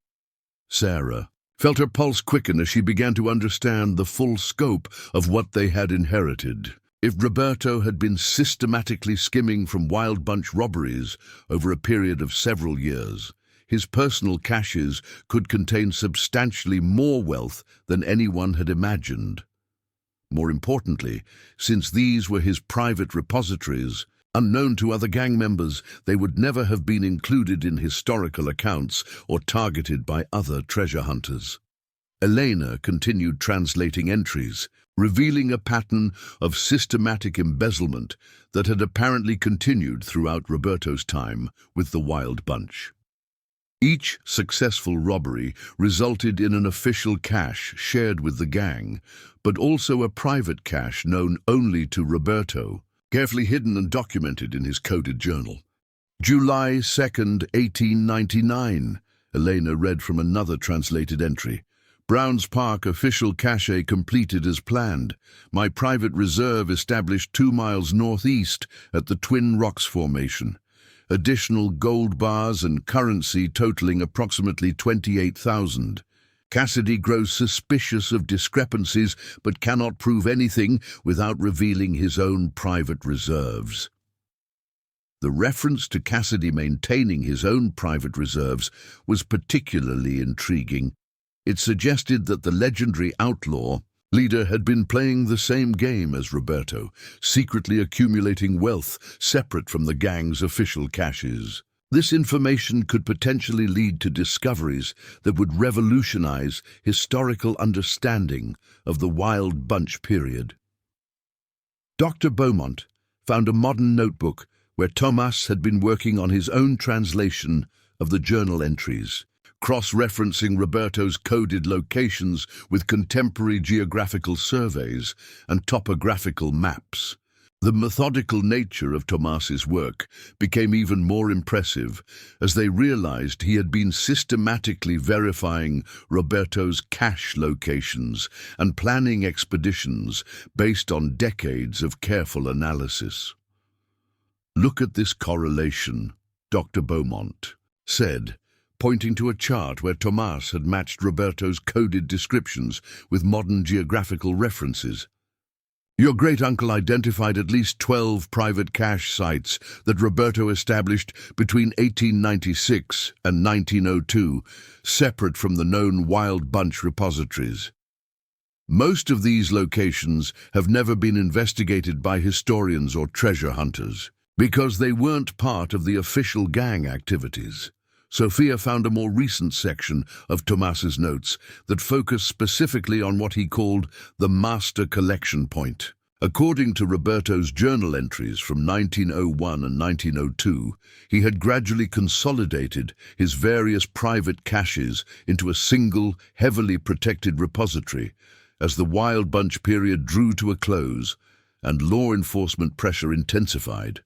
Sarah felt her pulse quicken as she began to understand the full scope of what they had inherited. If Roberto had been systematically skimming from Wild Bunch robberies over a period of several years, his personal caches could contain substantially more wealth than anyone had imagined. More importantly, since these were his private repositories, unknown to other gang members, they would never have been included in historical accounts or targeted by other treasure hunters. Elena continued translating entries, revealing a pattern of systematic embezzlement that had apparently continued throughout Roberto's time with the Wild Bunch. Each successful robbery resulted in an official cache shared with the gang, but also a private cache known only to Roberto, carefully hidden and documented in his coded journal. "July 2nd, 1899, Elena read from another translated entry. "Browns Park official cache completed as planned. My private reserve established 2 miles northeast at the Twin Rocks Formation. Additional gold bars and currency totaling approximately 28,000. Cassidy grows suspicious of discrepancies but cannot prove anything without revealing his own private reserves. The reference to Cassidy maintaining his own private reserves was particularly intriguing. It suggested that the legendary outlaw leader had been playing the same game as Roberto, secretly accumulating wealth separate from the gang's official caches. This information could potentially lead to discoveries that would revolutionize historical understanding of the Wild Bunch period. Dr. Beaumont found a modern notebook where Tomas had been working on his own translation of the journal entries, cross-referencing Roberto's coded locations with contemporary geographical surveys and topographical maps. The methodical nature of Tomas's work became even more impressive as they realized he had been systematically verifying Roberto's cache locations and planning expeditions based on decades of careful analysis. "Look at this correlation," Dr. Beaumont said, pointing to a chart where Tomas had matched Roberto's coded descriptions with modern geographical references. "Your great-uncle identified at least 12 private cache sites that Roberto established between 1896 and 1902, separate from the known Wild Bunch repositories. Most of these locations have never been investigated by historians or treasure hunters, because they weren't part of the official gang activities." Sophia found a more recent section of Tomas's notes that focused specifically on what he called the master collection point. According to Roberto's journal entries from 1901 and 1902, he had gradually consolidated his various private caches into a single, heavily protected repository as the Wild Bunch period drew to a close and law enforcement pressure intensified.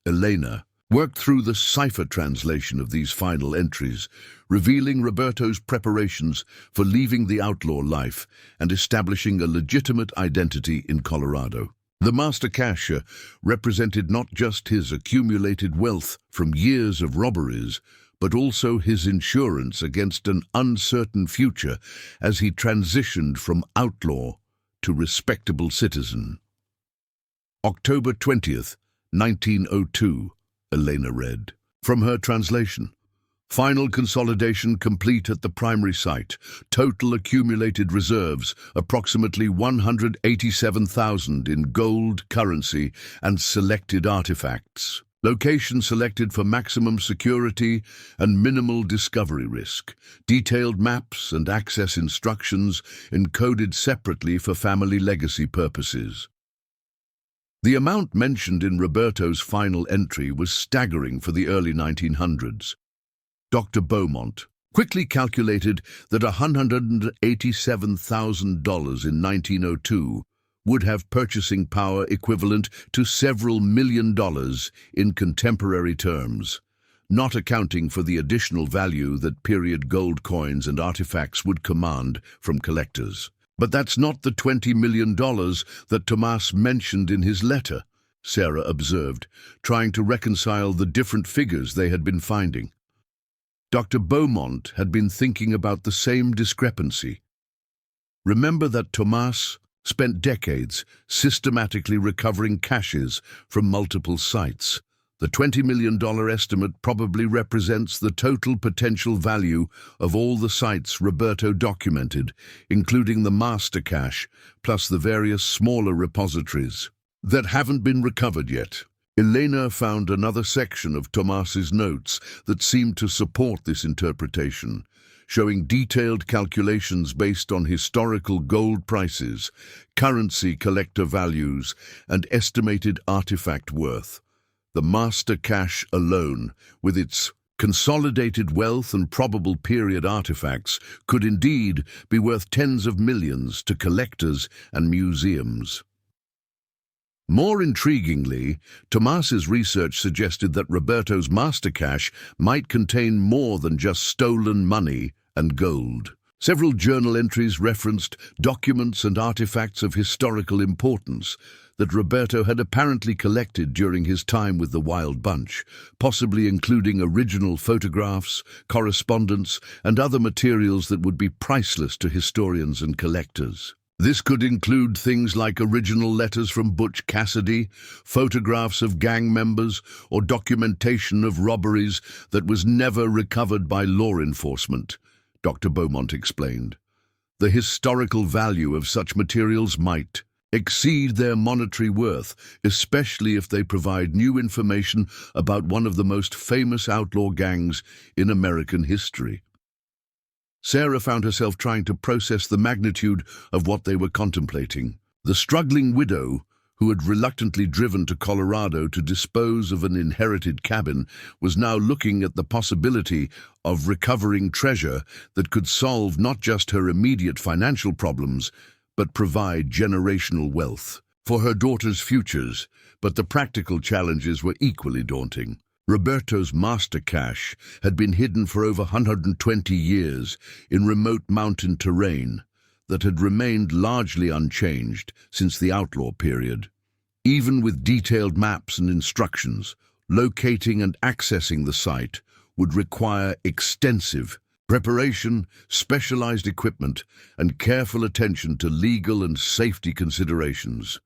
Elena worked through the cipher translation of these final entries, revealing Roberto's preparations for leaving the outlaw life and establishing a legitimate identity in Colorado. The master cacher represented not just his accumulated wealth from years of robberies, but also his insurance against an uncertain future as he transitioned from outlaw to respectable citizen. October 20th, 1902, Elena read. From her translation, "Final consolidation complete at the primary site. Total accumulated reserves, approximately 187,000 in gold, currency, and selected artifacts. Location selected for maximum security and minimal discovery risk. Detailed maps and access instructions encoded separately for family legacy purposes." The amount mentioned in Roberto's final entry was staggering for the early 1900s. Dr. Beaumont quickly calculated that $187,000 in 1902 would have purchasing power equivalent to several $1,000,000 in contemporary terms, not accounting for the additional value that period gold coins and artifacts would command from collectors. "But that's not the $20 million that Tomas mentioned in his letter," Sarah observed, trying to reconcile the different figures they had been finding. Dr. Beaumont had been thinking about the same discrepancy. Remember that Tomas spent decades systematically recovering caches from multiple sites. The $20 million estimate probably represents the total potential value of all the sites Roberto documented, including the master cache, plus the various smaller repositories that haven't been recovered yet. Elena found another section of Tomas's notes that seemed to support this interpretation, showing detailed calculations based on historical gold prices, currency collector values, and estimated artifact worth. The master cache alone, with its consolidated wealth and probable period artifacts, could indeed be worth tens of millions to collectors and museums. More intriguingly, Tomas's research suggested that Roberto's master cache might contain more than just stolen money and gold. Several journal entries referenced documents and artifacts of historical importance that Roberto had apparently collected during his time with the Wild Bunch, possibly including original photographs, correspondence, and other materials that would be priceless to historians and collectors. This could include things like original letters from Butch Cassidy, photographs of gang members, or documentation of robberies that was never recovered by law enforcement, Dr. Beaumont explained. The historical value of such materials might exceed their monetary worth, especially if they provide new information about one of the most famous outlaw gangs in American history. Sarah found herself trying to process the magnitude of what they were contemplating. The struggling widow, who had reluctantly driven to Colorado to dispose of an inherited cabin, was now looking at the possibility of recovering treasure that could solve not just her immediate financial problems, but provide generational wealth for her daughter's futures. But the practical challenges were equally daunting. Roberto's master cache had been hidden for over 120 years in remote mountain terrain that had remained largely unchanged since the outlaw period. Even with detailed maps and instructions, locating and accessing the site would require extensive preparation, specialized equipment, and careful attention to legal and safety considerations.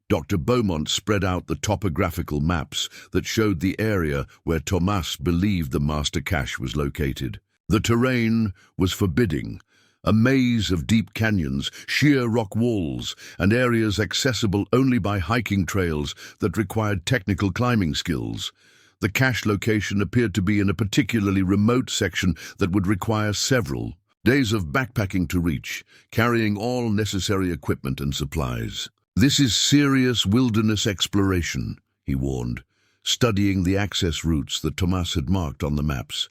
Dr. Beaumont spread out the topographical maps that showed the area where Tomas believed the master cache was located. The terrain was forbidding, a maze of deep canyons, sheer rock walls, and areas accessible only by hiking trails that required technical climbing skills. The cache location appeared to be in a particularly remote section that would require several days of backpacking to reach, carrying all necessary equipment and supplies. "This is serious wilderness exploration," he warned, studying the access routes that Tomas had marked on the maps.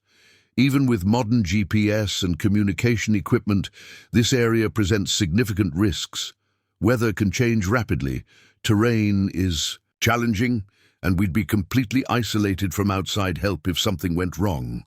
Even with modern GPS and communication equipment, this area presents significant risks. Weather can change rapidly, terrain is challenging, and we'd be completely isolated from outside help if something went wrong.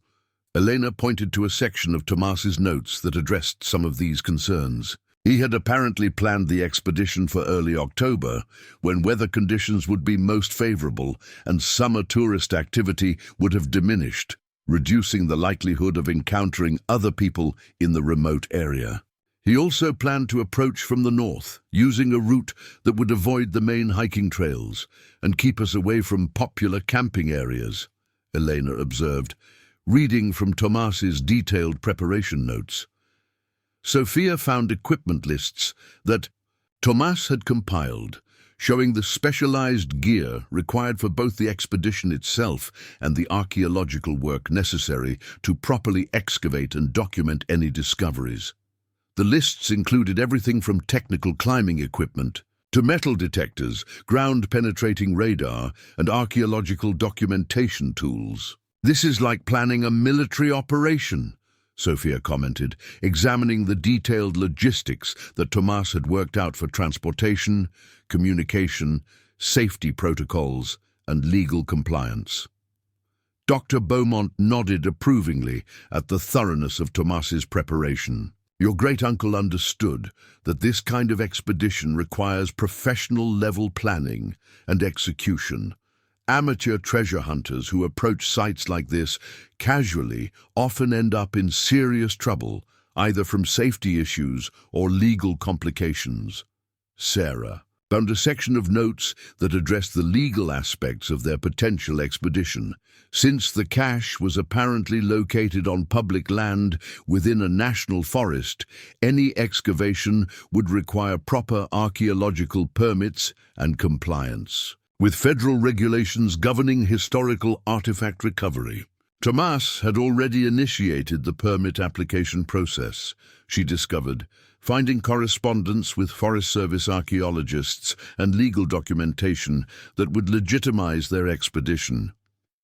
Elena pointed to a section of Tomas's notes that addressed some of these concerns. He had apparently planned the expedition for early October, when weather conditions would be most favorable and summer tourist activity would have diminished, reducing the likelihood of encountering other people in the remote area. He also planned to approach from the north, using a route that would avoid the main hiking trails and keep us away from popular camping areas, Elena observed, reading from Tomas's detailed preparation notes. Sophia found equipment lists that Tomas had compiled, showing the specialized gear required for both the expedition itself and the archaeological work necessary to properly excavate and document any discoveries. The lists included everything from technical climbing equipment to metal detectors, ground-penetrating radar, and archaeological documentation tools. "This is like planning a military operation," Sophia commented, examining the detailed logistics that Tomas had worked out for transportation, communication, safety protocols, and legal compliance. Dr. Beaumont nodded approvingly at the thoroughness of Tomas's preparation. "Your great-uncle understood that this kind of expedition requires professional-level planning and execution. Amateur treasure hunters who approach sites like this casually often end up in serious trouble, either from safety issues or legal complications." Sarah found a section of notes that addressed the legal aspects of their potential expedition. Since the cache was apparently located on public land within a national forest, any excavation would require proper archaeological permits and compliance with federal regulations governing historical artifact recovery. Tomas had already initiated the permit application process, she discovered, finding correspondence with Forest Service archaeologists and legal documentation that would legitimize their expedition.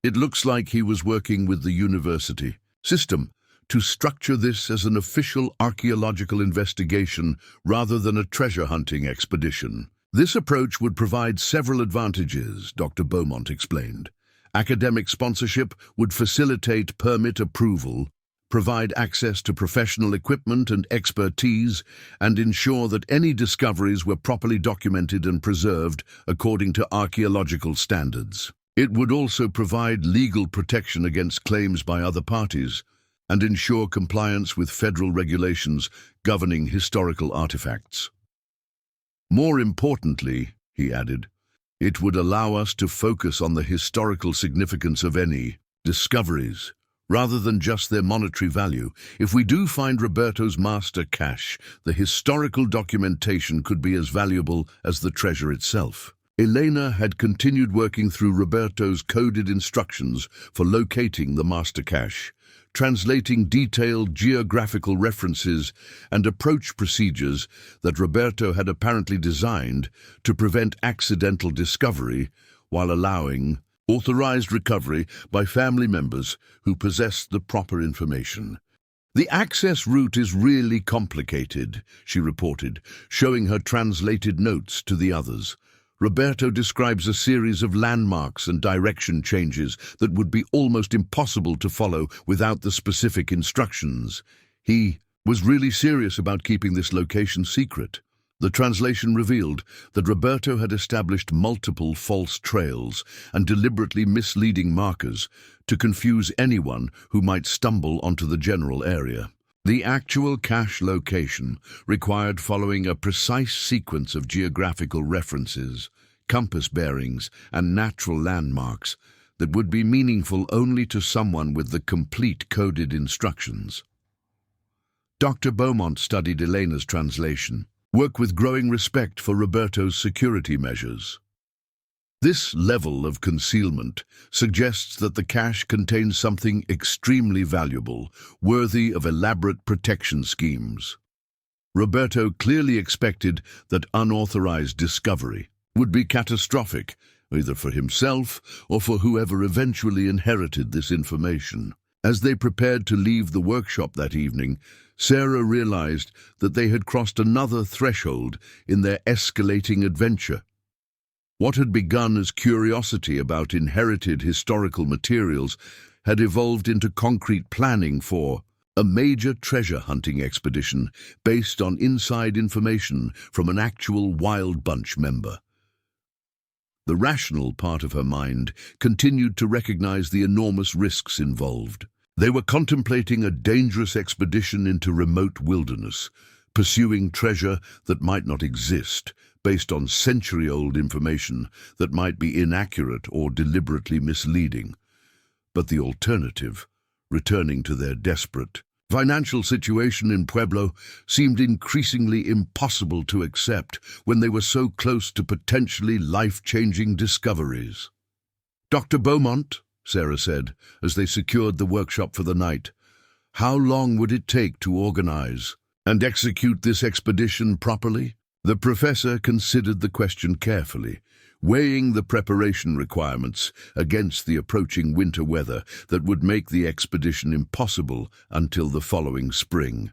It looks like he was working with the university system to structure this as an official archaeological investigation rather than a treasure hunting expedition. This approach would provide several advantages, Dr. Beaumont explained. Academic sponsorship would facilitate permit approval, provide access to professional equipment and expertise, and ensure that any discoveries were properly documented and preserved according to archaeological standards. It would also provide legal protection against claims by other parties and ensure compliance with federal regulations governing historical artifacts. More importantly, he added, it would allow us to focus on the historical significance of any discoveries, rather than just their monetary value. If we do find Roberto's master cache, the historical documentation could be as valuable as the treasure itself. Elena had continued working through Roberto's coded instructions for locating the master cache, translating detailed geographical references and approach procedures that Roberto had apparently designed to prevent accidental discovery while allowing authorized recovery by family members who possessed the proper information. The access route is really complicated, she reported, showing her translated notes to the others. Roberto describes a series of landmarks and direction changes that would be almost impossible to follow without the specific instructions. He was really serious about keeping this location secret. The translation revealed that Roberto had established multiple false trails and deliberately misleading markers to confuse anyone who might stumble onto the general area. The actual cache location required following a precise sequence of geographical references, compass bearings, and natural landmarks that would be meaningful only to someone with the complete coded instructions. Dr. Beaumont studied Elena's translation, worked with growing respect for Roberto's security measures. This level of concealment suggests that the cache contains something extremely valuable, worthy of elaborate protection schemes. Roberto clearly expected that unauthorized discovery would be catastrophic, either for himself or for whoever eventually inherited this information. As they prepared to leave the workshop that evening, Sarah realized that they had crossed another threshold in their escalating adventure. What had begun as curiosity about inherited historical materials had evolved into concrete planning for a major treasure hunting expedition based on inside information from an actual Wild Bunch member. The rational part of her mind continued to recognize the enormous risks involved. They were contemplating a dangerous expedition into remote wilderness, pursuing treasure that might not exist, based on century-old information that might be inaccurate or deliberately misleading. But the alternative, returning to their desperate financial situation in Pueblo, seemed increasingly impossible to accept when they were so close to potentially life-changing discoveries. "Dr. Beaumont," Sarah said, as they secured the workshop for the night, "how long would it take to organize and execute this expedition properly?" The professor considered the question carefully, weighing the preparation requirements against the approaching winter weather that would make the expedition impossible until the following spring.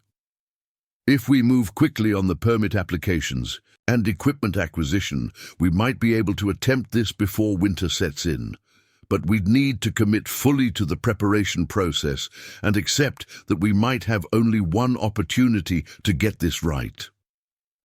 "If we move quickly on the permit applications and equipment acquisition, we might be able to attempt this before winter sets in. But we'd need to commit fully to the preparation process and accept that we might have only one opportunity to get this right."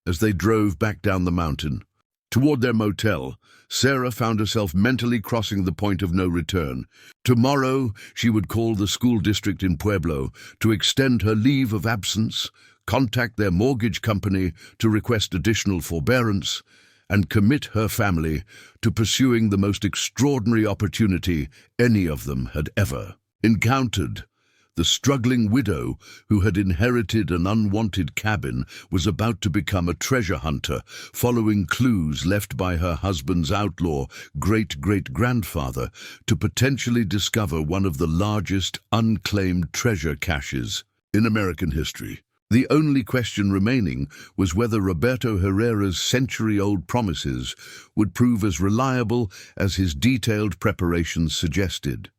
As they drove back down the mountain toward their motel, Sarah found herself mentally crossing the point of no return. Tomorrow, she would call the school district in Pueblo to extend her leave of absence, contact their mortgage company to request additional forbearance, and commit her family to pursuing the most extraordinary opportunity any of them had ever encountered. The struggling widow who had inherited an unwanted cabin was about to become a treasure hunter, following clues left by her husband's outlaw great-great-grandfather to potentially discover one of the largest unclaimed treasure caches in American history. The only question remaining was whether Roberto Herrera's century-old promises would prove as reliable as his detailed preparations suggested.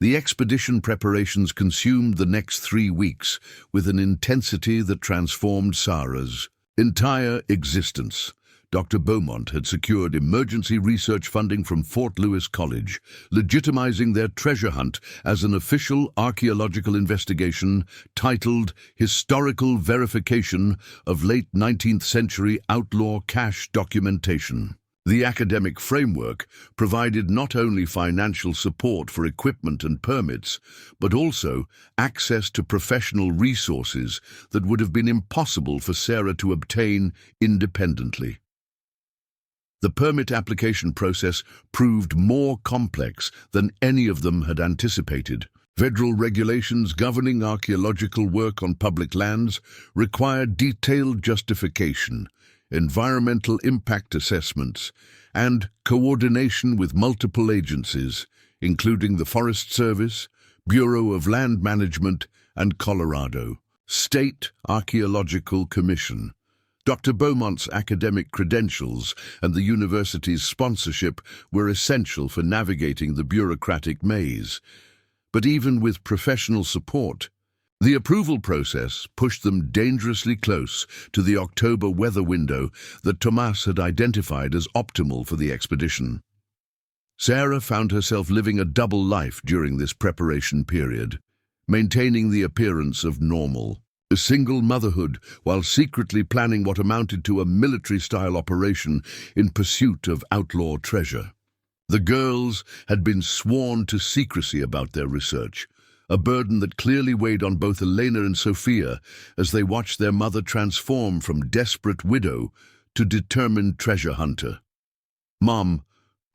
The expedition preparations consumed the next 3 weeks with an intensity that transformed Sarah's entire existence. Dr. Beaumont had secured emergency research funding from Fort Lewis College, legitimizing their treasure hunt as an official archaeological investigation titled Historical Verification of Late 19th Century Outlaw Cache Documentation. The academic framework provided not only financial support for equipment and permits, but also access to professional resources that would have been impossible for Sarah to obtain independently. The permit application process proved more complex than any of them had anticipated. Federal regulations governing archaeological work on public lands required detailed justification, environmental impact assessments, and coordination with multiple agencies, including the Forest Service, Bureau of Land Management, and Colorado State Archaeological Commission. Dr. Beaumont's academic credentials and the university's sponsorship were essential for navigating the bureaucratic maze. But even with professional support, the approval process pushed them dangerously close to the October weather window that Tomas had identified as optimal for the expedition. Sarah found herself living a double life during this preparation period, maintaining the appearance of normal, a single motherhood while secretly planning what amounted to a military-style operation in pursuit of outlaw treasure. The girls had been sworn to secrecy about their research, a burden that clearly weighed on both Elena and Sophia as they watched their mother transform from desperate widow to determined treasure hunter. "Mom,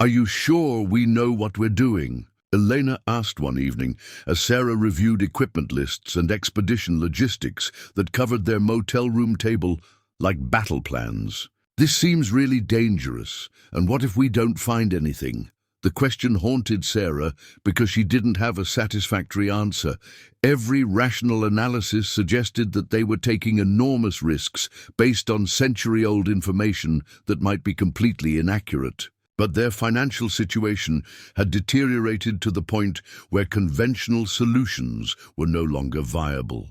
are you sure we know what we're doing?" Elena asked one evening as Sarah reviewed equipment lists and expedition logistics that covered their motel room table like battle plans. "This seems really dangerous, and what if we don't find anything?" The question haunted Sarah because she didn't have a satisfactory answer. Every rational analysis suggested that they were taking enormous risks based on century-old information that might be completely inaccurate. But their financial situation had deteriorated to the point where conventional solutions were no longer viable.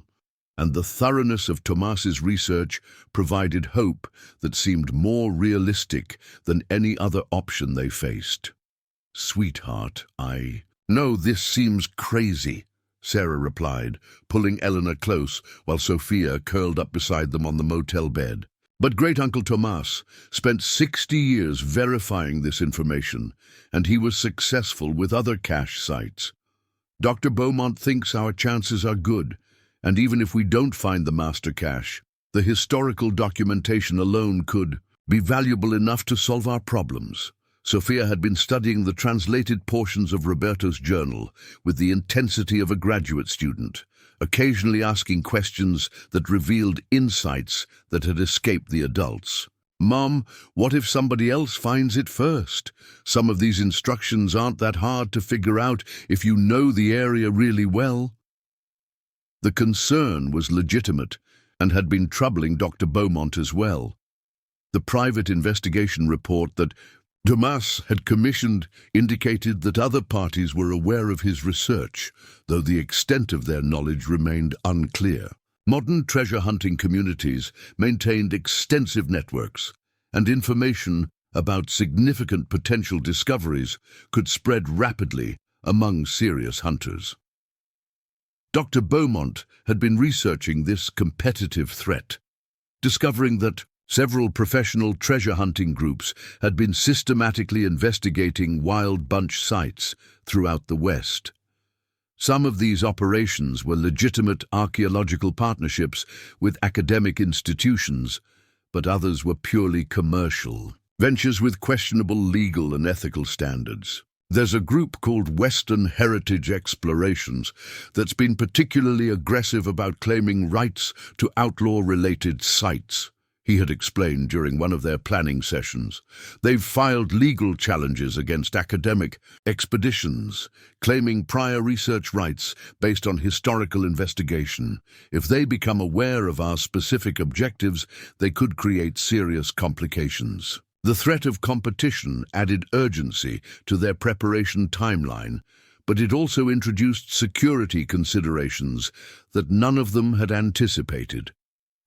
And the thoroughness of Tomas's research provided hope that seemed more realistic than any other option they faced. "Sweetheart, No, this seems crazy," Sarah replied, pulling Eleanor close while Sophia curled up beside them on the motel bed. But Great-Uncle Tomas spent 60 years verifying this information, and he was successful with other cache sites. "Dr. Beaumont thinks our chances are good, and even if we don't find the master cache, the historical documentation alone could be valuable enough to solve our problems." Sophia had been studying the translated portions of Roberto's journal with the intensity of a graduate student, occasionally asking questions that revealed insights that had escaped the adults. "Mom, what if somebody else finds it first? Some of these instructions aren't that hard to figure out if you know the area really well." The concern was legitimate and had been troubling Dr. Beaumont as well. The private investigation report that Tomas had commissioned indicated that other parties were aware of his research, though the extent of their knowledge remained unclear. Modern treasure hunting communities maintained extensive networks, and information about significant potential discoveries could spread rapidly among serious hunters. Dr. Beaumont had been researching this competitive threat, discovering that several professional treasure hunting groups had been systematically investigating wild bunch sites throughout the West. Some of these operations were legitimate archaeological partnerships with academic institutions, but others were purely commercial ventures with questionable legal and ethical standards. There's a group called Western Heritage Explorations that's been particularly aggressive about claiming rights to outlaw-related sites, he had explained during one of their planning sessions. They've filed legal challenges against academic expeditions, claiming prior research rights based on historical investigation. If they become aware of our specific objectives, they could create serious complications. The threat of competition added urgency to their preparation timeline, but it also introduced security considerations that none of them had anticipated.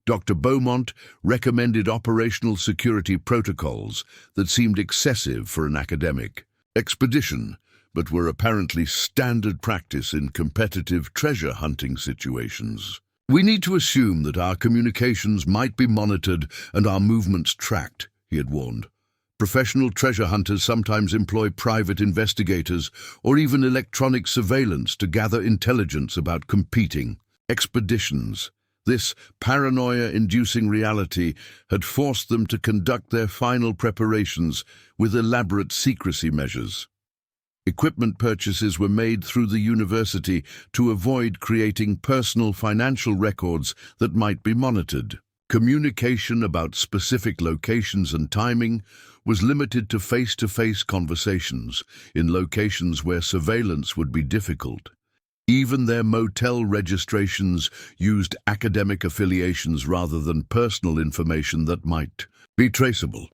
Dr. Beaumont recommended operational security protocols that seemed excessive for an academic expedition, but were apparently standard practice in competitive treasure hunting situations. "We need to assume that our communications might be monitored and our movements tracked," he had warned. "Professional treasure hunters sometimes employ private investigators or even electronic surveillance to gather intelligence about competing expeditions." This paranoia-inducing reality had forced them to conduct their final preparations with elaborate secrecy measures. Equipment purchases were made through the university to avoid creating personal financial records that might be monitored. Communication about specific locations and timing was limited to face-to-face conversations in locations where surveillance would be difficult. Even their motel registrations used academic affiliations rather than personal information that might be traceable.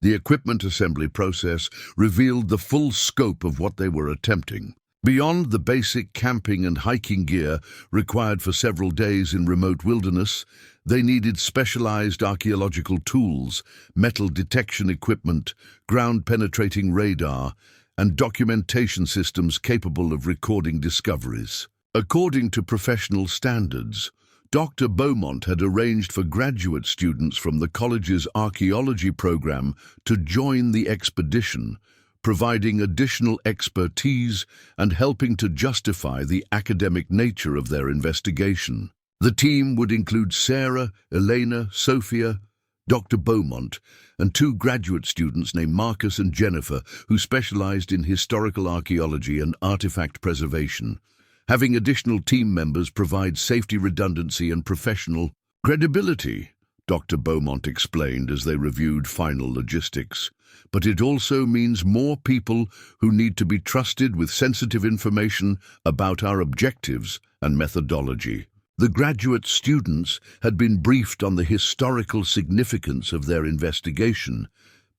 The equipment assembly process revealed the full scope of what they were attempting. Beyond the basic camping and hiking gear required for several days in remote wilderness, they needed specialized archaeological tools, metal detection equipment, ground-penetrating radar, and documentation systems capable of recording discoveries. According to professional standards, Dr. Beaumont had arranged for graduate students from the college's archaeology program to join the expedition, providing additional expertise and helping to justify the academic nature of their investigation. The team would include Sarah, Elena, Sophia, Dr. Beaumont, and 2 graduate students named Marcus and Jennifer, who specialized in historical archaeology and artifact preservation. Having additional team members provides safety redundancy and professional credibility, Dr. Beaumont explained as they reviewed final logistics. But it also means more people who need to be trusted with sensitive information about our objectives and methodology. The graduate students had been briefed on the historical significance of their investigation,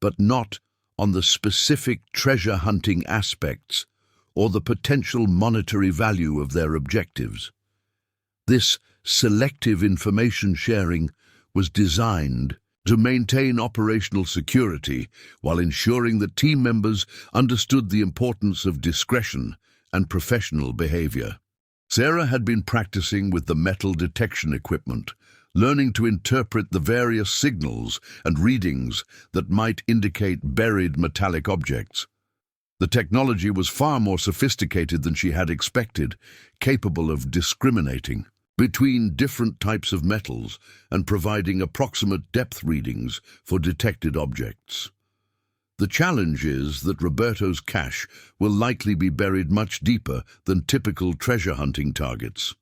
but not on the specific treasure hunting aspects or the potential monetary value of their objectives. This selective information sharing was designed to maintain operational security while ensuring that team members understood the importance of discretion and professional behavior. Sarah had been practicing with the metal detection equipment, learning to interpret the various signals and readings that might indicate buried metallic objects. The technology was far more sophisticated than she had expected, capable of discriminating between different types of metals and providing approximate depth readings for detected objects. The challenge is that Roberto's cache will likely be buried much deeper than typical treasure hunting targets,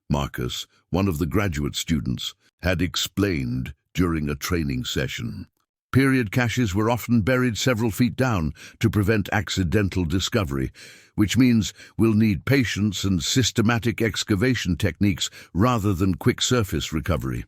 Marcus, one of the graduate students, had explained during a training session. Period caches were often buried several feet down to prevent accidental discovery, which means we'll need patience and systematic excavation techniques rather than quick surface recovery.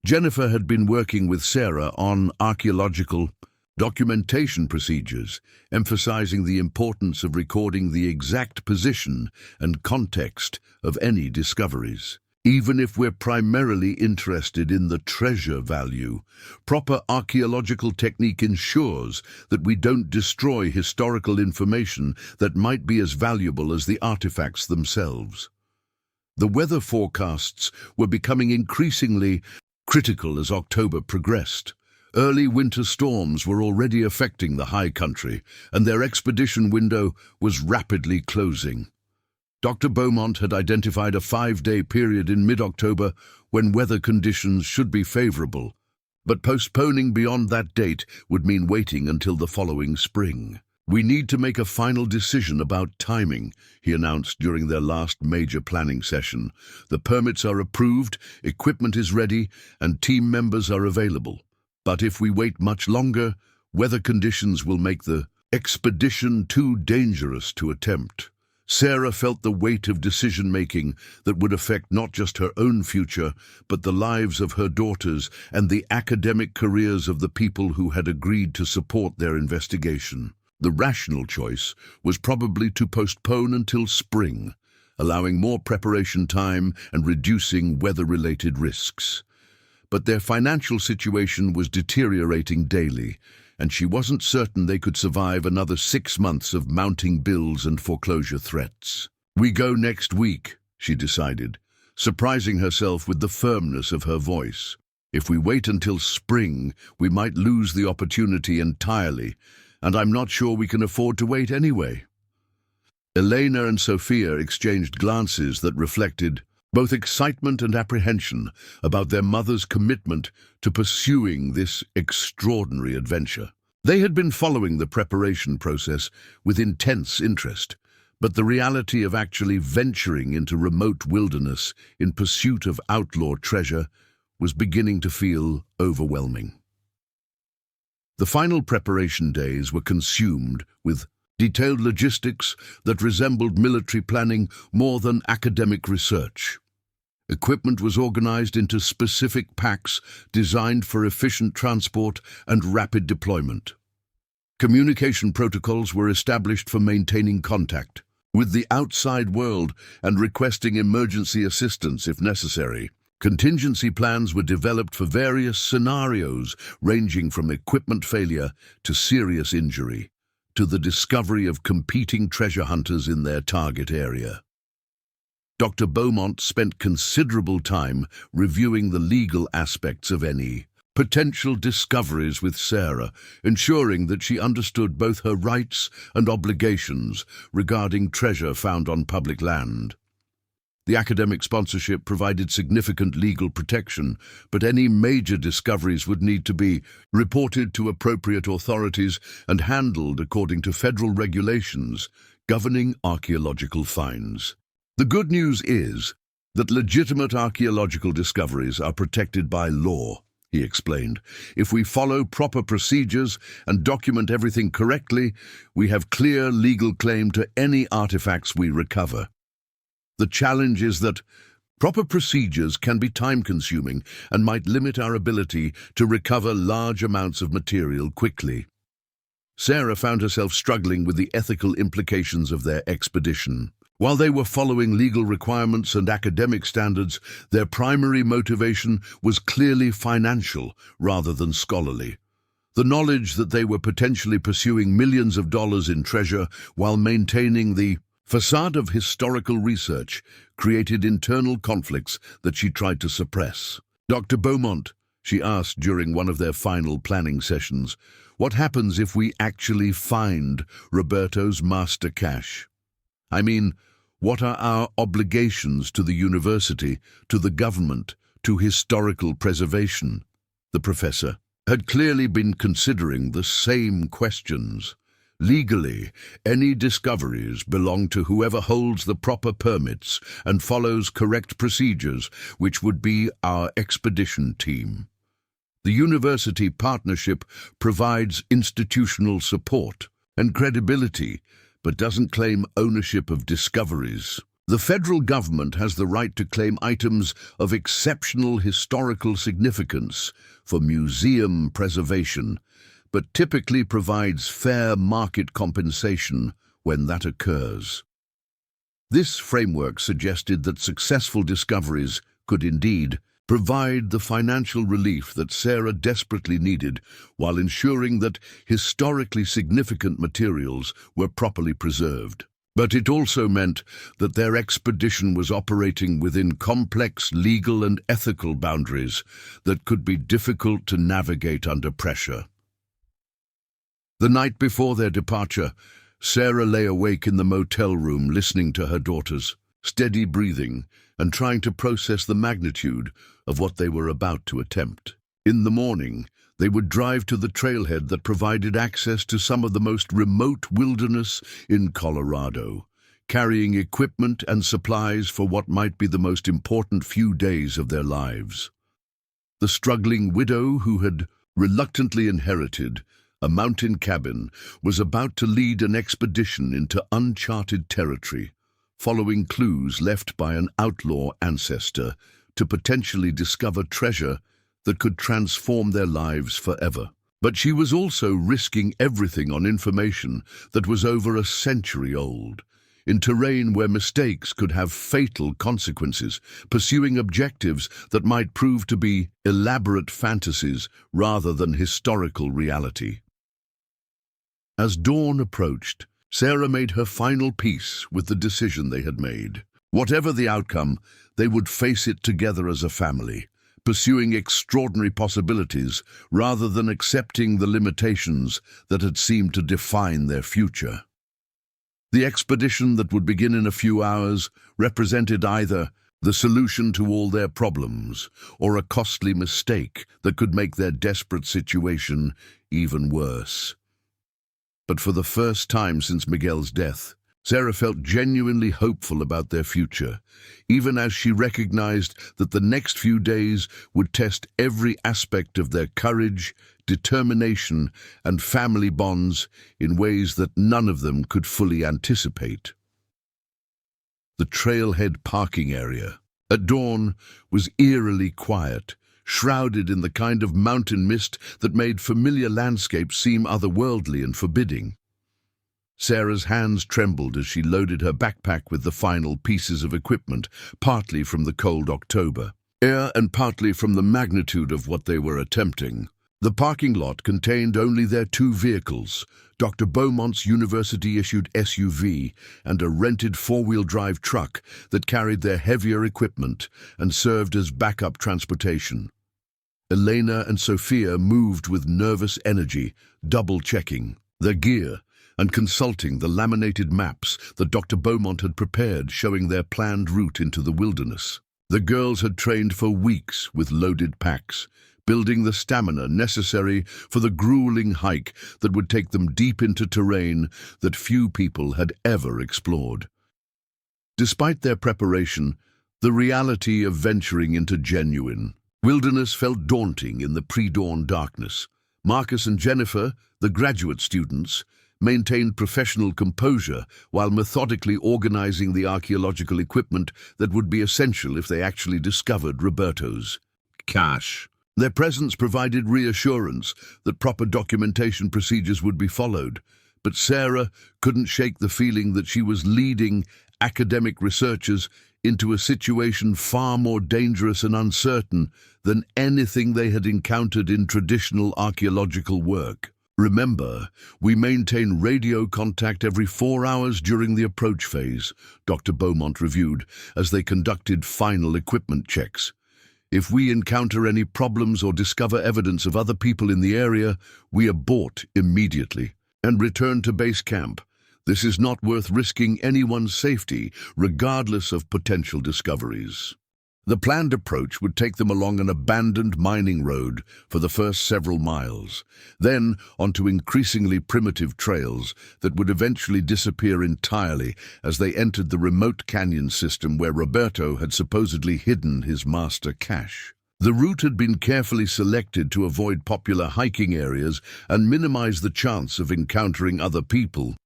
Jennifer had been working with Sarah on archaeological documentation procedures, emphasizing the importance of recording the exact position and context of any discoveries. Even if we're primarily interested in the treasure value, proper archaeological technique ensures that we don't destroy historical information that might be as valuable as the artifacts themselves. The weather forecasts were becoming increasingly critical as October progressed. Early winter storms were already affecting the high country, and their expedition window was rapidly closing. Dr. Beaumont had identified a 5-day period in mid-October when weather conditions should be favorable, but postponing beyond that date would mean waiting until the following spring. "We need to make a final decision about timing," he announced during their last major planning session. "The permits are approved, equipment is ready, and team members are available. But if we wait much longer, weather conditions will make the expedition too dangerous to attempt." Sarah felt the weight of decision-making that would affect not just her own future, but the lives of her daughters and the academic careers of the people who had agreed to support their investigation. The rational choice was probably to postpone until spring, allowing more preparation time and reducing weather-related risks. but their financial situation was deteriorating daily, and she wasn't certain they could survive another 6 months of mounting bills and foreclosure threats. "We go next week," she decided, surprising herself with the firmness of her voice. "If we wait until spring, we might lose the opportunity entirely, and I'm not sure we can afford to wait anyway." Elena and Sophia exchanged glances that reflected both excitement and apprehension about their mother's commitment to pursuing this extraordinary adventure. They had been following the preparation process with intense interest, but the reality of actually venturing into remote wilderness in pursuit of outlaw treasure was beginning to feel overwhelming. The final preparation days were consumed with detailed logistics that resembled military planning more than academic research. Equipment was organized into specific packs designed for efficient transport and rapid deployment. Communication protocols were established for maintaining contact with the outside world and requesting emergency assistance if necessary. Contingency plans were developed for various scenarios, ranging from equipment failure to serious injury, to the discovery of competing treasure hunters in their target area. Dr. Beaumont spent considerable time reviewing the legal aspects of any potential discoveries with Sarah, ensuring that she understood both her rights and obligations regarding treasure found on public land. The academic sponsorship provided significant legal protection, but any major discoveries would need to be reported to appropriate authorities and handled according to federal regulations governing archaeological finds. The good news is that legitimate archaeological discoveries are protected by law, he explained. If we follow proper procedures and document everything correctly, we have clear legal claim to any artifacts we recover. The challenge is that proper procedures can be time-consuming and might limit our ability to recover large amounts of material quickly. Sarah found herself struggling with the ethical implications of their expedition. While they were following legal requirements and academic standards, their primary motivation was clearly financial rather than scholarly. The knowledge that they were potentially pursuing millions of dollars in treasure while maintaining the facade of historical research created internal conflicts that she tried to suppress. "Dr. Beaumont," she asked during one of their final planning sessions, "what happens if we actually find Roberto's master cache? I mean, what are our obligations to the university, to the government, to historical preservation?" The professor had clearly been considering the same questions. Legally, any discoveries belong to whoever holds the proper permits and follows correct procedures, which would be our expedition team. The university partnership provides institutional support and credibility, but doesn't claim ownership of discoveries. The federal government has the right to claim items of exceptional historical significance for museum preservation, but typically provides fair market compensation when that occurs. This framework suggested that successful discoveries could indeed provide the financial relief that Sarah desperately needed while ensuring that historically significant materials were properly preserved. But it also meant that their expedition was operating within complex legal and ethical boundaries that could be difficult to navigate under pressure. The night before their departure, Sarah lay awake in the motel room listening to her daughter's steady breathing and trying to process the magnitude of what they were about to attempt. In the morning, they would drive to the trailhead that provided access to some of the most remote wilderness in Colorado, carrying equipment and supplies for what might be the most important few days of their lives. The struggling widow who had reluctantly inherited a mountain cabin was about to lead an expedition into uncharted territory, following clues left by an outlaw ancestor to potentially discover treasure that could transform their lives forever. But she was also risking everything on information that was over a century old, in terrain where mistakes could have fatal consequences, pursuing objectives that might prove to be elaborate fantasies rather than historical reality. As dawn approached, Sarah made her final peace with the decision they had made. Whatever the outcome, they would face it together as a family, pursuing extraordinary possibilities rather than accepting the limitations that had seemed to define their future. The expedition that would begin in a few hours represented either the solution to all their problems or a costly mistake that could make their desperate situation even worse. But for the first time since Miguel's death, Sarah felt genuinely hopeful about their future, even as she recognized that the next few days would test every aspect of their courage, determination, and family bonds in ways that none of them could fully anticipate. The trailhead parking area, at dawn, was eerily quiet, shrouded in the kind of mountain mist that made familiar landscapes seem otherworldly and forbidding. Sarah's hands trembled as she loaded her backpack with the final pieces of equipment, partly from the cold October air and partly from the magnitude of what they were attempting. The parking lot contained only their two vehicles, Dr. Beaumont's university-issued SUV and a rented four-wheel drive truck that carried their heavier equipment and served as backup transportation. Elena and Sophia moved with nervous energy, double-checking their gear and consulting the laminated maps that Dr. Beaumont had prepared showing their planned route into the wilderness. The girls had trained for weeks with loaded packs, building the stamina necessary for the grueling hike that would take them deep into terrain that few people had ever explored. Despite their preparation, the reality of venturing into genuine wilderness felt daunting in the pre-dawn darkness. Marcus and Jennifer, the graduate students, maintained professional composure while methodically organizing the archaeological equipment that would be essential if they actually discovered Roberto's cache. Their presence provided reassurance that proper documentation procedures would be followed, but Sarah couldn't shake the feeling that she was leading academic researchers into a situation far more dangerous and uncertain than anything they had encountered in traditional archaeological work. Remember, we maintain radio contact every 4 hours during the approach phase, Dr. Beaumont reviewed as they conducted final equipment checks. If we encounter any problems or discover evidence of other people in the area, we abort immediately and return to base camp. This is not worth risking anyone's safety, regardless of potential discoveries. The planned approach would take them along an abandoned mining road for the first several miles, then onto increasingly primitive trails that would eventually disappear entirely as they entered the remote canyon system where Roberto had supposedly hidden his master cache. The route had been carefully selected to avoid popular hiking areas and minimize the chance of encountering other people,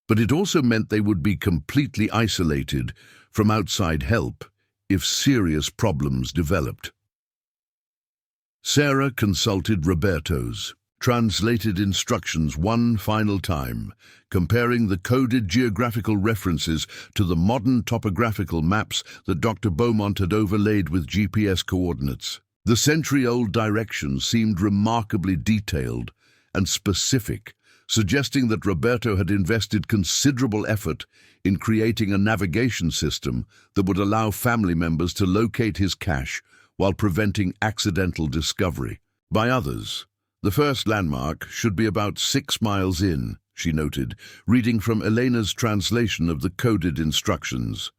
but it also meant they would be completely isolated from outside help if serious problems developed. Sarah consulted Roberto's translated instructions one final time, comparing the coded geographical references to the modern topographical maps that Dr. Beaumont had overlaid with GPS coordinates. The century-old directions seemed remarkably detailed and specific, suggesting that Roberto had invested considerable effort in creating a navigation system that would allow family members to locate his cache while preventing accidental discovery by others. The first landmark should be about 6 miles in, she noted, reading from Elena's translation of the coded instructions.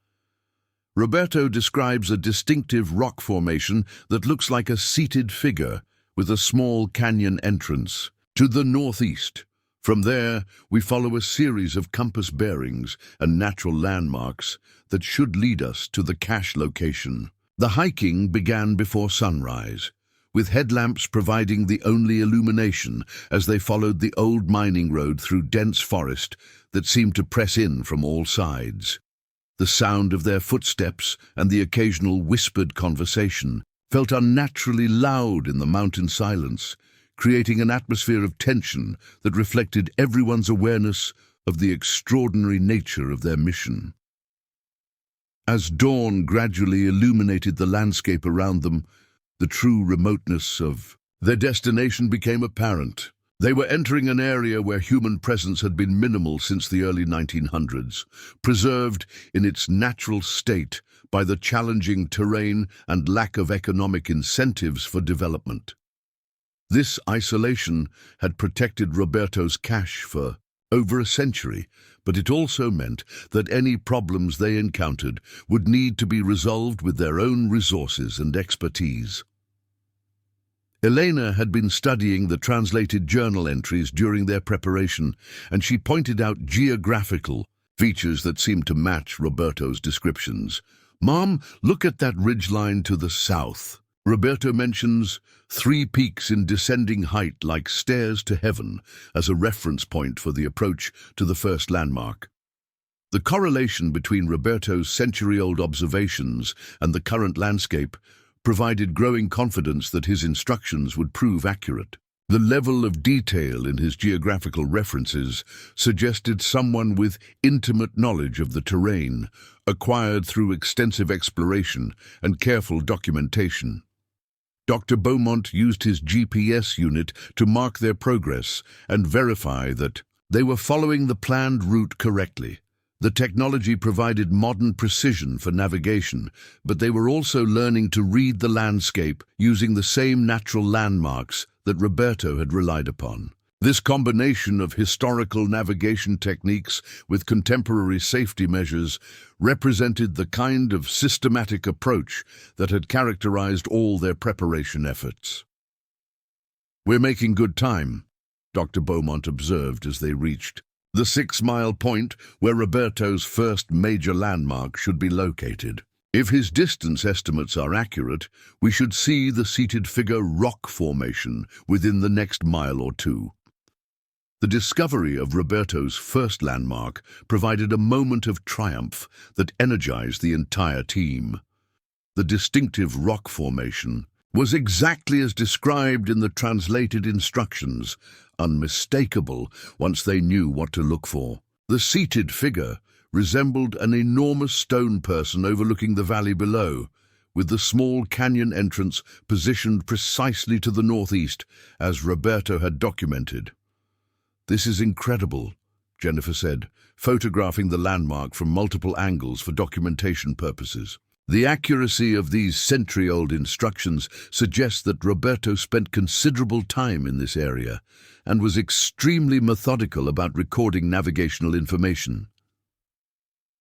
Roberto describes a distinctive rock formation that looks like a seated figure with a small canyon entrance to the northeast. From there, we follow a series of compass bearings and natural landmarks that should lead us to the cache location. The hiking began before sunrise, with headlamps providing the only illumination as they followed the old mining road through dense forest that seemed to press in from all sides. The sound of their footsteps and the occasional whispered conversation felt unnaturally loud in the mountain silence, creating an atmosphere of tension that reflected everyone's awareness of the extraordinary nature of their mission. As dawn gradually illuminated the landscape around them, the true remoteness of their destination became apparent. They were entering an area where human presence had been minimal since the early 1900s, preserved in its natural state by the challenging terrain and lack of economic incentives for development. This isolation had protected Roberto's cash for over a century, but it also meant that any problems they encountered would need to be resolved with their own resources and expertise. Elena had been studying the translated journal entries during their preparation, and she pointed out geographical features that seemed to match Roberto's descriptions. "Mom, look at that ridgeline to the south." Roberto mentions 3 peaks in descending height like stairs to heaven as a reference point for the approach to the first landmark. The correlation between Roberto's century-old observations and the current landscape provided growing confidence that his instructions would prove accurate. The level of detail in his geographical references suggested someone with intimate knowledge of the terrain, acquired through extensive exploration and careful documentation. Dr. Beaumont used his GPS unit to mark their progress and verify that they were following the planned route correctly. The technology provided modern precision for navigation, but they were also learning to read the landscape using the same natural landmarks that Roberto had relied upon. This combination of historical navigation techniques with contemporary safety measures represented the kind of systematic approach that had characterized all their preparation efforts. "We're making good time," Dr. Beaumont observed as they reached the 6-mile point where Roberto's first major landmark should be located. "If his distance estimates are accurate, we should see the seated figure rock formation within the next mile or two." The discovery of Roberto's first landmark provided a moment of triumph that energized the entire team. The distinctive rock formation was exactly as described in the translated instructions, unmistakable once they knew what to look for. The seated figure resembled an enormous stone person overlooking the valley below, with the small canyon entrance positioned precisely to the northeast, as Roberto had documented. "This is incredible," Jennifer said, photographing the landmark from multiple angles for documentation purposes. The accuracy of these century-old instructions suggests that Roberto spent considerable time in this area and was extremely methodical about recording navigational information.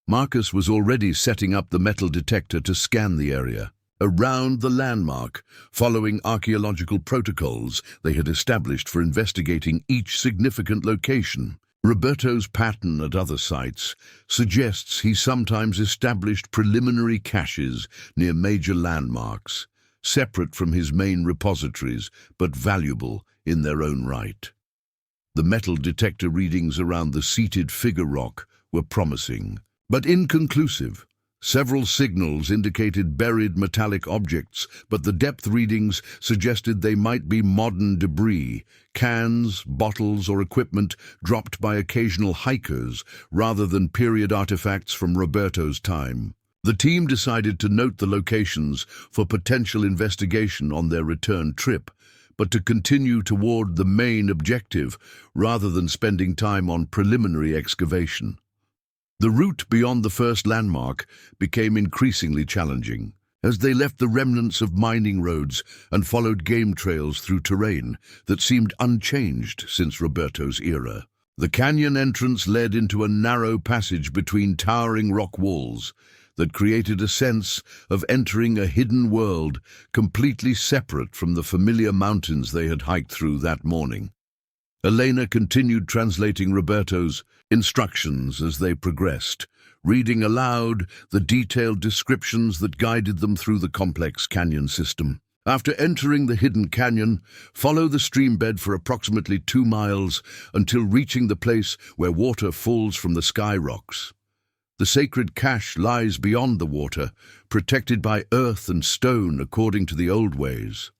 Marcus was already setting up the metal detector to scan the area around the landmark, following archaeological protocols they had established for investigating each significant location. Roberto's pattern at other sites suggests he sometimes established preliminary caches near major landmarks, separate from his main repositories but valuable in their own right. The metal detector readings around the seated figure rock were promising, but inconclusive. Several signals indicated buried metallic objects, but the depth readings suggested they might be modern debris, cans, bottles, or equipment dropped by occasional hikers rather than period artifacts from Roberto's time. The team decided to note the locations for potential investigation on their return trip, but to continue toward the main objective rather than spending time on preliminary excavation. The route beyond the first landmark became increasingly challenging, as they left the remnants of mining roads and followed game trails through terrain that seemed unchanged since Roberto's era. The canyon entrance led into a narrow passage between towering rock walls that created a sense of entering a hidden world completely separate from the familiar mountains they had hiked through that morning. Elena continued translating Roberto's instructions as they progressed, reading aloud the detailed descriptions that guided them through the complex canyon system. After entering the hidden canyon, follow the stream bed for approximately 2 miles until reaching the place where water falls from the sky rocks. The sacred cache lies beyond the water, protected by earth and stone according to the old ways.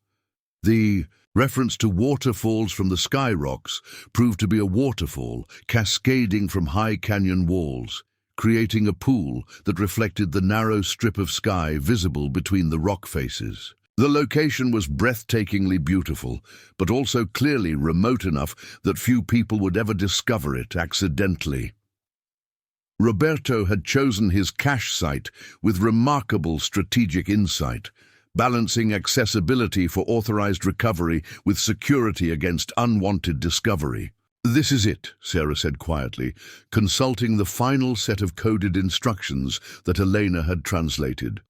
The Reference to waterfalls from the sky rocks proved to be a waterfall cascading from high canyon walls, creating a pool that reflected the narrow strip of sky visible between the rock faces. The location was breathtakingly beautiful, but also clearly remote enough that few people would ever discover it accidentally. Roberto had chosen his cache site with remarkable strategic insight, balancing accessibility for authorized recovery with security against unwanted discovery. "This is it," Sarah said quietly, consulting the final set of coded instructions that Elena had translated.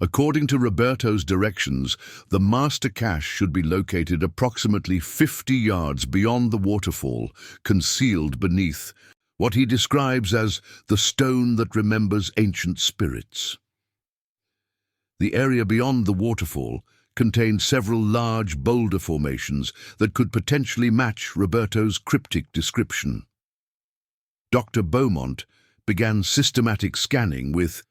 According to Roberto's directions, the master cache should be located approximately 50 yards beyond the waterfall, concealed beneath what he describes as the stone that remembers ancient spirits. The area beyond the waterfall contained several large boulder formations that could potentially match Roberto's cryptic description. Dr. Beaumont began systematic scanning with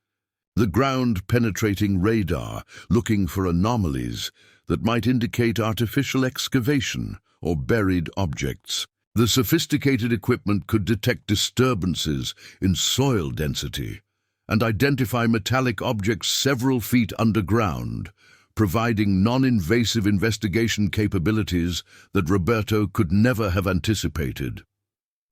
the ground-penetrating radar, looking for anomalies that might indicate artificial excavation or buried objects. The sophisticated equipment could detect disturbances in soil density and identify metallic objects several feet underground, providing non-invasive investigation capabilities that Roberto could never have anticipated.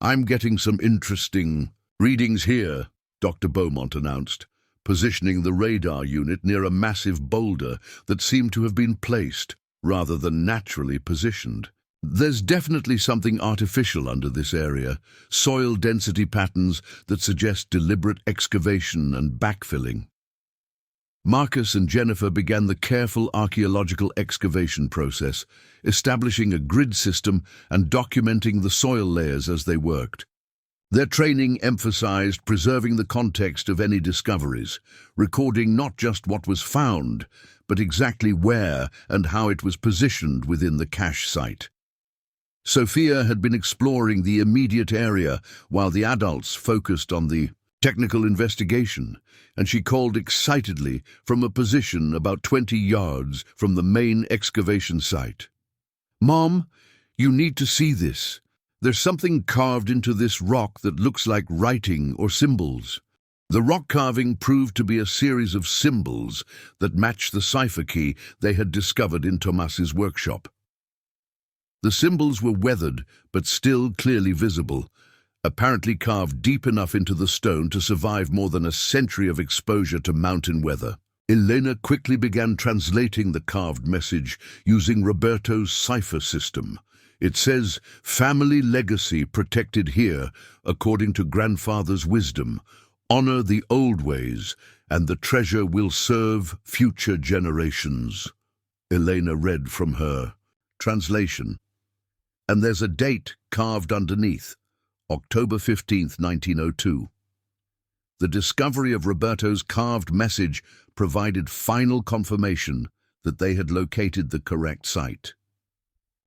"I'm getting some interesting readings here," Dr. Beaumont announced, positioning the radar unit near a massive boulder that seemed to have been placed rather than naturally positioned. "There's definitely something artificial under this area, soil density patterns that suggest deliberate excavation and backfilling." Marcus and Jennifer began the careful archaeological excavation process, establishing a grid system and documenting the soil layers as they worked. Their training emphasized preserving the context of any discoveries, recording not just what was found, but exactly where and how it was positioned within the cache site. Sophia had been exploring the immediate area while the adults focused on the technical investigation, and she called excitedly from a position about 20 yards from the main excavation site. "Mom, you need to see this. There's something carved into this rock that looks like writing or symbols." The rock carving proved to be a series of symbols that matched the cipher key they had discovered in Tomas's workshop. The symbols were weathered but still clearly visible, apparently carved deep enough into the stone to survive more than a century of exposure to mountain weather. Elena quickly began translating the carved message using Roberto's cipher system. It says, "Family legacy protected here, according to grandfather's wisdom. Honor the old ways, and the treasure will serve future generations." Elena read from her translation. "And there's a date carved underneath, October 15th, 1902. The discovery of Roberto's carved message provided final confirmation that they had located the correct site.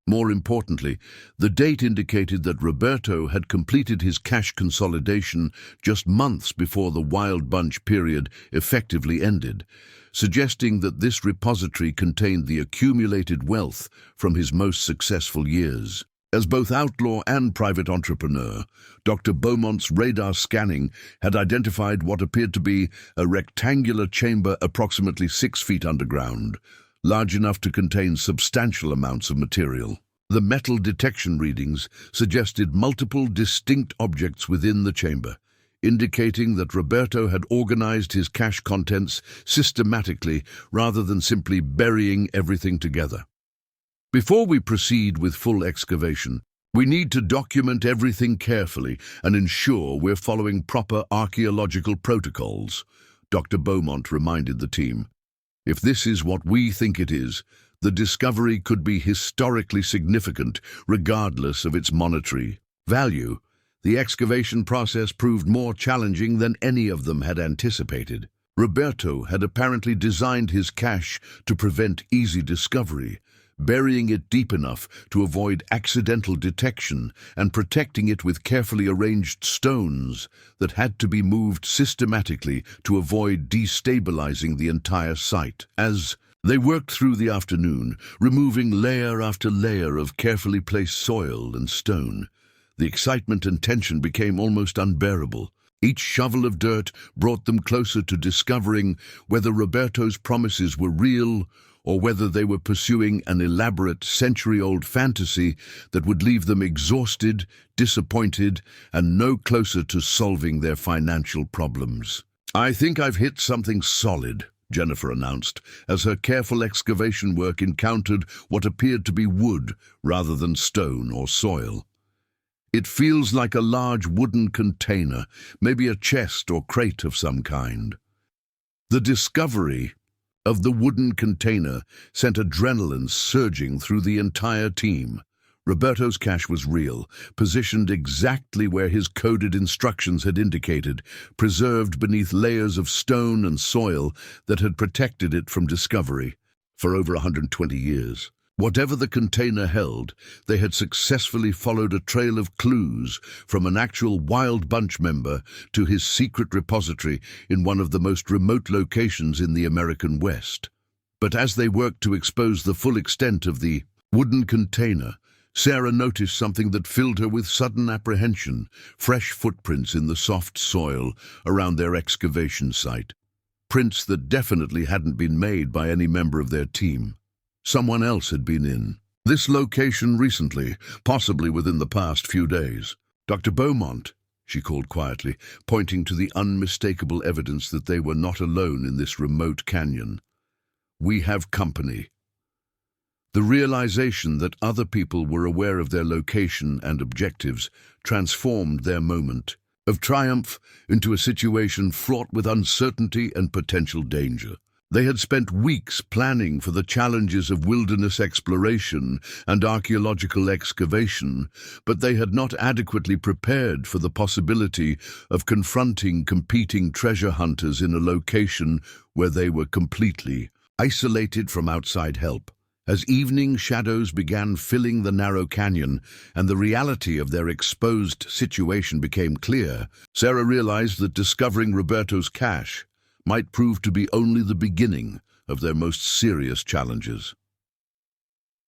More importantly, the date indicated that Roberto had completed his cache consolidation just months before the Wild Bunch period effectively ended, suggesting that this repository contained the accumulated wealth from his most successful years. As both outlaw and private entrepreneur, Dr. Beaumont's radar scanning had identified what appeared to be a rectangular chamber approximately 6 feet underground, large enough to contain substantial amounts of material. The metal detection readings suggested multiple distinct objects within the chamber, indicating that Roberto had organized his cache contents systematically rather than simply burying everything together. Before we proceed with full excavation, we need to document everything carefully and ensure we're following proper archaeological protocols, Dr. Beaumont reminded the team. If this is what we think it is, the discovery could be historically significant regardless of its monetary value. The excavation process proved more challenging than any of them had anticipated. Roberto had apparently designed his cache to prevent easy discovery, burying it deep enough to avoid accidental detection and protecting it with carefully arranged stones that had to be moved systematically to avoid destabilizing the entire site. As They worked through the afternoon, removing layer after layer of carefully placed soil and stone. The excitement and tension became almost unbearable. Each shovel of dirt brought them closer to discovering whether Roberto's promises were real or whether they were pursuing an elaborate century-old fantasy that would leave them exhausted, disappointed, and no closer to solving their financial problems. "I think I've hit something solid," Jennifer announced, as her careful excavation work encountered what appeared to be wood rather than stone or soil. "It feels like a large wooden container, maybe a chest or crate of some kind." The discovery of the wooden container sent adrenaline surging through the entire team. Roberto's cash was real, positioned exactly where his coded instructions had indicated, preserved beneath layers of stone and soil that had protected it from discovery for over 120 years. Whatever the container held, they had successfully followed a trail of clues from an actual Wild Bunch member to his secret repository in one of the most remote locations in the American West. But as they worked to expose the full extent of the wooden container, Sarah noticed something that filled her with sudden apprehension: fresh footprints in the soft soil around their excavation site. Prints that definitely hadn't been made by any member of their team. Someone else had been in this location recently, possibly within the past few days. "Dr. Beaumont," she called quietly, pointing to the unmistakable evidence that they were not alone in this remote canyon. "We have company." The realization that other people were aware of their location and objectives transformed their moment of triumph into a situation fraught with uncertainty and potential danger. They had spent weeks planning for the challenges of wilderness exploration and archaeological excavation, but they had not adequately prepared for the possibility of confronting competing treasure hunters in a location where they were completely isolated from outside help. As evening shadows began filling the narrow canyon and the reality of their exposed situation became clear, Sarah realized that discovering Roberto's cache might prove to be only the beginning of their most serious challenges.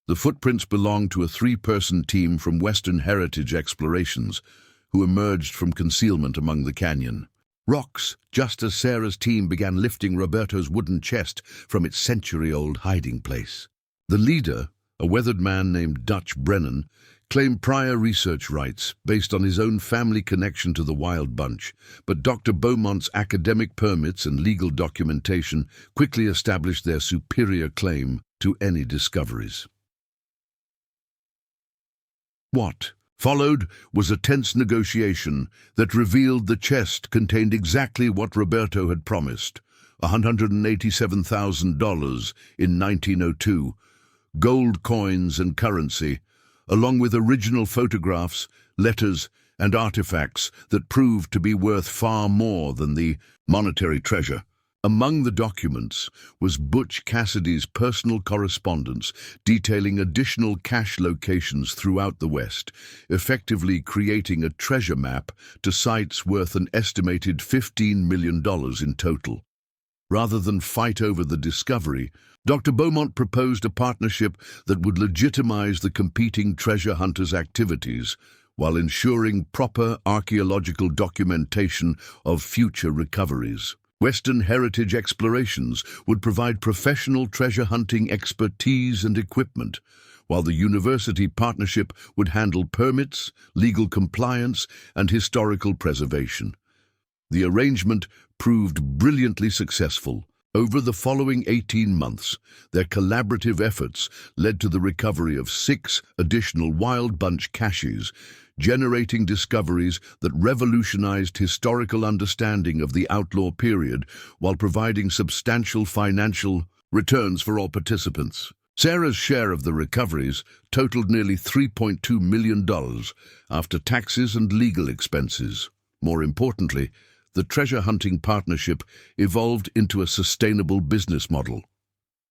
The footprints belonged to a three-person team from Western Heritage Explorations, who emerged from concealment among the canyon rocks just as Sarah's team began lifting Roberto's wooden chest from its century-old hiding place. The leader, a weathered man named Dutch Brennan, claimed prior research rights based on his own family connection to the Wild Bunch, but Dr. Beaumont's academic permits and legal documentation quickly established their superior claim to any discoveries. What followed was a tense negotiation that revealed the chest contained exactly what Roberto had promised: $187,000 in 1902, gold coins and currency, along with original photographs, letters, and artifacts that proved to be worth far more than the monetary treasure. Among the documents was Butch Cassidy's personal correspondence detailing additional cache locations throughout the West, effectively creating a treasure map to sites worth an estimated $15 million in total. Rather than fight over the discovery, Dr. Beaumont proposed a partnership that would legitimize the competing treasure hunters' activities while ensuring proper archaeological documentation of future recoveries. Western Heritage Explorations would provide professional treasure hunting expertise and equipment, while the university partnership would handle permits, legal compliance, and historical preservation. The arrangement proved brilliantly successful. Over the following 18 months, their collaborative efforts led to the recovery of 6 additional Wild Bunch caches, generating discoveries that revolutionized historical understanding of the outlaw period while providing substantial financial returns for all participants. Sarah's share of the recoveries totaled nearly $3.2 million after taxes and legal expenses. More importantly, the treasure hunting partnership evolved into a sustainable business model.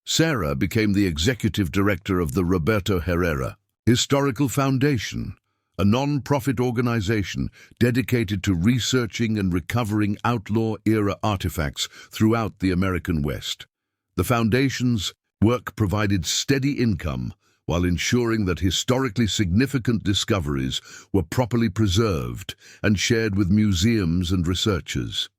Sarah became the executive director of the Roberto Herrera Historical Foundation, a non-profit organization dedicated to researching and recovering outlaw-era artifacts throughout the American West. The foundation's Work provided steady income while ensuring that historically significant discoveries were properly preserved and shared with museums and researchers.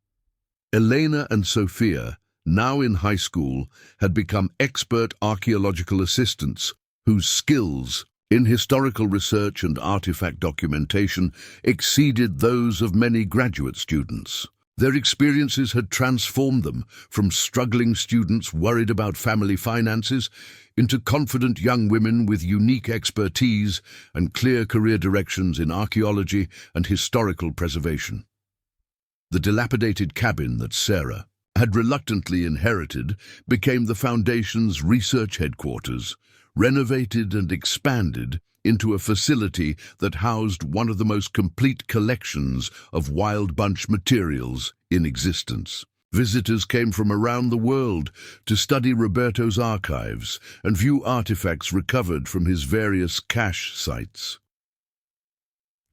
Elena and Sophia, now in high school, had become expert archaeological assistants whose skills in historical research and artifact documentation exceeded those of many graduate students. Their experiences had transformed them from struggling students worried about family finances into confident young women with unique expertise and clear career directions in archaeology and historical preservation. The dilapidated cabin that Sarah had reluctantly inherited became the Foundation's research headquarters, renovated and expanded into a facility that housed one of the most complete collections of wild bunch materials in existence. Visitors came from around the world to study Roberto's archives and view artifacts recovered from his various cache sites.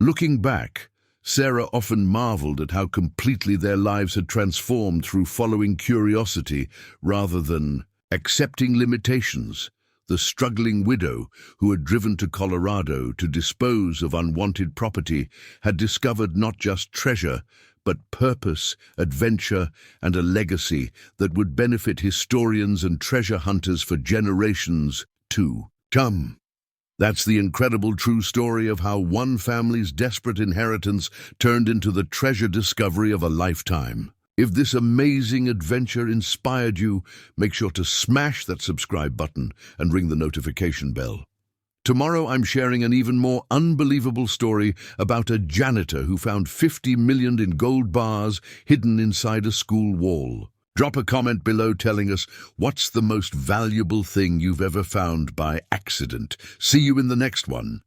Looking back, Sarah often marveled at how completely their lives had transformed through following curiosity rather than accepting limitations. The struggling widow who had driven to Colorado to dispose of unwanted property had discovered not just treasure, but purpose, adventure, and a legacy that would benefit historians and treasure hunters for generations to come. That's the incredible true story of how one family's desperate inheritance turned into the treasure discovery of a lifetime. If this amazing adventure inspired you, make sure to smash that subscribe button and ring the notification bell. Tomorrow I'm sharing an even more unbelievable story about a janitor who found 50 million in gold bars hidden inside a school wall. Drop a comment below telling us what's the most valuable thing you've ever found by accident. See you in the next one.